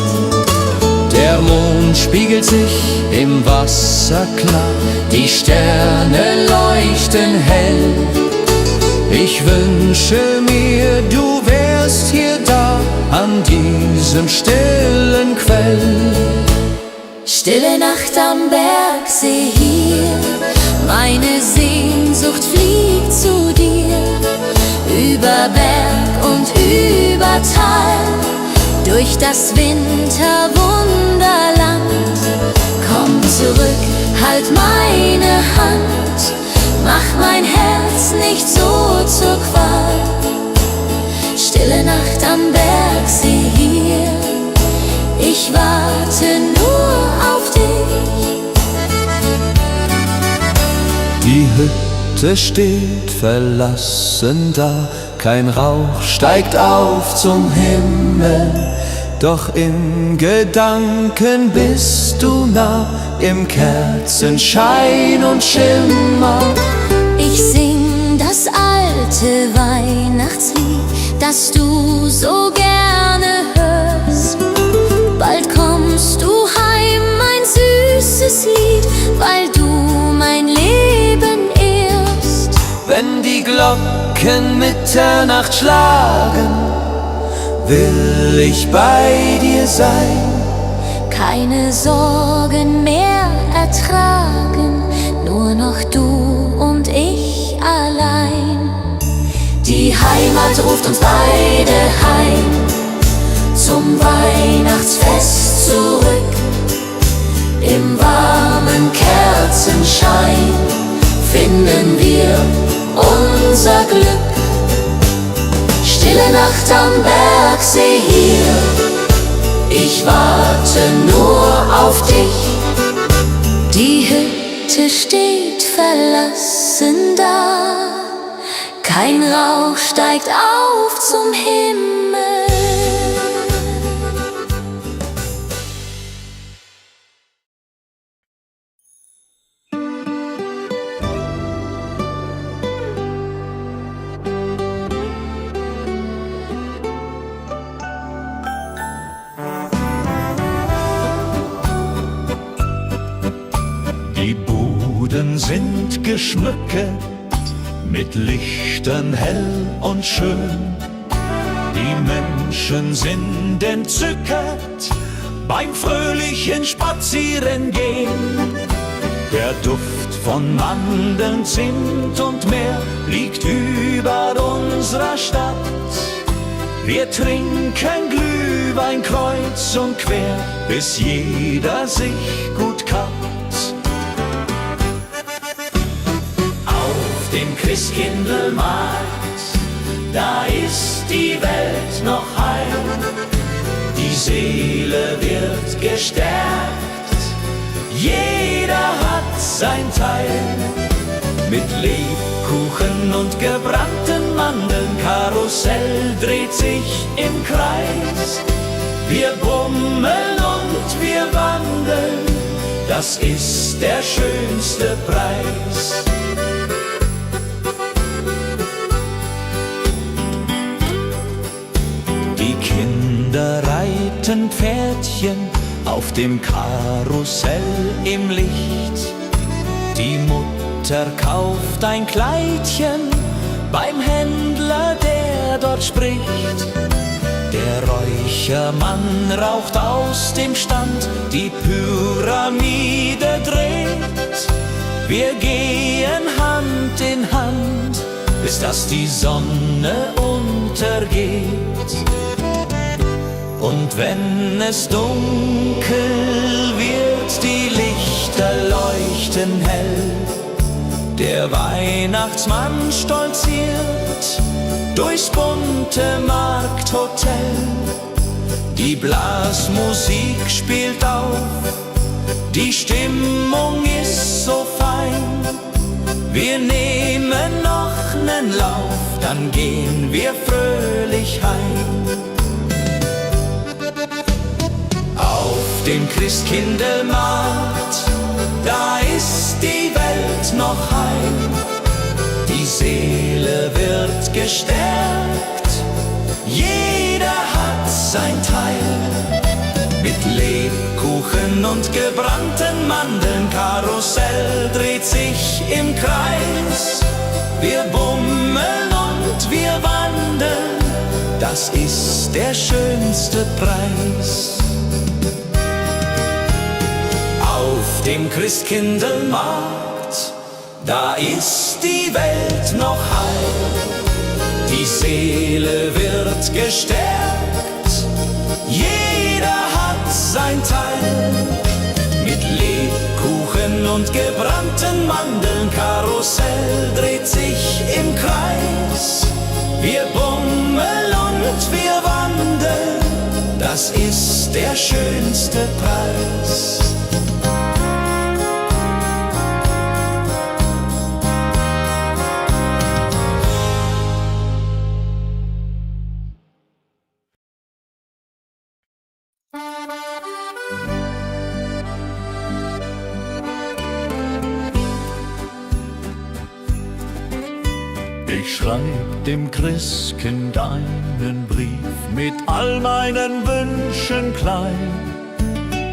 Der Mond spiegelt sich im Wasser klar, die Sterne leuchten hell. Ich wünsche mir, du wärst hier da, an diesem stillen Quell. Stille Nacht am Bergsee hier, meine Sehnsucht fliegt zu dir. Über Berg und über Tal, durch das Winterwunderland. Komm zurück, halt meine Hand, mach mein Herz nicht so zur Qual. Stille Nacht am Bergsee hier, ich warte nur auf dich. Die Hütte steht verlassen da, kein Rauch steigt auf zum Himmel. Doch in Gedanken bist du nah, im Kerzenschein und Schimmer. Ich sing das alte Weihnachtslied, das du so gerne hörst. Bald kommst du heim, mein süßes Lied, weil du mein Leben ehrst. Wenn die Glocken Mitternacht schlagen, will ich bei dir sein. Keine Sorgen mehr ertragen, nur noch du und ich allein. Die Heimat ruft uns beide heim, zum Weihnachtsfest zurück. Im warmen Kerzenschein finden wir unser Glück. Stille Nacht am Bergsee hier, ich warte nur auf dich. Die Hütte steht verlassen da, kein Rauch steigt auf zum Himmel. Die Buden sind geschmückt, mit Lichtern hell und schön. Die Menschen sind entzückt beim fröhlichen Spazierengehen. Der Duft von Mandeln, Zimt und Meer liegt über unserer Stadt. Wir trinken Glühwein kreuz und quer, bis jeder sich gut kappt. Dem Christkindlmarkt, da ist die Welt noch heil. Die Seele wird gestärkt, jeder hat sein Teil. Mit Lebkuchen und gebrannten Mandeln, Karussell dreht sich im Kreis. Wir bummeln und wir wandeln, das ist der schönste Preis. Kinder reiten Pferdchen auf dem Karussell im Licht. Die Mutter kauft ein Kleidchen beim Händler, der dort spricht. Der Räuchermann raucht aus dem Stand, die Pyramide dreht. Wir gehen Hand in Hand, bis dass die Sonne untergeht. Und wenn es dunkel wird, die Lichter Lichter leuchten hell. Der Weihnachtsmann stolziert durchs bunte Markthotel. Die Blasmusik spielt auf, die Stimmung ist so fein. Wir nehmen noch nen Lauf, dann gehen wir fröhlich heim. Auf dem Christkindlmarkt, da ist die Welt noch heim. Die Seele wird gestärkt, jeder hat sein Teil. Mit Lebkuchen und gebrannten Mandeln, Karussell dreht sich im Kreis. Wir bummeln und wir wandeln, das ist der schönste Preis. Auf dem Christkindlmarkt, da ist die Welt noch heil. Die Seele wird gestärkt, jeder hat sein Teil. Mit Lebkuchen und gebrannten Mandeln, Karussell dreht sich im Kreis. Wir bummeln und wir wandeln, das ist der schönste Preis. Ich schreib dem Christkind einen Brief mit all meinen Wünschen klein.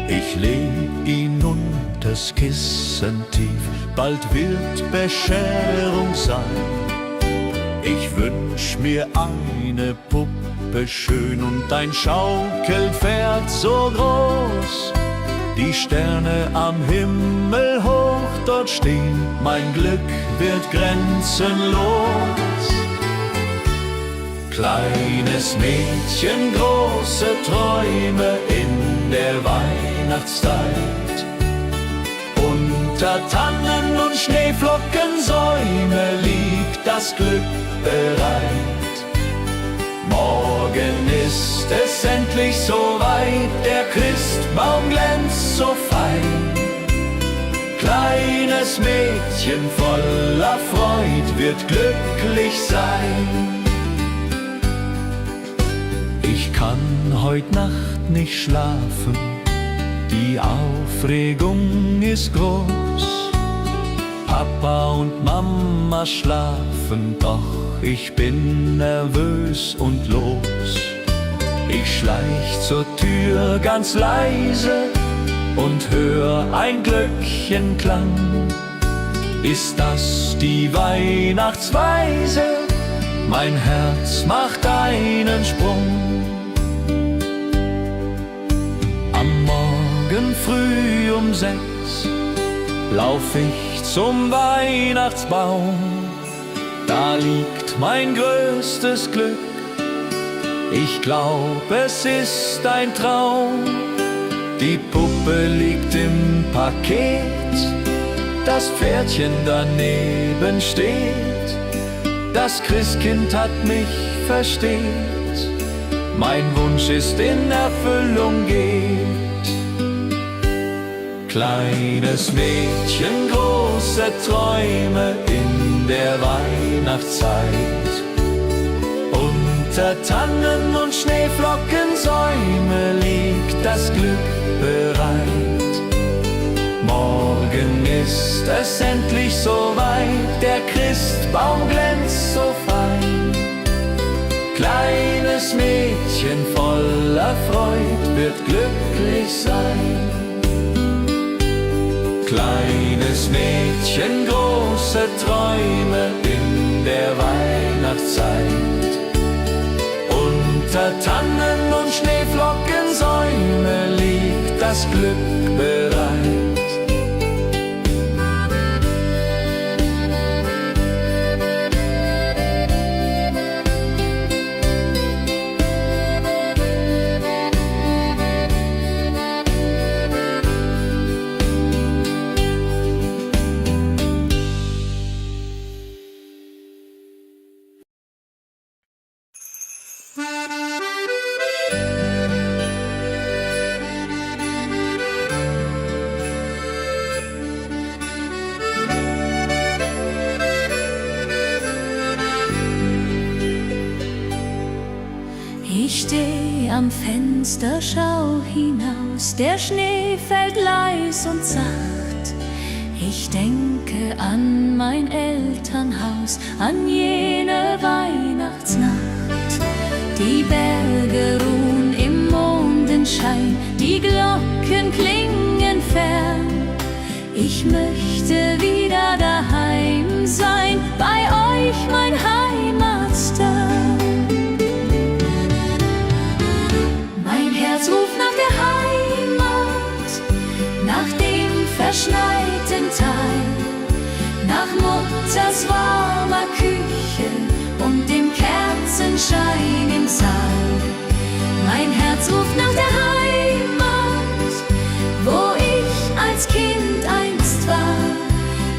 Ich leg ihn unters Kissen tief, bald wird Bescherung sein. Ich wünsch mir eine Puppe schön und ein Schaukelpferd so groß. Die Sterne am Himmel hoch dort stehen, mein Glück wird grenzenlos. Kleines Mädchen, große Träume in der Weihnachtszeit. Unter Tannen und Schneeflockensäume liegt das Glück bereit. Morgen ist es endlich soweit, der Christbaum glänzt so fein. Kleines Mädchen voller Freud wird glücklich sein. Ich kann heut Nacht nicht schlafen, die Aufregung ist groß. Papa und Mama schlafen, doch ich bin nervös und los. Ich schleich zur Tür ganz leise und hör ein Glöckchenklang. Ist das die Weihnachtsweise? Mein Herz macht einen Sprung. Am Morgen früh um 6 lauf ich zum Weihnachtsbaum. Da liegt mein größtes Glück. Ich glaub, es ist ein Traum. Die Puppe liegt im Paket, das Pferdchen daneben steht. Das Christkind hat mich versteht, mein Wunsch ist in Erfüllung geht. Kleines Mädchen, große Träume in der Weihnachtszeit. Unter Tannen und Schneeflockensäume liegt das Glück bereit. Morgen ist es endlich soweit, der Christbaum glänzt so fein. Kleines Mädchen voller Freud wird glücklich sein. Kleines Mädchen, große Träume in der Weihnachtszeit. Unter Tannen und Schneeflockensäume liegt das Glück bereit. am Fenster schau hinaus, der Schnee fällt leis und sacht. Ich denke an mein Elternhaus, an jene Weihnachtsnacht. Die Berge ruhen im Mondenschein, die Glocken klingen fern. Ich möchte wieder daheim sein, bei euch mein Heimatstern. Mein Herz ruft nach der Heimat, nach dem verschneiten Tal, nach Mutters warmer Küche und dem Kerzenschein im Saal. Mein Herz ruft nach der Heimat, wo ich als Kind einst war,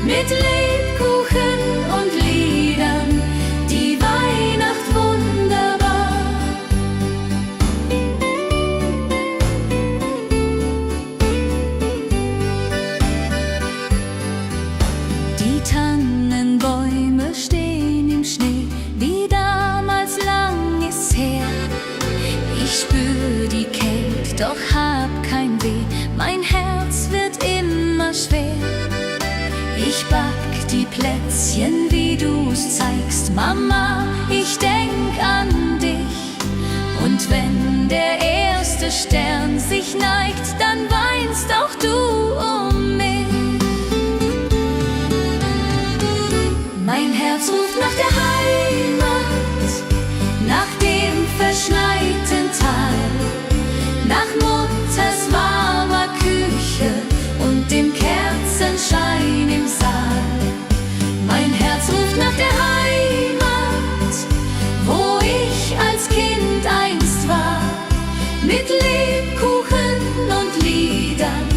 mit Lebkuchen und Liedern, die Weihnacht wunderbar. Die Tannenbäume stehen im Schnee, wie damals lang ist's her. Ich spür die Kälte, doch hab kein Weh, mein Herz wird immer schwer. Ich back die Plätzchen, wie du's zeigst, Mama, ich denk an dich. Und wenn der erste Stern sich neigt, dann weinst auch du um mich. Mein Herz ruft nach der Heimat, nach dem verschneiten Tal, nach Mutters warmer Küche und dem Kerzenschein im Saal. Mein Herz ruft nach der Heimat, wo ich als Kind einst war, mit Lebkuchen und Liedern,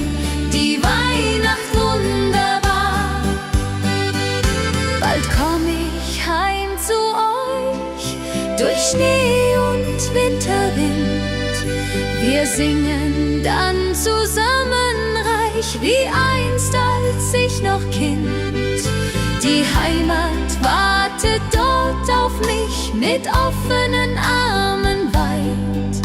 die Weihnacht wunderbar. Bald komm ich heim zu euch, durch Schnee und Winterwind. Wir singen dann zusammen reich, wie einst als ich noch Kind. Die Heimat wartet dort auf mich, mit offenen Armen weit.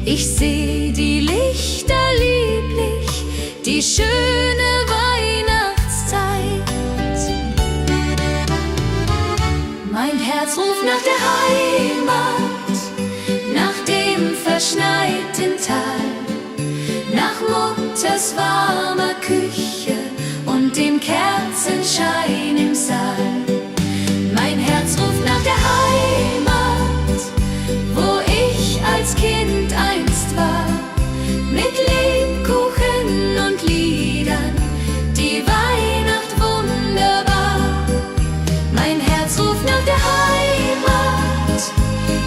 Ich seh die Lichter lieblich, die schöne Weihnachtszeit. Mein Herz ruft nach der Heimat, nach dem verschneiten Tal, nach Mutters warmer Küche und dem Kerzenschein im Saal. Mein Herz ruft nach der Heimat, wo ich als Kind einst war, mit Lebkuchen und Liedern, die Weihnacht wunderbar. Mein Herz ruft nach der Heimat,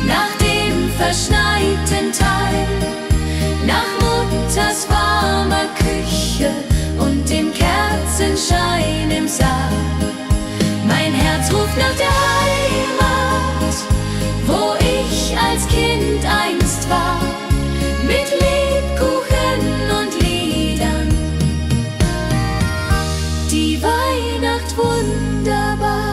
nach dem verschneiten Tal, nach Mutters warmer Küche und dem Kerzenschein im Saal. Mein Herz ruft nach der Heimat, wo ich als Kind einst war, mit Lebkuchen und Liedern, die Weihnacht wunderbar.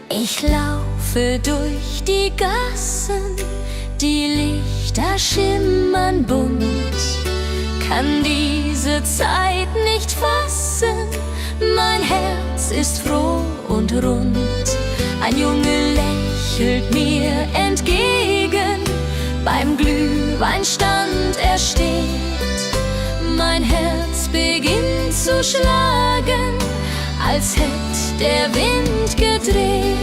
Ich laufe durch die Gassen, die Lichter schimmern bunt, kann diese Zeit nicht fassen, mein Herz ist froh und rund. Ein Junge lächelt mir entgegen, beim Glühweinstand er steht. Mein Herz beginnt zu schlagen, als hätt der Wind gedreht.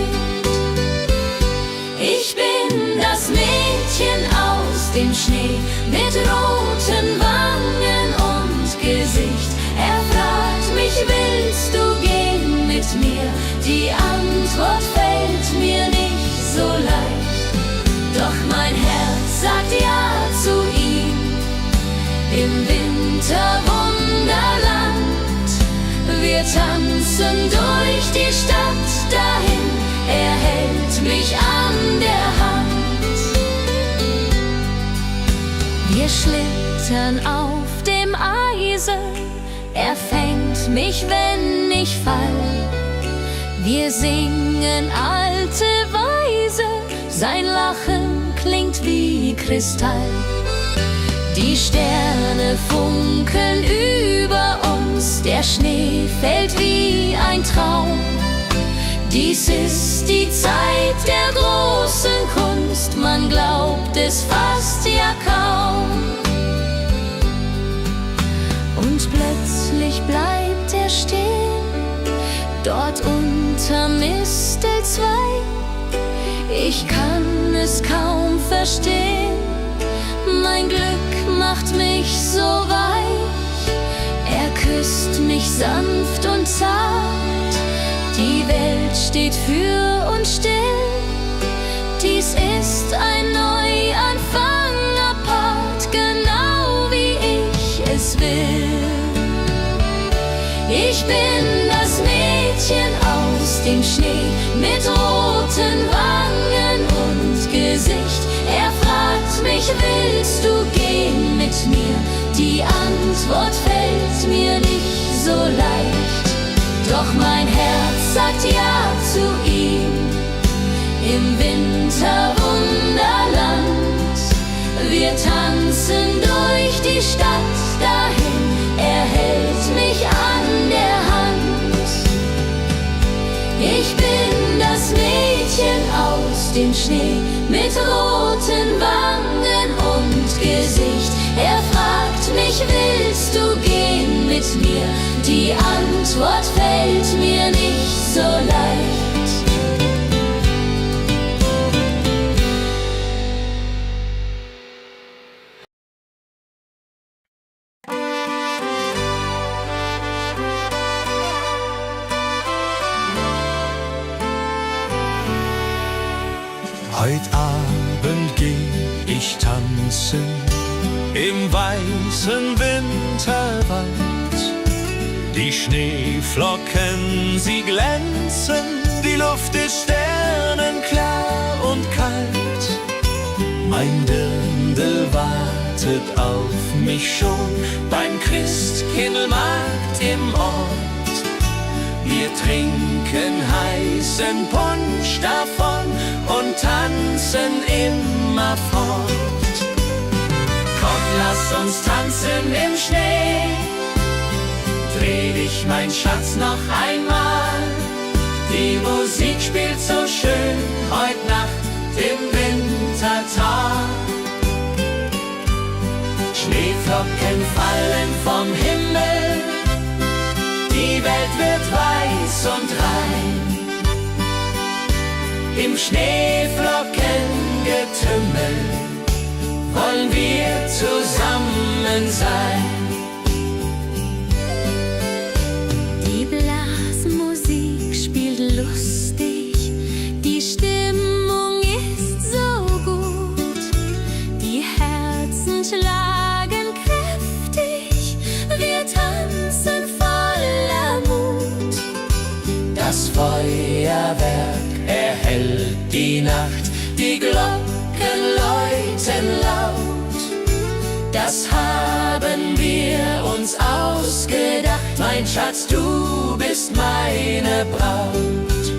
Ich bin das Mädchen aus dem Schnee, mit roten Wangen und Gesicht. Er fragt mich, willst du gehen mit mir? Die Antwort fällt mir nicht so leicht, doch mein Herz sagt ja zu ihm. Im Winterwunderland, wir tanzen durch die Stadt dahin, er hält mich an der Hand. Schlitten auf dem Eise, er fängt mich, wenn ich fall. Wir singen alte Weise, sein Lachen klingt wie Kristall. Die Sterne funkeln über uns, der Schnee fällt wie ein Traum. Dies ist die Zeit der großen Kunst, man glaubt es fast ja kaum. Und plötzlich bleibt er stehen, dort unterm Mistel 2. Ich kann es kaum verstehen, mein Glück macht mich so weich. Er küsst mich sanft und zart, die Welt steht für uns still. Dies ist ein Neuanfang apart, genau wie ich es will. Ich bin das Mädchen aus dem Schnee mit roten Wangen und Gesicht. Er fragt mich, willst du gehen mit mir? Die Antwort fällt mir nicht so leicht. Doch mein Herz sagt ja zu ihm. Im Winterwunderland, wir tanzen durch die Stadt dahin. Er hält mich an der Hand. Ich bin das Mädchen aus dem Schnee mit roten Wangen und Gesicht. Er fragt mich, willst du gehen mit mir? Die Antwort fällt mir nicht so leicht. Heut Abend geh ich tanzen im weißen Winterwald. Die Schneeflocken, sie glänzen, die Luft ist sternenklar und kalt. Mein Dirndl wartet auf mich schon beim Christkindlmarkt im Ort. Wir trinken heißen Punsch davon und tanzen immer fort. Komm, lass uns tanzen im Schnee. Dreh dich, mein Schatz, noch einmal. Die Musik spielt so schön heut Nacht im Wintertag. Schneeflocken fallen vom Himmel, die Welt wird weiß und rein. Im Schneeflockengetümmel wollen wir zusammen sein. Die Blasmusik spielt lustig, die Stimmung ist so gut. Die Herzen schlagen kräftig, wir tanzen voller Mut. Das Feuerwerk erhellt die Nacht, die Glocken läuten laut. Das haben wir uns ausgedacht, mein Schatz, du bist meine Braut.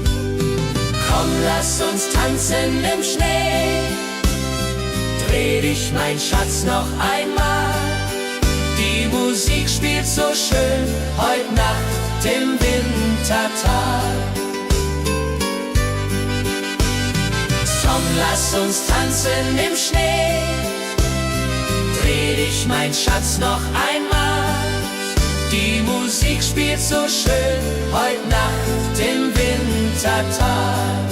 Komm, lass uns tanzen im Schnee. Dreh dich, mein Schatz, noch einmal. Die Musik spielt so schön heut Nacht im Wintertal. Komm, lass uns tanzen im Schnee. Dreh dich, mein Schatz, noch einmal. Die Musik spielt so schön heut Nacht im Wintertal.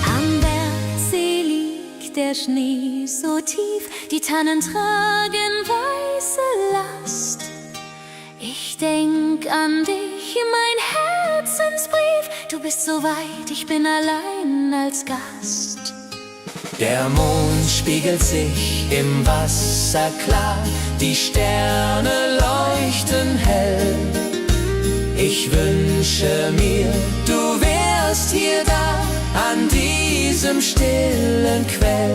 Am Bergsee liegt der Schnee so tief, die Tannen tragen weiße Last. Ich denk an dich, mein Herzensbrief. Du bist so weit, ich bin allein als Gast. Der Mond spiegelt sich im Wasser klar, die Sterne leuchten hell. Ich wünsche mir, du wärst hier da, an diesem stillen Quell.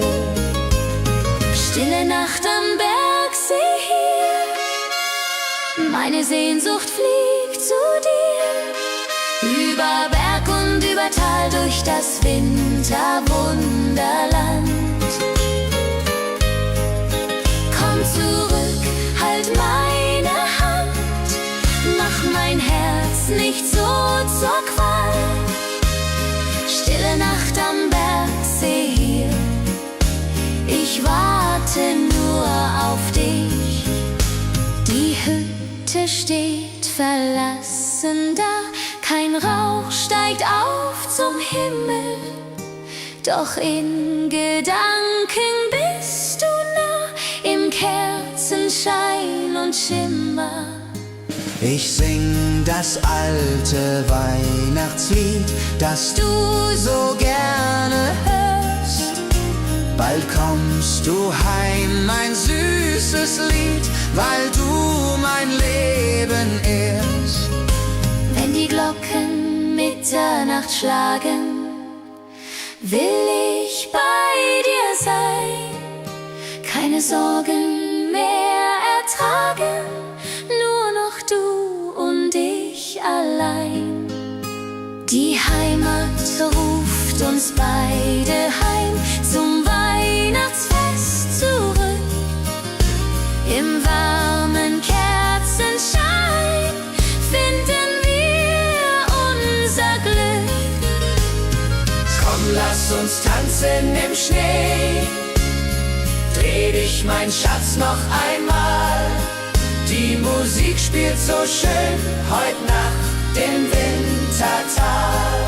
Stille Nacht am Bergsee hier, meine Sehnsucht fliegt zu dir. Über Berg und über Tal, durch das Winterwunderland. Komm zurück, halt meine Hand, mach mein Herz nicht so zur Qual. Stille Nacht am Bergsee hier, ich warte nur auf dich. Die Hütte steht verlassen da, kein Rauch steigt auf zum Himmel, doch in Gedanken bist du nah, im Kerzenschein und Schimmer. Ich sing das alte Weihnachtslied, das du so gerne hörst. Bald kommst du heim, mein süßes Lied, weil du mein Leben ehrst. Wenn die Glocken Mitternacht schlagen, will ich bei dir sein, keine Sorgen mehr ertragen, nur noch du und ich allein. Die Heimat ruft uns beide heim, zum Weihnachtsfest zurück. Im warmen Kerzenschein finden wir unser Glück. Komm, lass uns tanzen im Schnee, dreh dich, mein Schatz, noch einmal. Die Musik spielt so schön heut Nacht im Wintertal.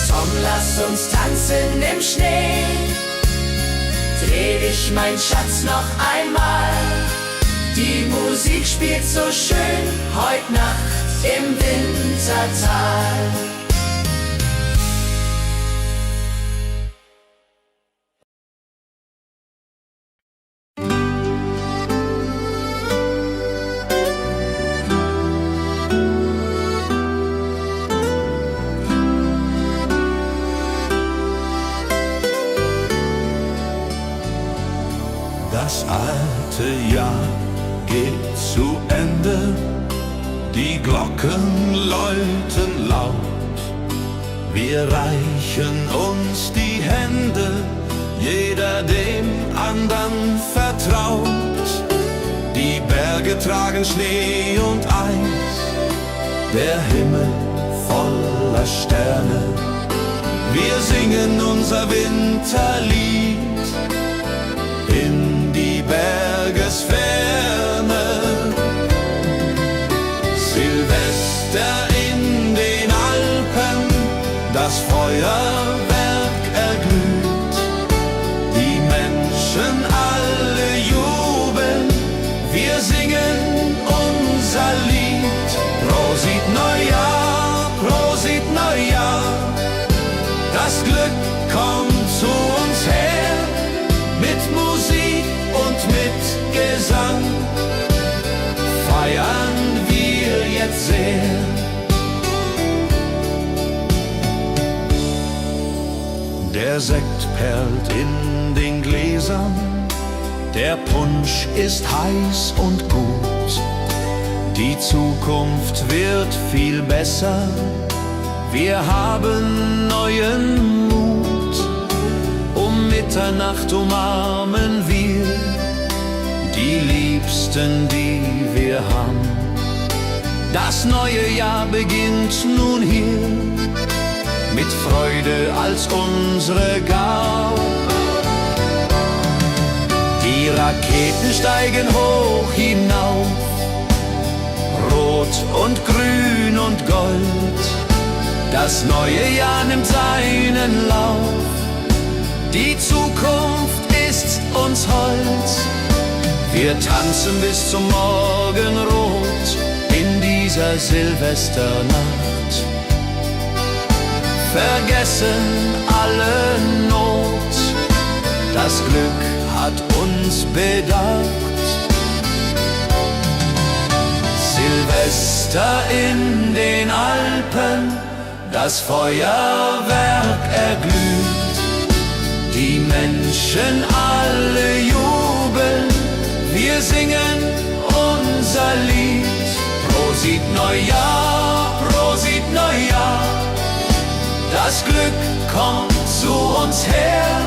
Komm, lass uns tanzen im Schnee, dreh dich, mein Schatz, noch einmal. Die Musik spielt so schön heut Nacht im Wintertal. Das alte Jahr geht zu Ende, die Glocken läuten laut. Wir reichen uns die Hände, jeder dem andern vertraut. Die Berge tragen Schnee und Eis, der Himmel voller Sterne. Wir singen unser Winterlied in die Bergesferne. Silvester in den Alpen, das Feuerwerk erglüht. Die Menschen alle jubeln, wir singen unser Lied. Prosit Neujahr, Prosit Neujahr, das Glück kommt zu uns her. Mit Musik und mit Gesang feiern wir jetzt sehr. Der Sekt perlt in den Gläsern, der Punsch ist heiß und gut. Die Zukunft wird viel besser, wir haben neuen Mut. Um Mitternacht umarmen wir die Liebsten, die wir haben. Das neue Jahr beginnt nun hier, mit Freude als unsere Gabe. Die Raketen steigen hoch hinauf, rot und grün und gold. Das neue Jahr nimmt seinen Lauf, die Zukunft ist uns hold. Wir tanzen bis zum Morgenrot in dieser Silvesternacht, vergessen alle Not, das Glück hat uns bedacht. Silvester in den Alpen, das Feuerwerk erglüht. Die Menschen alle jubeln, wir singen unser Lied. Prosit Neujahr, Prosit Neujahr. Das Glück kommt zu uns her,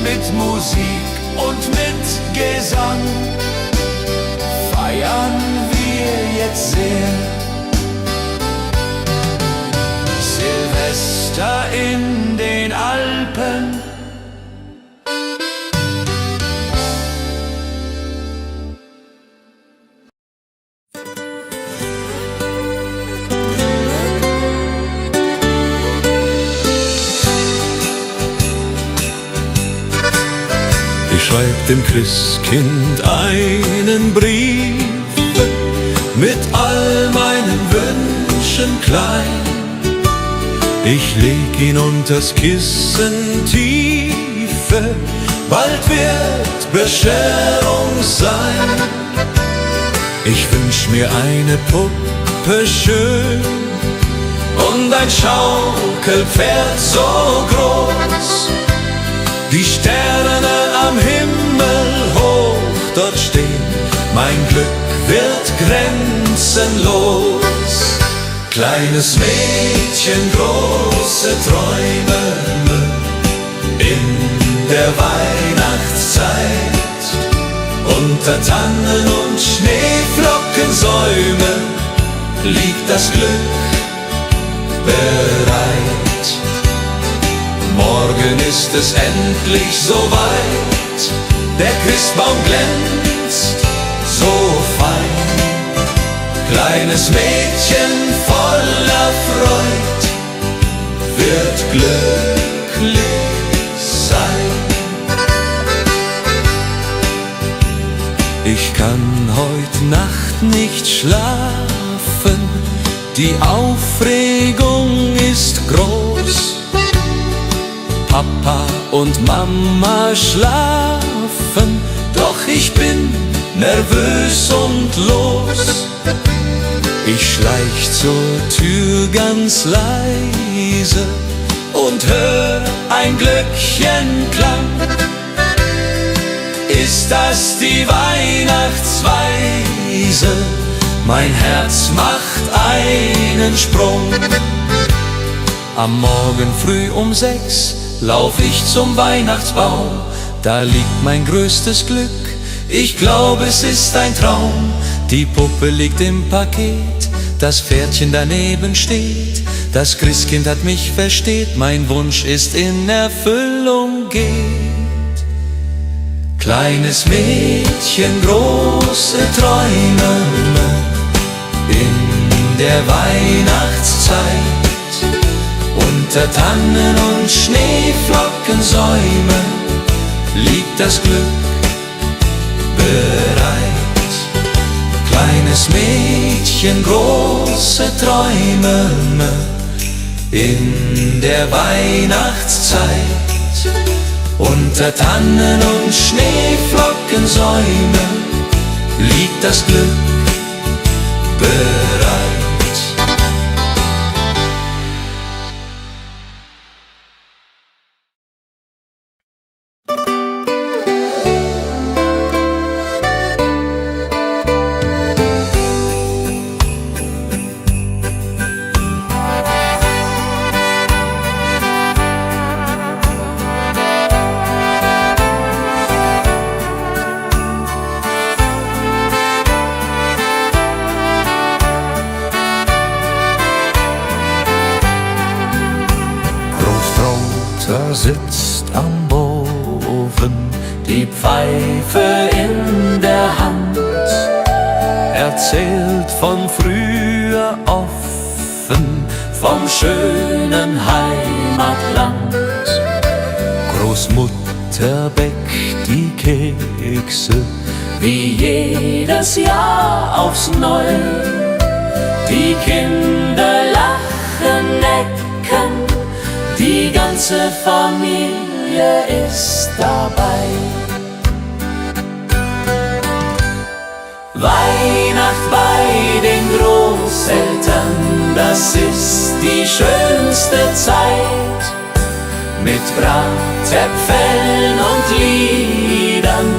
mit Musik und mit Gesang feiern wir jetzt sehr. Silvester in den Alpen. Ich schreib dem Christkind einen Brief mit all meinen Wünschen klein. Ich leg ihn unters Kissen tiefe, bald wird Bescherung sein. Ich wünsch mir eine Puppe schön und ein Schaukelpferd so groß. Die Sterne am Himmel hoch dort stehen, mein Glück wird grenzenlos. Kleines Mädchen, große Träume in der Weihnachtszeit. Unter Tannen und Schneeflockensäume liegt das Glück bereit. Morgen ist es endlich soweit, der Christbaum glänzt so fein. Kleines Mädchen voller Freud wird glücklich sein. Ich kann heut Nacht nicht schlafen, die Aufregung ist groß. Papa und Mama schlafen, doch ich bin nervös und los. Ich schleich zur Tür ganz leise und hör ein Glöckchenklang. Ist das die Weihnachtsweise? Mein Herz macht einen Sprung. Am Morgen früh um 6 lauf ich zum Weihnachtsbaum. Da liegt mein größtes Glück, ich glaube es ist ein Traum. Die Puppe liegt im Paket, das Pferdchen daneben steht. Das Christkind hat mich versteht, mein Wunsch ist in Erfüllung geht. Kleines Mädchen, große Träume in der Weihnachtszeit. Unter Tannen und Schneeflockensäume liegt das Glück bereit. Kleines Mädchen, große Träume in der Weihnachtszeit. Unter Tannen und Schneeflockensäume liegt das Glück bereit. Sitzt am Ofen, die Pfeife in der Hand, erzählt von früher offen, vom schönen Heimatland. Großmutter bäckt die Kekse, wie jedes Jahr aufs Neue. Die Kinder lachen, necken, die ganze Familie ist dabei. Weihnacht bei den Großeltern, das ist die schönste Zeit. mit Bratäpfeln und Liedern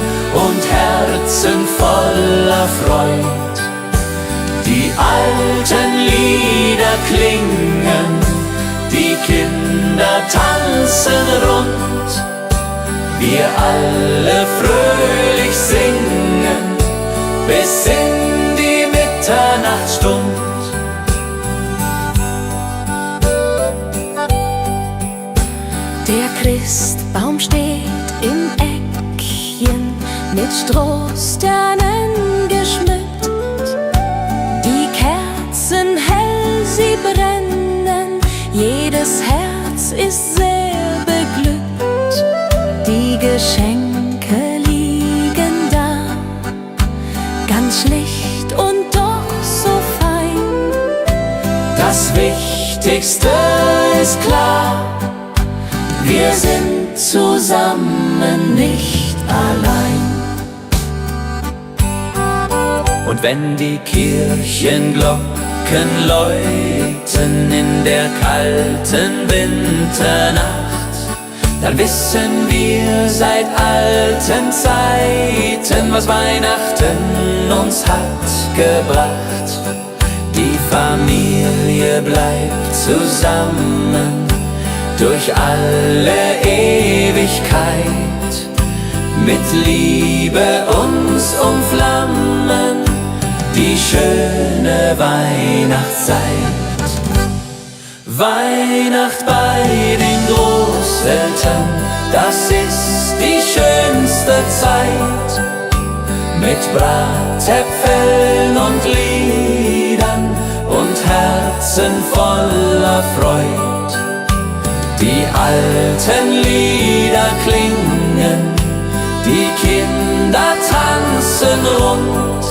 und Herzen voller Freud. Die alten Lieder klingen, die Kinder tanzen rund, wir alle fröhlich singen bis in die Mitternachtsstund. Der Christbaum steht im Eckchen, mit Strohsternen geschmückt. Die Kerzen hell, sie brennen, jedes Herz ist sehr beglückt. Die Geschenke liegen da, ganz schlicht und doch so fein. Das Wichtigste ist klar, wir sind zusammen, nicht allein. Und wenn die Kirchenglocken läuten in der kalten Winternacht, dann wissen wir seit alten Zeiten, was Weihnachten uns hat gebracht. Die Familie bleibt zusammen durch alle Ewigkeit, mit Liebe uns umflammen die schöne Weihnachtszeit. Weihnacht bei den Großeltern, das ist die schönste Zeit, mit Bratäpfeln und Liedern und Herzen voller Freud. Die alten Lieder klingen, die Kinder tanzen rund,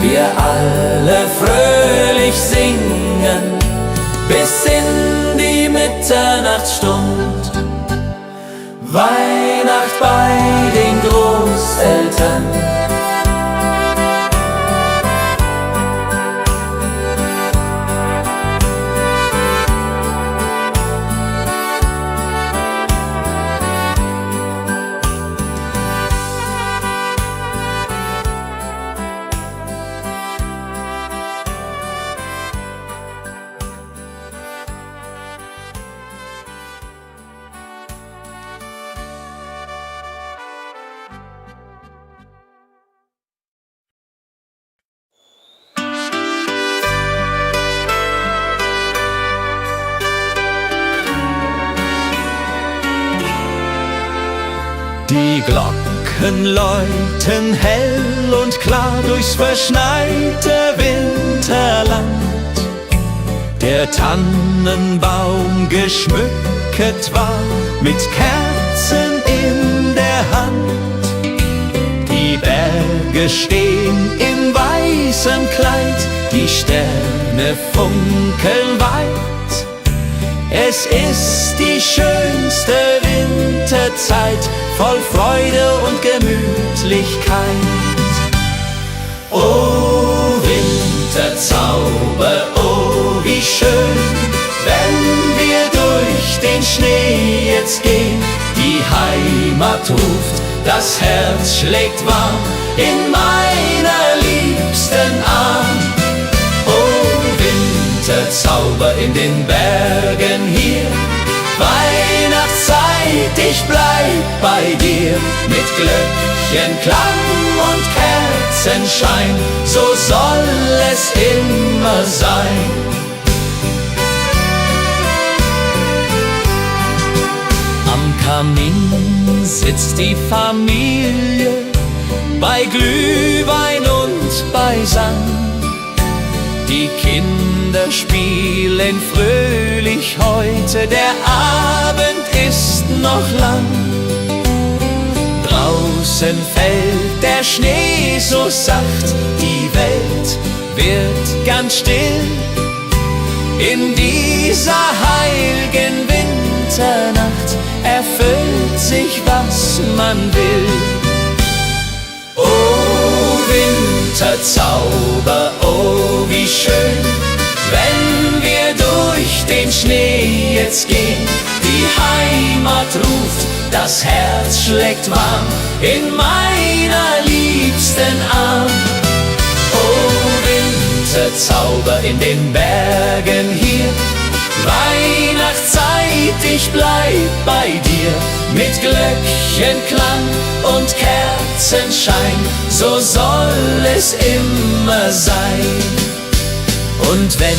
wir alle fröhlich singen bis in die Mitternachtsstund. Weihnacht bei den Großeltern. Die Glocken läuten hell und klar durchs verschneite Winterland. Der Tannenbaum geschmückt war mit Kerzen in der Hand. Die Berge stehen im weißen Kleid, die Sterne funkeln weit. Es ist die schönste Winterzeit, voll Freude und Gemütlichkeit. Oh Winterzauber, oh wie schön, wenn wir durch den Schnee jetzt gehen. Die Heimat ruft, das Herz schlägt warm in meiner liebsten Arm. Oh Winterzauber in den Bergen hier, Weihnachtszeit, ich bleib bei dir. Mit Glöckchenklang und Kerzenschein, so soll es immer sein. Am Kamin sitzt die Familie, bei Glühwein und beisammen. Die Kinder spielen fröhlich heute, der Abend ist noch lang. Draußen fällt der Schnee so sacht, die Welt wird ganz still. In dieser heiligen Winternacht erfüllt sich, was man will. Oh Winterzauber, oh wie schön, wenn wir durch den Schnee jetzt gehen. Die Heimat ruft, das Herz schlägt warm in meiner liebsten Arm. Oh, Winterzauber in den Bergen hier, Weihnachtszeit, ich bleib bei dir. Mit Glöckchenklang und Kerzenschein, so soll es immer sein. Und wenn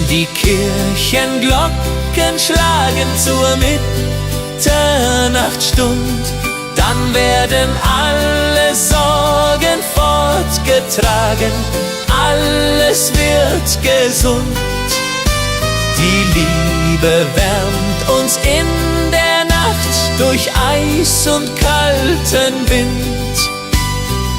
die Kirchenglocken schlagen zur Mitternachtsstund, dann werden alle Sorgen fortgetragen, alles wird gesund. Die Liebe wärmt uns in der Nacht durch Eis und kalten Wind.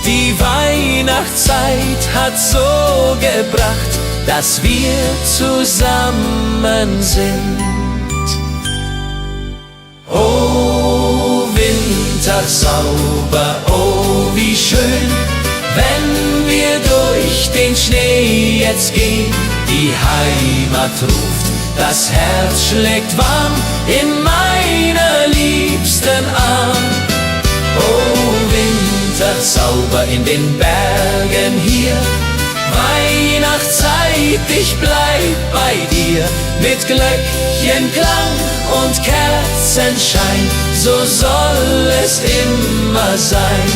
Die Weihnachtszeit hat so gebracht, dass wir zusammen sind. Oh, Winterzauber, oh, wie schön, wenn wir durch den Schnee jetzt gehen. Die Heimat ruft, das Herz schlägt warm in meiner liebsten Arm. Oh, Winterzauber in den Bergen hier, Weihnachtszeit, ich bleib bei dir. Mit Glöckchenklang und Kerzenschein, so soll es immer sein.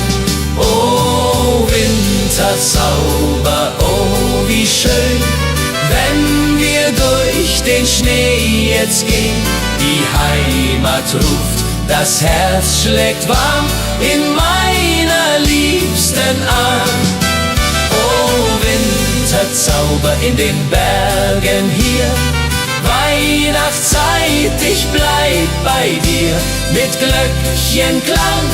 Oh, Winterzauber, oh, wie schön, wenn wir durch den Schnee jetzt gehen. Die Heimat ruft, das Herz schlägt warm in meiner liebsten Arm. Oh, Winterzauber in den Bergen hier, Weihnachtszeit, ich bleib bei dir. Mit Glöckchenklang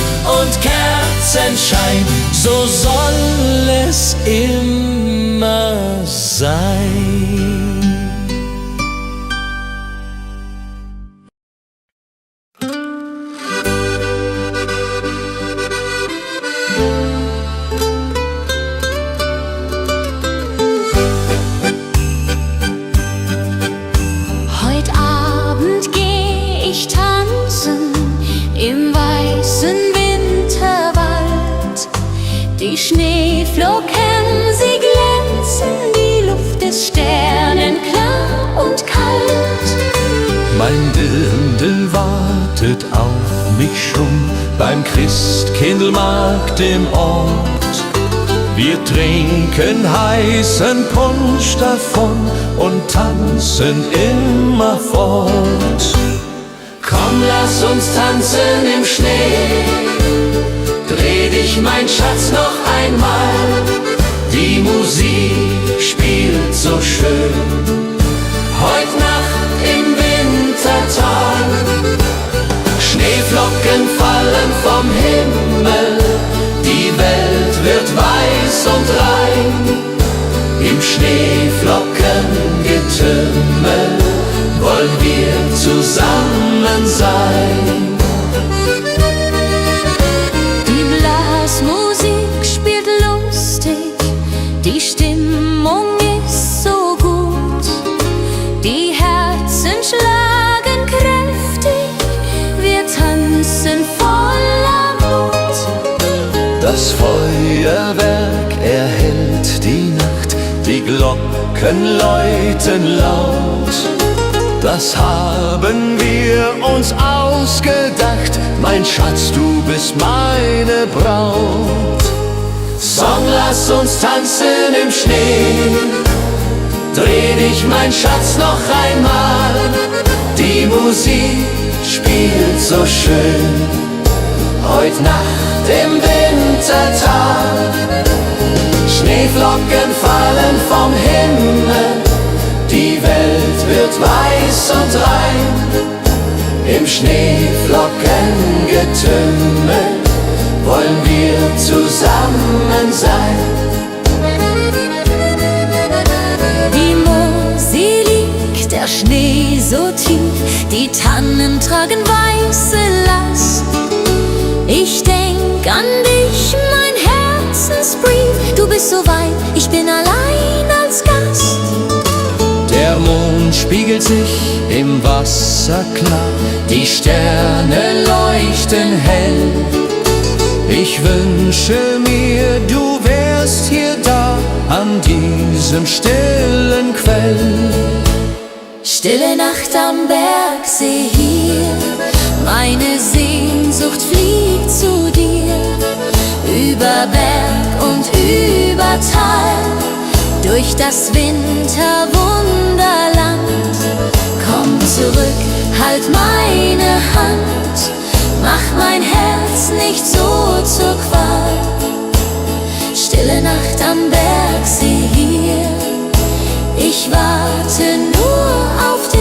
und Kerzenschein, so soll es immer sein. Die Schneeflocken, sie glänzen, die Luft ist sternenklar und kalt. Mein Dirndl wartet auf mich schon beim Christkindlmarkt im Ort. Wir trinken heißen Punsch davon und tanzen immer fort. Komm, lass uns tanzen im Schnee, dreh dich, mein Schatz, noch einmal. Die Musik spielt so schön, heut Nacht im Wintertal. Schneeflocken fallen vom Himmel, die Welt wird weiß und rein. Im Schneeflockengetümmel wollen wir zusammen sein. Musik spielt lustig, die Stimmung ist so gut. Die Herzen schlagen kräftig, wir tanzen voller Mut. Das Feuerwerk erhellt die Nacht, die Glocken läuten laut. Das haben wir uns ausgedacht, mein Schatz, du bist meine Braut. Song, lass uns tanzen im Schnee, dreh dich, mein Schatz, noch einmal. Die Musik spielt so schön, heut Nacht im Wintertal. Schneeflocken fallen vom Himmel, die Welt wird weiß und rein. Im Schneeflockengetümmel wollen wir zusammen sein. Die Mosel liegt, der Schnee so tief, die Tannen tragen weiße Last. Ich denk an dich, mein Herzensbrief, du bist so weit, ich bin allein als Gast. Der Mond spiegelt sich im Wasser klar, die Sterne leuchten hell. Ich wünsche mir, du wärst hier da, an diesem stillen Quell. Stille Nacht am Bergsee hier, meine Sehnsucht fliegt zu dir. Über Berg und über Tal, durch das Winterwunderland. Komm zurück, halt meine Hand, mach mein Herz nicht so zur Qual. Stille Nacht am Bergsee hier, ich warte nur auf dich.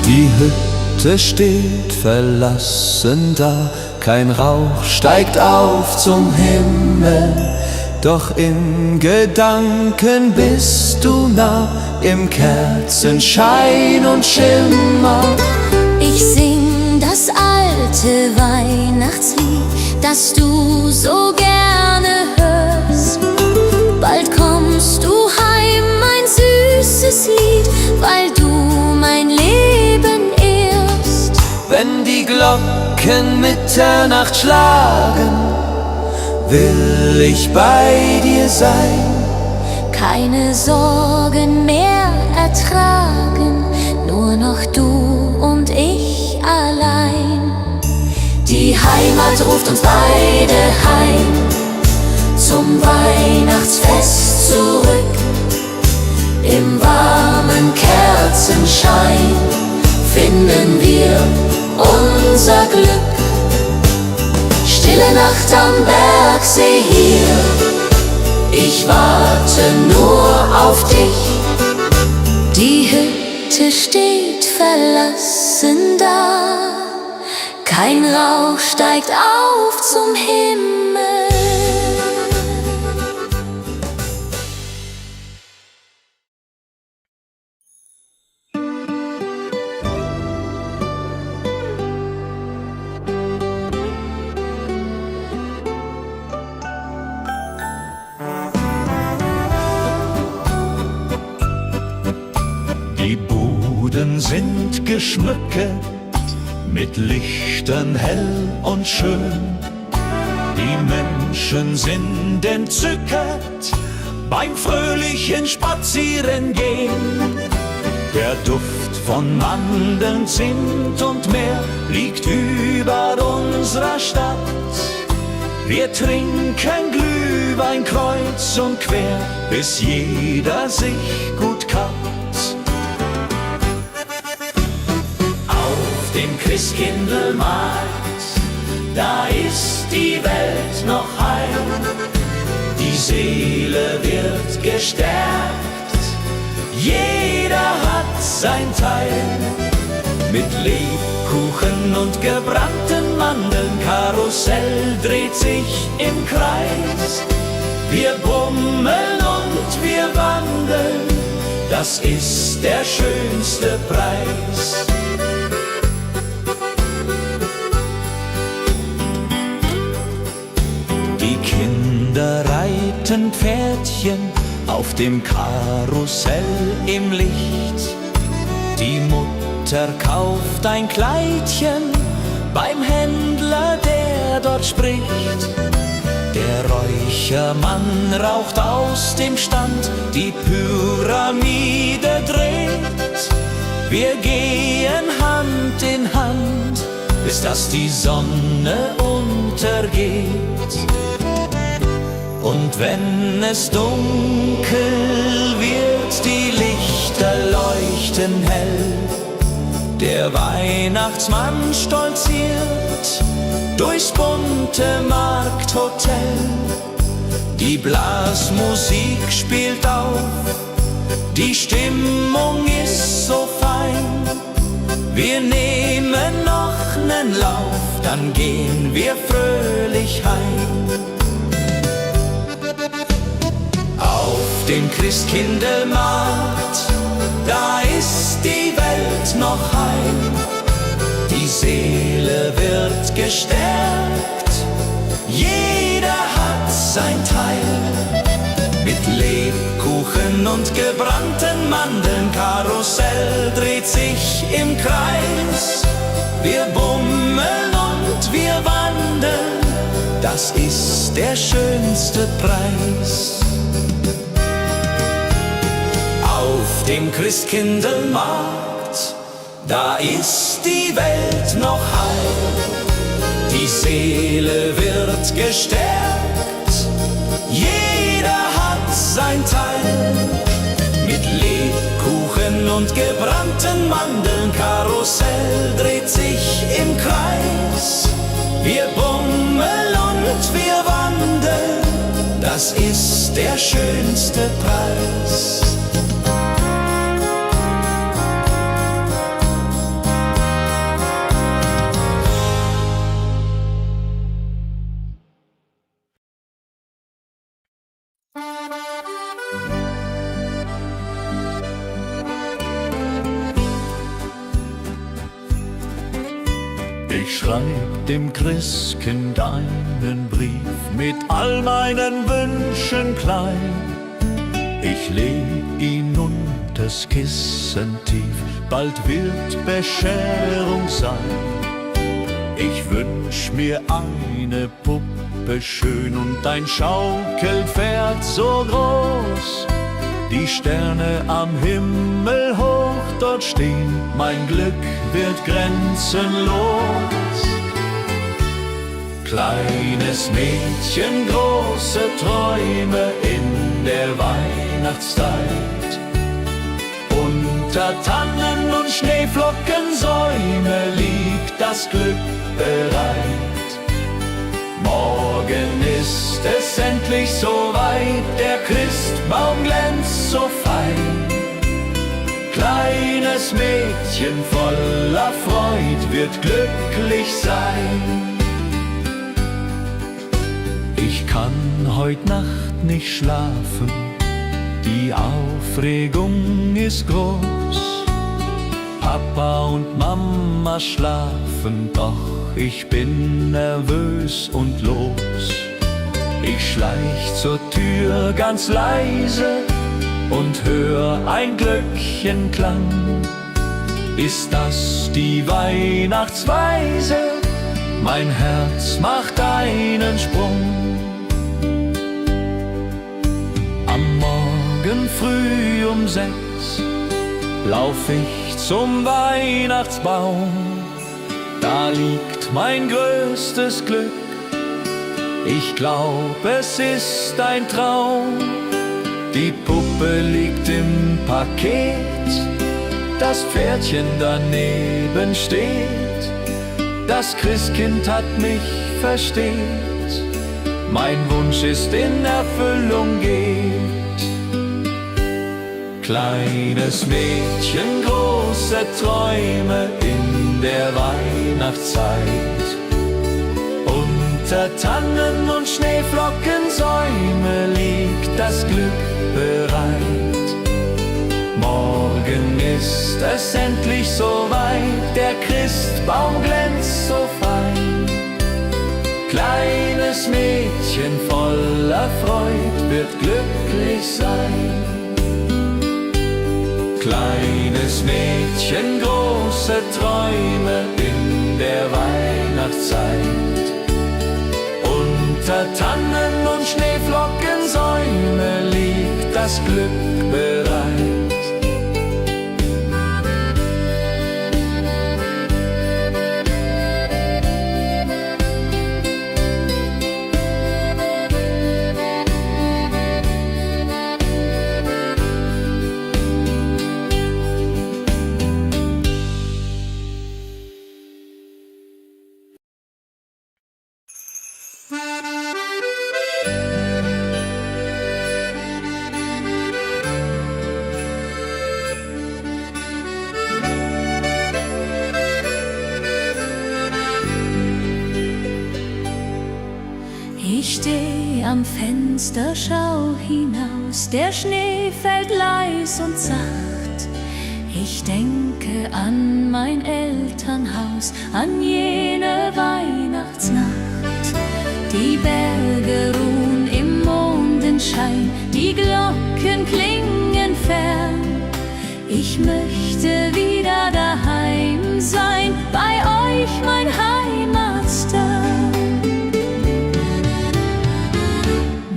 Die Hütte steht verlassen da, kein Rauch steigt auf zum Himmel. Doch in Gedanken bist du nah, im Kerzenschein und Schimmer. Ich sing das alte Weihnachtslied, das du so gerne hörst. Bald kommst du heim, mein süßes Lied, weil du mein Leben ehrst. Wenn die Glocken Mitternacht schlagen, will ich bei dir sein. Keine Sorgen mehr ertragen, nur noch du und ich allein. Die Heimat ruft uns beide heim, zum Weihnachtsfest zurück. Im warmen Kerzenschein finden wir unser Glück. Stille Nacht am Bergsee hier, ich warte nur auf dich. Die Hütte steht verlassen da, kein Rauch steigt auf zum Himmel. Die Buden sind geschmückt, mit Lichtern hell und schön. Die Menschen sind entzückt beim fröhlichen Spazierengehen. Der Duft von Mandeln, Zimt und Meer liegt über unserer Stadt. Wir trinken Glühwein kreuz und quer, bis jeder sich gut kappt. Auf dem Christkindlmarkt, da ist die Welt noch heil. Die Seele wird gestärkt, jeder hat sein Teil. Mit Lebkuchen und gebrannten Mandeln, Karussell dreht sich im Kreis. Wir bummeln und wir wandeln, das ist der schönste Preis. Die Kinder reiten Pferdchen auf dem Karussell im Licht. Die Mutter kauft ein Kleidchen beim Händler, der dort spricht. Der Räuchermann raucht aus dem Stand, die Pyramide dreht. Wir gehen Hand in Hand, bis dass die Sonne untergeht. Und wenn es dunkel wird, die Lichter leuchten hell. Der Weihnachtsmann stolziert durchs bunte Markthotel. Die Blasmusik spielt auf, die Stimmung ist so fein. Wir nehmen noch nen Lauf, dann gehen wir fröhlich heim. Auf dem Christkindlmarkt, da ist die Welt noch heil. Die Seele wird gestärkt, jeder hat sein Teil. Mit Lebkuchen Tannen und gebrannten Mandeln, Karussell dreht sich im Kreis. Wir bummeln und wir wandeln, das ist der schönste Preis. Auf dem Christkindlmarkt, da ist die Welt noch heil. Die Seele wird gestärkt, jeder hat sein Teil. Mit Lebkuchen und gebrannten Mandeln, Karussell dreht sich im Kreis. Wir bummeln und wir wandeln, das ist der schönste Preis. Ich schreib dem Christkind einen Brief mit all meinen Wünschen klein. Ich leg ihn unters Kissen tief, bald wird Bescherung sein. Ich wünsch mir eine Puppe schön und ein Schaukelpferd so groß. Die Sterne am Himmel hoch dort stehen, mein Glück wird grenzenlos. Kleines Mädchen, große Träume in der Weihnachtszeit. Unter Tannen und Schneeflockensäume liegt das Glück bereit. Morgen ist es endlich soweit, der Christbaum glänzt so fein. Kleines Mädchen voller Freud wird glücklich sein. Ich kann heut Nacht nicht schlafen, die Aufregung ist groß. Papa und Mama schlafen, doch ich bin nervös und los. Ich schleich zur Tür ganz leise und hör ein Glöckchenklang. Ist das die Weihnachtsweise? Mein Herz macht einen Sprung. Am Morgen früh um 6 lauf ich zum Weihnachtsbaum. Da liegt mein größtes Glück, ich glaub, es ist ein Traum. Die Puppe liegt im Paket, das Pferdchen daneben steht. Das Christkind hat mich versteht, mein Wunsch ist in Erfüllung geht. Kleines Mädchen, große Träume in der Weihnachtszeit. Unter Tannen und Schneeflockensäume liegt das Glück bereit. Morgen ist es endlich soweit, der Christbaum glänzt so fein. Kleines Mädchen voller Freud wird glücklich sein. Kleines Mädchen, große Träume in der Weihnachtszeit. Unter Tannen und Schneeflockensäume liegt das Glück bereit. Ich steh am Fenster, schau hinaus, der Schnee fällt leis und sacht. Ich denke an mein Elternhaus, an jene Weihnachtsnacht. Die Berge ruhen im Mondenschein, die Glocken klingen Ich möchte wieder daheim sein, bei euch, mein Heimatstadt.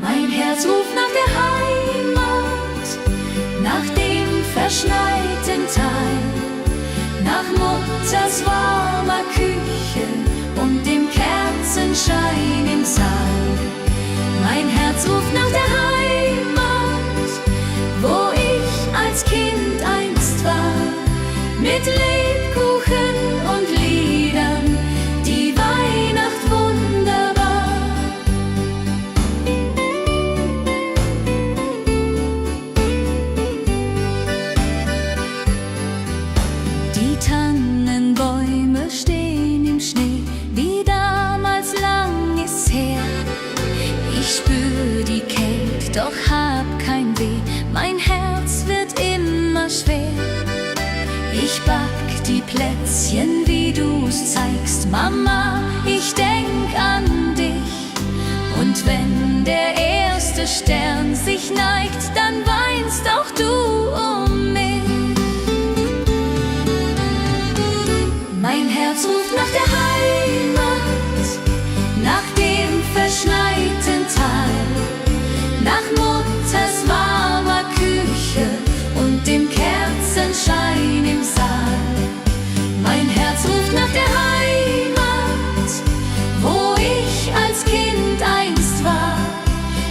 Mein Herz ruft nach der Heimat, nach dem verschneiten Tal, nach Mutters warmer Küche und dem Kerzenschein im Saal. Mein Herz ruft nach der Heimat, wo ich als Kind einst war, mit Lebkuchen und Liedern, die Weihnacht wunderbar. Die Tannenbäume stehen im Schnee, wie damals, lang ist's her. Ich spür die Kälte, doch hab kein Weh, mein Herz wird immer schwer. Ich back die Plätzchen, wie du's zeigst, Mama, ich denk an dich. Und wenn der erste Stern sich neigt, dann weinst auch du um mich. Mein Herz ruft nach der Heimat, nach dem verschneiten Tal, nach Mutters warmer Küche und dem Kerzenschein im Saal. Mein Herz ruft nach der Heimat, wo ich als Kind einst war,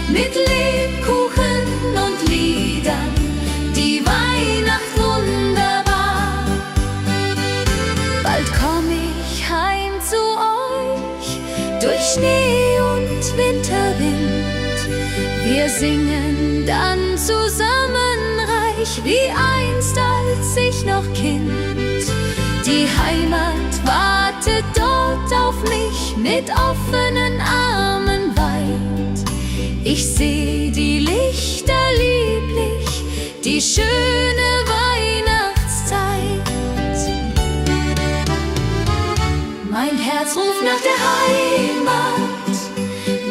mit Lebkuchen und Liedern, die Weihnacht wunderbar. Bald komm ich heim zu euch, durch Schnee und Winterwind. Wir singen dann zusammen reich, wie einst als ich noch Kind. Die Heimat wartet dort auf mich, mit offenen Armen weit. Ich seh die Lichter lieblich, die schöne Weihnachtszeit. Mein Herz ruft nach der Heimat,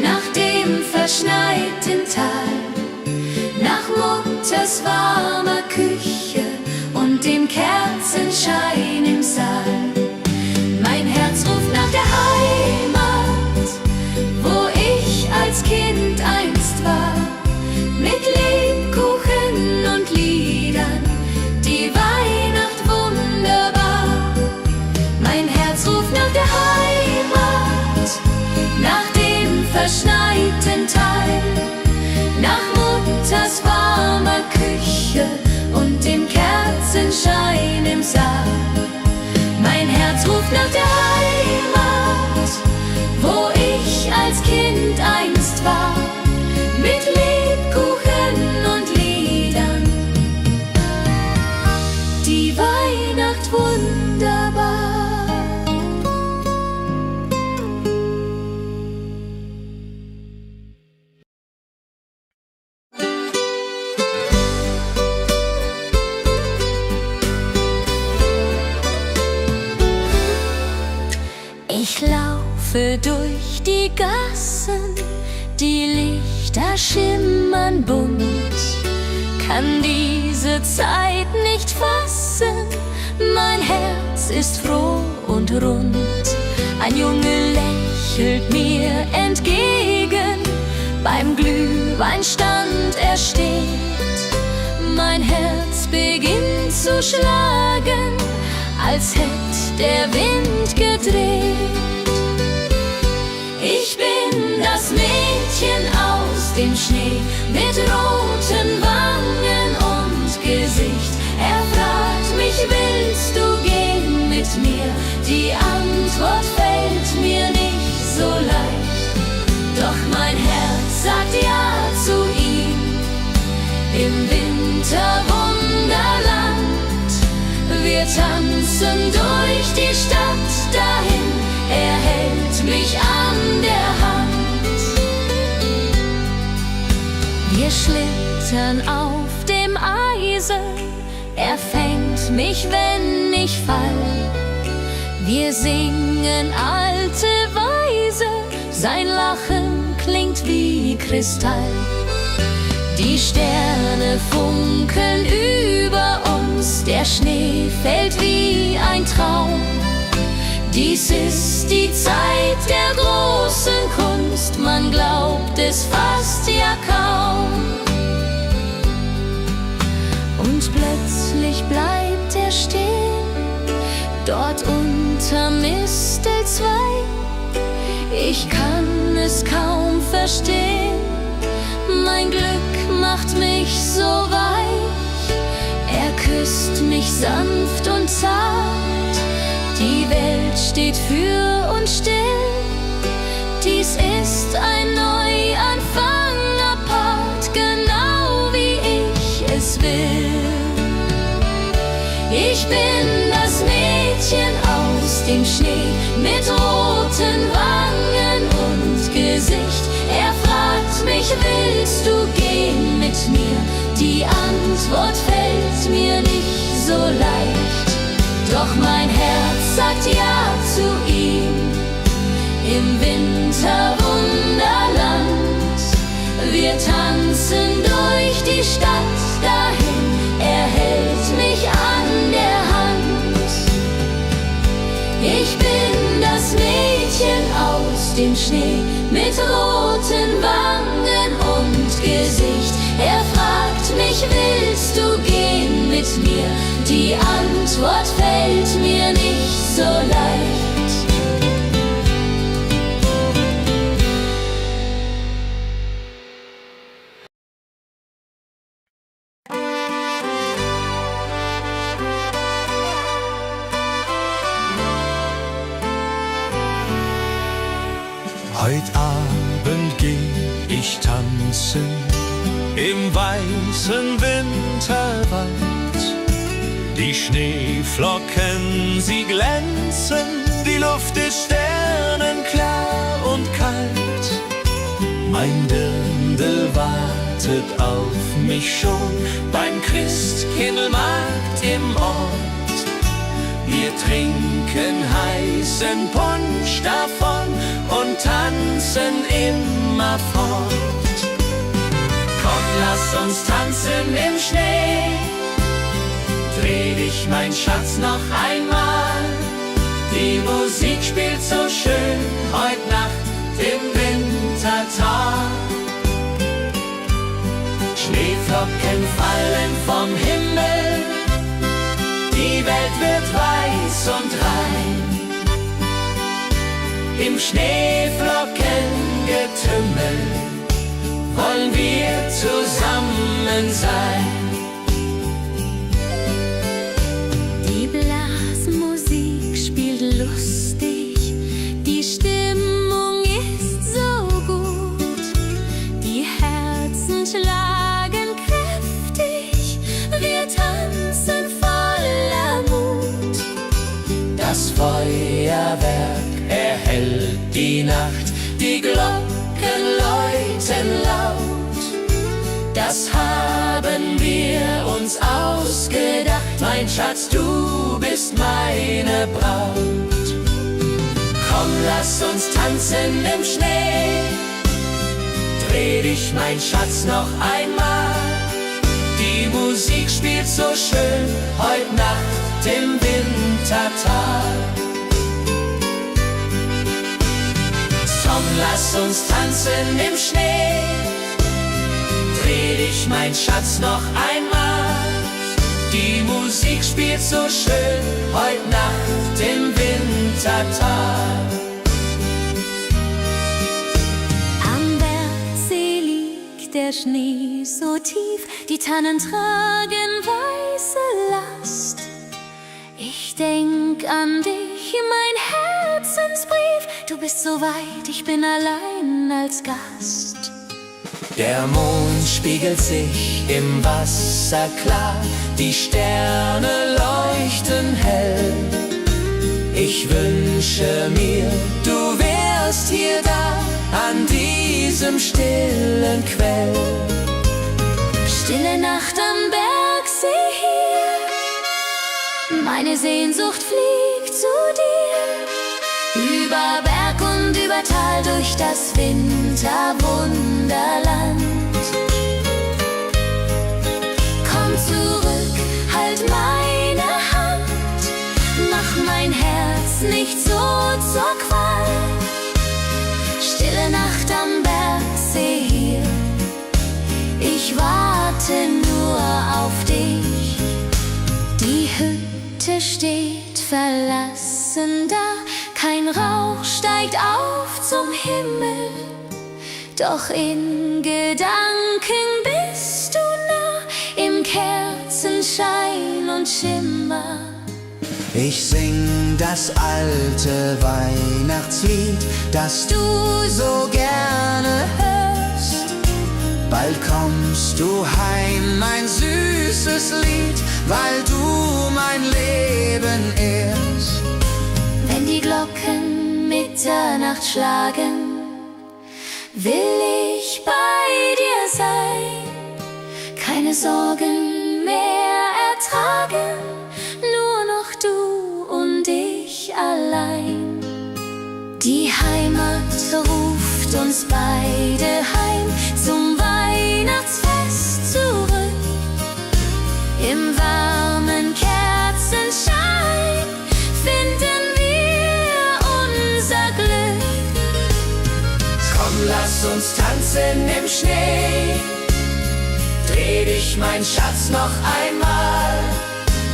nach dem verschneiten Tal, nach Mutters warmer Küche und dem Kerzenschein im Saal. Mein Herz ruft nach der Heimat, wo ich als Kind einst war, mit Lebkuchen und Liedern, die Weihnacht wunderbar. Mein Herz ruft nach der Heimat, nach dem verschneiten Tal, nach Mutters warmer Küche und dem Kerzenschein im Saal. Mein Herz ruft nach der Heimat, wo ich als Kind einst war, mit Lebkuchen und Liedern, die Weihnacht wunderbar. Ich laufe durch die Gassen, die Lichter schimmern bunt, kann diese Zeit nicht fassen, mein Herz ist froh und rund. Ein Junge lächelt mir entgegen, beim Glühweinstand er steht. Mein Herz beginnt zu schlagen, als hätt der Wind gedreht. Ich bin das Mädchen aus dem Schnee, mit roten Wangen und Gesicht. Er fragt mich, willst du gehen mit mir? Die Antwort fällt mir nicht so leicht, doch mein Herz sagt ja zu ihm. Im Winterwunderland, wir tanzen durch die Stadt dahin, er hält mich an der Hand. Wir schlittern auf dem Eise, er fängt mich, wenn ich fall. Wir singen alte Weise, sein Lachen klingt wie Kristall. Die Sterne funkeln über uns, Der Schnee fällt wie ein Traum. Dies ist die Zeit der großen Kunst, man glaubt es fast ja kaum. Und plötzlich bleibt er stehen, dort unter Mistel 2. Ich kann es kaum verstehen, mein Glück macht mich so weich. Er küsst mich sanft und zart, die Welt steht für uns still. Dies ist ein Neuanfang apart, genau wie ich es will. Ich bin das Mädchen aus dem Schnee mit roten Wangen und Gesicht. Er fragt mich, willst du gehen mit mir? Die Antwort fällt mir nicht so leicht. Doch mein Herz sagt ja zu ihm. Im Winterwunderland, wir tanzen durch die Stadt dahin. Er hält mich an der Hand. Ich bin das Mädchen aus dem Schnee mit roten Wangen und Gesicht. Er fragt mich, willst du gehen mit mir? Die Antwort fällt mir nicht so leicht. Heut Abend geh ich tanzen im weißen Winterwald. Die Schneeflocken, sie glänzen, die Luft ist sternenklar und kalt. Mein Dirndl wartet auf mich schon beim Christkindlmarkt im Ort. Wir trinken heißen Punsch davon und tanzen immer fort. Komm, lass uns tanzen im Schnee. Dreh dich, mein Schatz, noch einmal. Die Musik spielt so schön heut Nacht im Wintertag. Schneeflocken fallen vom Himmel, die Welt wird weiß und rein. Im Schneeflockengetümmel wollen wir zusammen sein. Die Blasmusik spielt lustig, die Stimmung ist so gut. Die Herzen schlagen kräftig, wir tanzen voller Mut. Das Feuerwerk erhellt die Nacht, die Glocken läuten laut. Das haben wir uns ausgedacht, mein Schatz, du bist meine Braut. Komm, lass uns tanzen im Schnee. Dreh dich, mein Schatz, noch einmal. Die Musik spielt so schön heut Nacht im Wintertal. Komm, lass uns tanzen im Schnee. Dreh dich, mein Schatz, noch einmal. Die Musik spielt so schön heut Nacht im Wintertal. Am Bergsee liegt der Schnee so tief, die Tannen tragen weiße Last. Ich denk an dich, mein Herzensbrief. Du bist so weit, ich bin allein als Gast. Der Mond spiegelt sich im Wasser klar, die Sterne leuchten hell. Ich wünsche mir, du wärst hier da, an diesem stillen Quell. Stille Nacht am Bergsee hier, meine Sehnsucht fliegt zu dir. Über Berg und über Tal, durch das Winterwunderland. Komm zurück, halt meine warte nur auf dich. Die Hütte steht verlassen da, kein Rauch steigt auf zum Himmel, doch in Gedanken bist du nah, im Kerzenschein und Schimmer. Ich sing das alte Weihnachtslied, das du so gerne hörst. Bald kommst du heim, mein süßes Lied, weil du mein Leben ehrst. Wenn die Glocken Mitternacht schlagen, will ich bei dir sein, keine Sorgen mehr ertragen, nur noch du und ich allein. Die Heimat ruft uns beide heim zum Weihnachtsfest zurück. Im warmen Kerzenschein finden wir unser Glück. Komm, lass uns tanzen im Schnee. Dreh dich, mein Schatz, noch einmal.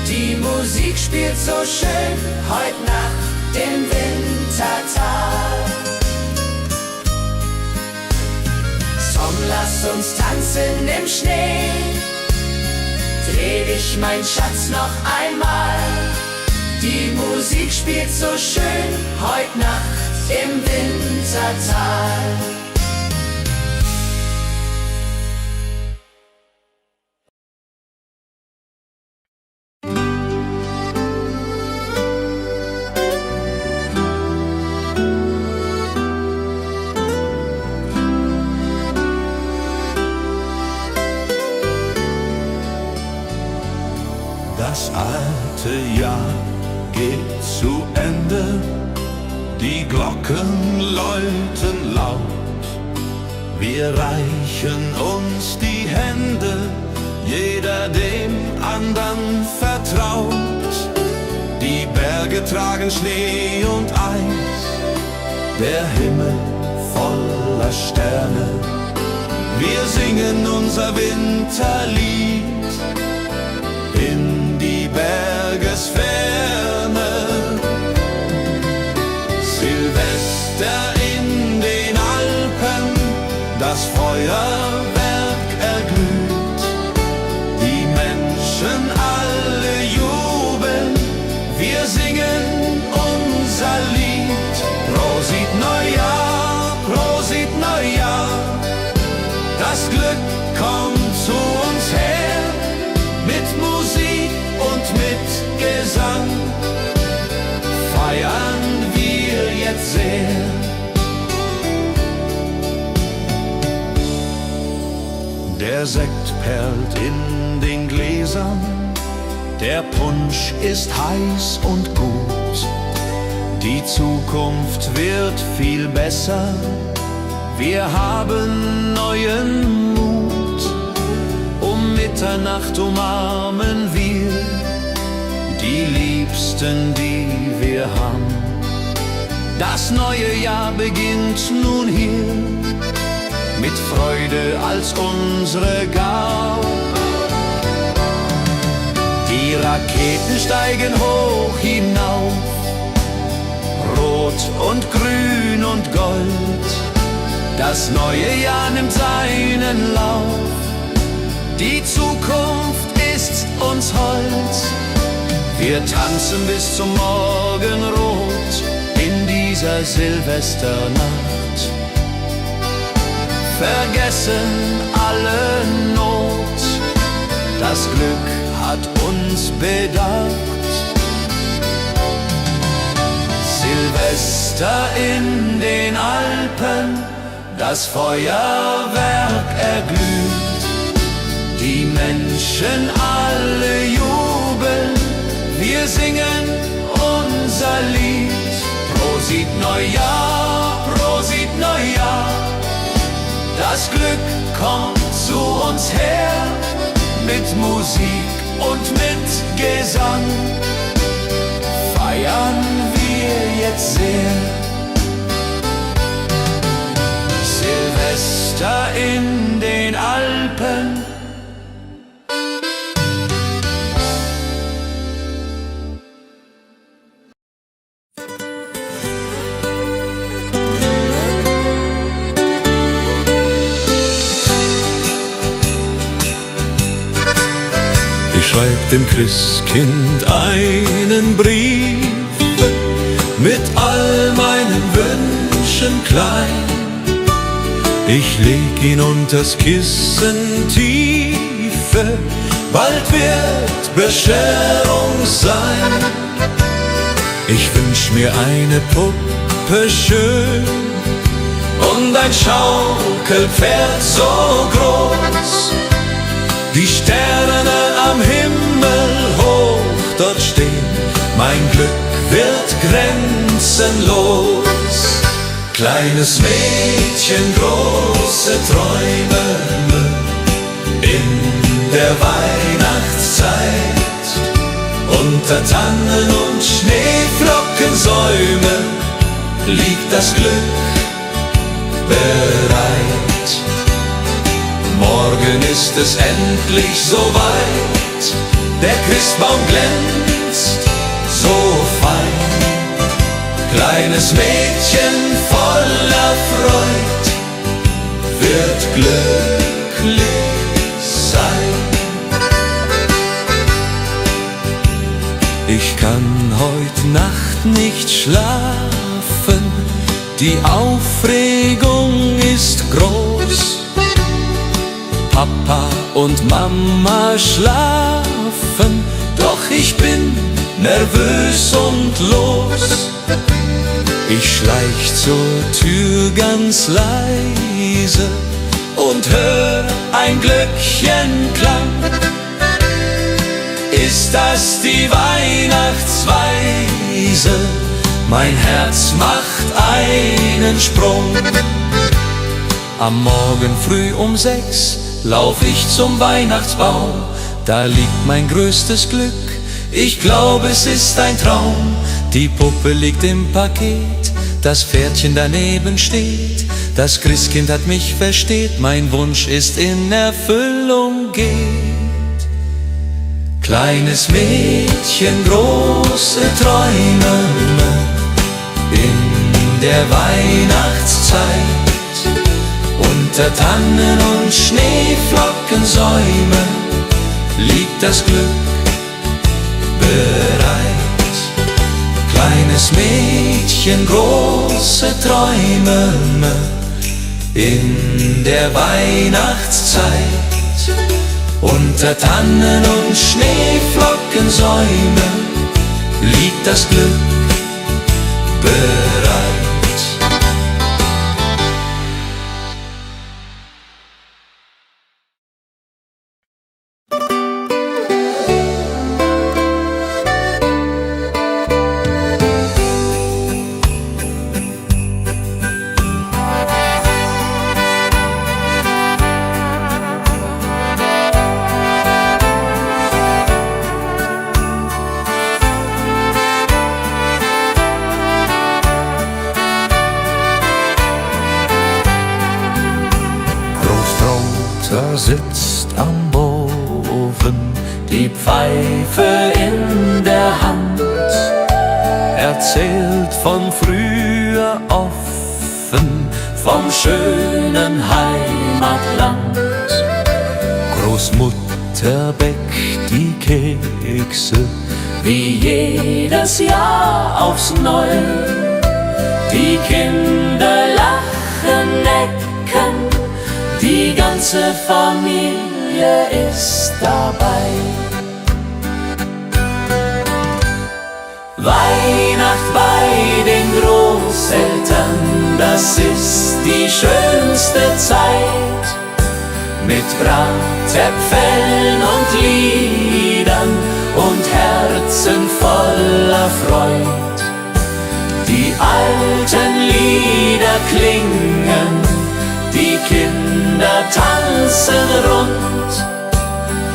Die Musik spielt so schön heut Nacht im Wintertal. Komm, lass uns tanzen im Schnee. Dreh dich, mein Schatz, noch einmal. Die Musik spielt so schön heut Nacht im Wintertal. Das alte Jahr geht zu Ende, die Glocken läuten laut. Wir reichen uns die Hände, jeder dem andern vertraut. Die Berge tragen Schnee und Eis, der Himmel voller Sterne. Wir singen unser Winterlied in die Bergesferne. Silvester in den Alpen, das Feuerwerk erglüht. Die Menschen alle jubeln, wir singen unser Lied. Prosit Neujahr, Prosit Neujahr, das Glück kommt zu uns her. Mit Musik und mit Gesang feiern wir jetzt sehr. Der Sekt perlt in den Gläsern, der Punsch ist heiß und gut. Die Zukunft wird viel besser, wir haben neuen Mut. Um Mitternacht umarmen wir die Liebsten, die wir haben. Das neue Jahr beginnt nun hier, mit Freude als unsere Gabe. Die Raketen steigen hoch hinauf, rot und grün und gold. Das neue Jahr nimmt seinen Lauf, die Zukunft ist uns hold. Wir tanzen bis zum Morgenrot in dieser Silvesternacht, vergessen alle Not, das Glück hat uns bedacht. Silvester in den Alpen, das Feuerwerk erglüht. Die Menschen alle jubeln, wir singen unser Lied. Prosit Neujahr, Prosit Neujahr, das Glück kommt zu uns her. Mit Musik und mit Gesang feiern wir jetzt sehr. Silvester in den Alpen, schreib dem Christkind einen Brief mit all meinen Wünschen klein. Ich leg ihn unters Kissen tiefe, bald wird Bescherung sein. Ich wünsch mir eine Puppe schön und ein Schaukelpferd so groß. Die Sterne am Himmel hoch dort stehen, mein Glück wird grenzenlos. Kleines Mädchen, große Träume in der Weihnachtszeit. Unter Tannen und Schneeflockensäumen liegt das Glück bereit. Morgen ist es endlich soweit, der Christbaum glänzt so fein. Kleines Mädchen voller Freud wird glücklich sein. Ich kann heut Nacht nicht schlafen, die Aufregung ist groß. Papa und Mama schlafen, doch ich bin nervös und los. Ich schleich zur Tür ganz leise und hör ein Glöckchenklang. Ist das die Weihnachtsweise? Mein Herz macht einen Sprung. Am Morgen früh um 6 lauf ich zum Weihnachtsbaum. Da liegt mein größtes Glück, ich glaube es ist ein Traum. Die Puppe liegt im Paket, das Pferdchen daneben steht. Das Christkind hat mich versteht, mein Wunsch ist in Erfüllung geht. Kleines Mädchen, große Träume in der Weihnachtszeit. Unter Tannen und Schneeflockensäumen liegt das Glück bereit. Kleines Mädchen, große Träume in der Weihnachtszeit. Unter Tannen und Schneeflockensäumen liegt das Glück bereit. Sitzt am Ofen, die Pfeife in der Hand, erzählt von früher offen, vom schönen Heimatland. Großmutter bäckt die Kekse, wie jedes Jahr aufs Neue. Die Kinder lachen, necken, die ganze Familie ist dabei. Weihnacht bei den Großeltern, das ist die schönste Zeit. Mit Bratäpfeln und Liedern und Herzen voller Freud. Die alten Lieder klingen, die Kinder tanzen rund,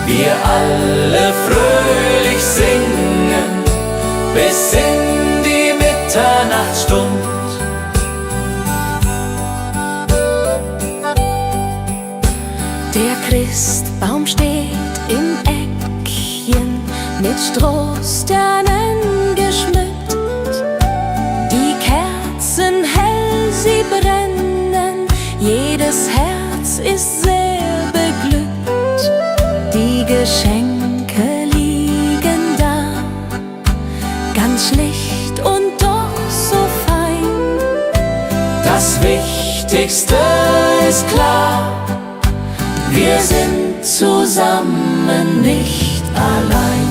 wir alle fröhlich singen, bis in die Mitternachtsstund. Der Christbaum steht im Eckchen, mit Strohsternen geschmückt. Die Kerzen hell, sie brennen, jedes Herz ist sehr beglückt. Die Geschenke Wichtigste ist klar, wir sind zusammen, nicht allein.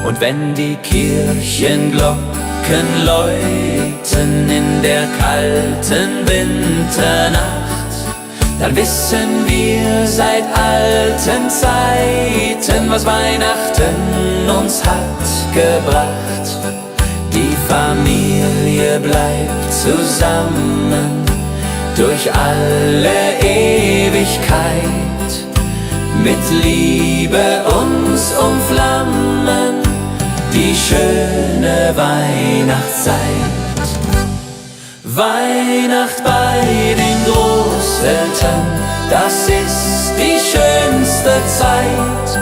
Und wenn die Kirchenglocken läuten in der kalten Winternacht, dann wissen wir seit alten Zeiten, was Weihnachten uns hat gebracht. Die Familie bleibt zusammen durch alle Ewigkeit, mit Liebe uns umflammen die schöne Weihnachtszeit. Weihnacht bei den Großeltern, das ist die schönste Zeit,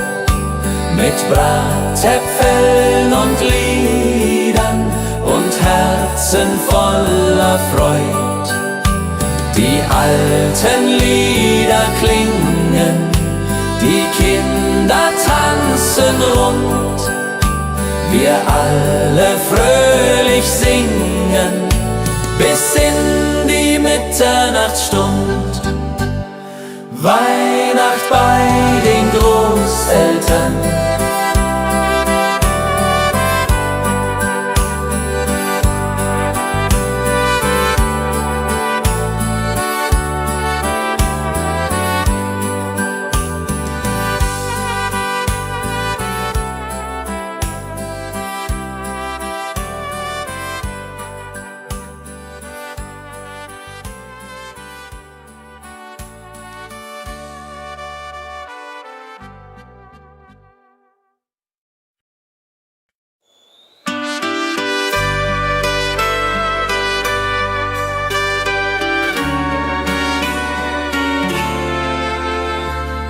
mit Bratäpfeln und Liedern und Herzen voller Freud. Die alten Lieder klingen, die Kinder tanzen rund, wir alle fröhlich singen bis in die Mitternachtsstund. Weihnacht bei den Großeltern.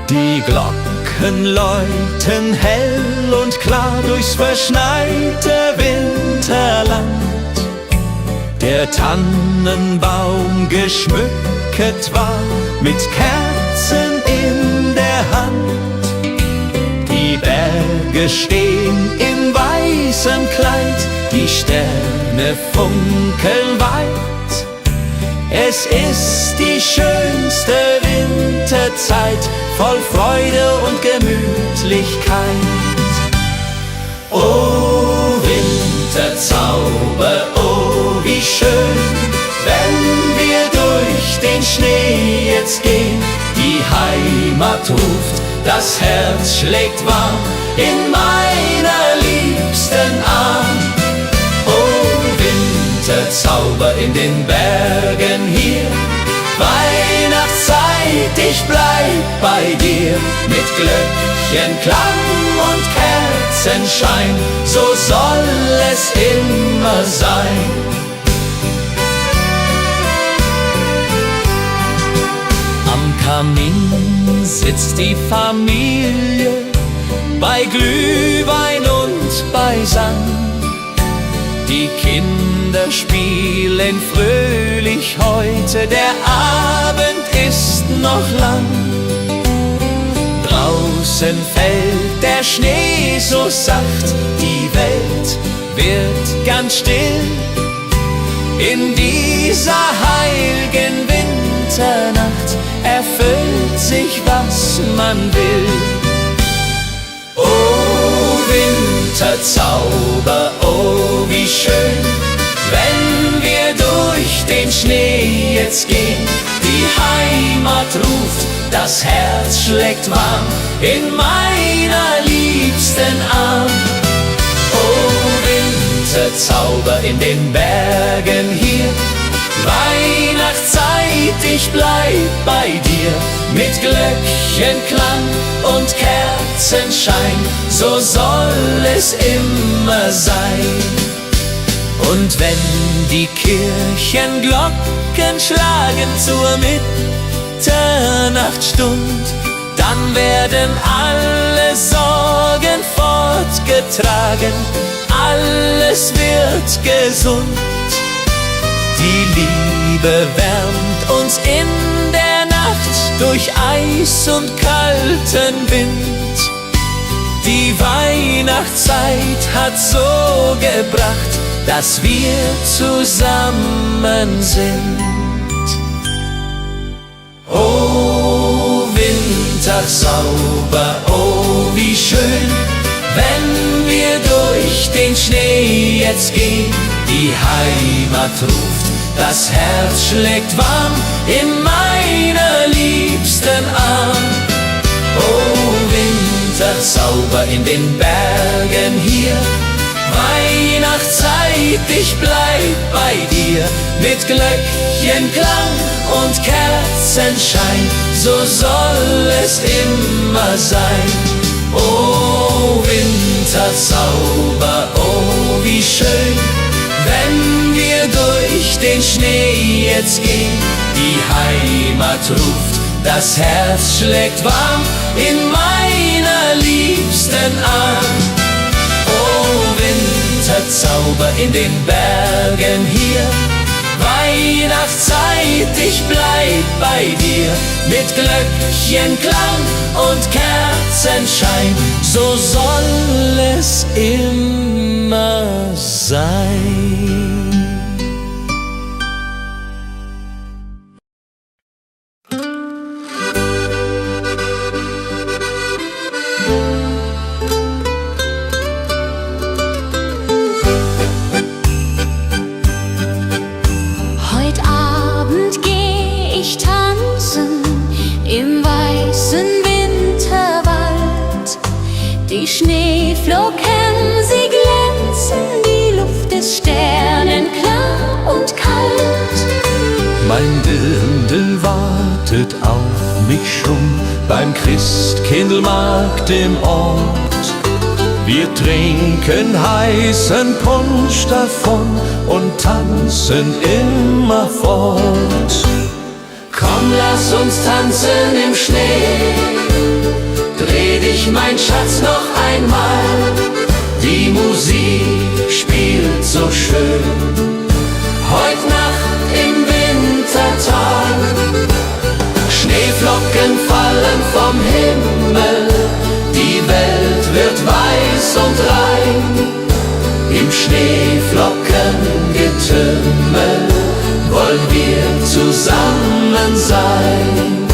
Die Glocken läuten hell und klar durchs verschneite Winterland. Der Tannenbaum geschmückt war mit Kerzen in der Hand. Die Berge stehen in weißem Kleid, die Sterne funkeln weit. Es ist die schönste Winterzeit, voll Freude und Gemütlichkeit. Oh Winterzauber, oh wie schön, wenn wir durch den Schnee jetzt gehen. Die Heimat ruft, das Herz schlägt warm in meiner liebsten Arm. Winterzauber in den Bergen hier, Weihnachtszeit, ich bleib bei dir. Mit Glöckchenklang und Kerzenschein, so soll es immer sein. Am Kamin sitzt die Familie, bei Glühwein und beisammen. Die Kinder spielen fröhlich heute, der Abend ist noch lang. Draußen fällt der Schnee so sacht, die Welt wird ganz still. In dieser heiligen Winternacht erfüllt sich, was man will. Oh Winterzauber, oh wie schön, wenn wir durch den Schnee jetzt gehen. Die Heimat ruft, das Herz schlägt warm in meiner liebsten Arm. Oh Winterzauber in den Bergen hier, Weihnachtszeit, ich bleib bei dir. Mit Glöckchenklang und Kerzenschein, so soll es immer sein. Und wenn die Kirchenglocken schlagen zur Mitternachtsstund, dann werden alle Sorgen fortgetragen, alles wird gesund. Die Liebe wärmt uns in der Nacht durch Eis und kalten Wind. Die Weihnachtszeit hat so gebracht, dass wir zusammen sind. Oh, Winter sauber, oh, wie schön, wenn wir durch den Schnee jetzt gehen. Die Heimat ruft, das Herz schlägt warm in meiner liebsten Arm. Oh, Winterzauber in den Bergen hier, Weihnachtszeit, ich bleib bei dir. Mit Glöckchenklang und Kerzenschein, so soll es immer sein. Oh, Winterzauber, oh, wie schön, wenn wir durch den Schnee jetzt gehen. Die Heimat ruft, das Herz schlägt warm in meiner liebsten Arm. Oh, Winterzauber in den Bergen hier, Weihnachtszeit, ich bleib bei dir. Mit Glöckchenklang und Kerzenschein, so soll es immer sein. Heut Abend geh ich tanzen im weißen Winterwald. Die Schneeflocken, sie glänzen, die Luft ist sternenklar und kalt. Mein Dirndl wartet auf mich schon beim Christkindlmarkt im Ort. Wir trinken heißen Punsch davon und tanzen immer fort. Komm, lass uns tanzen im Schnee, dreh dich, mein Schatz, noch einmal. Die Musik spielt so schön, heut Nacht im Wintertag. Schneeflocken fallen vom Himmel, die Welt wird weiß und rein. Im Schneeflockengetümmel wollen wir zusammen sein.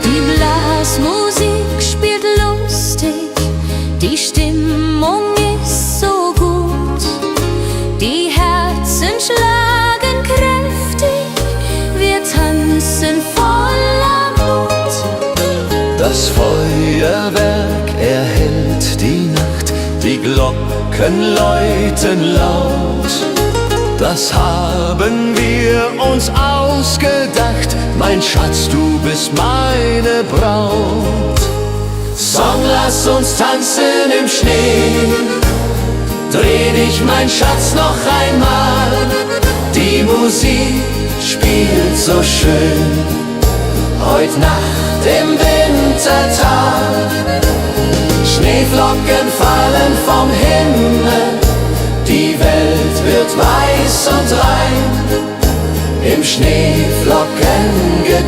Die Blasmusik spielt lustig, die Stimmung ist so gut. Die Herzen schlagen kräftig, wir tanzen voller Mut. Das Feuerwerk erhellt die Nacht, die Glocken läuten laut. Das haben wir uns ausgedacht, mein Schatz, du bist meine Braut. Song, lass uns tanzen im Schnee, dreh dich, mein Schatz, noch einmal. Die Musik spielt so schön, heut Nacht im Wintertag. Schneeflocken fallen vom Himmel, die Welt wird weiß und rein. Im Schneeflockengetümmel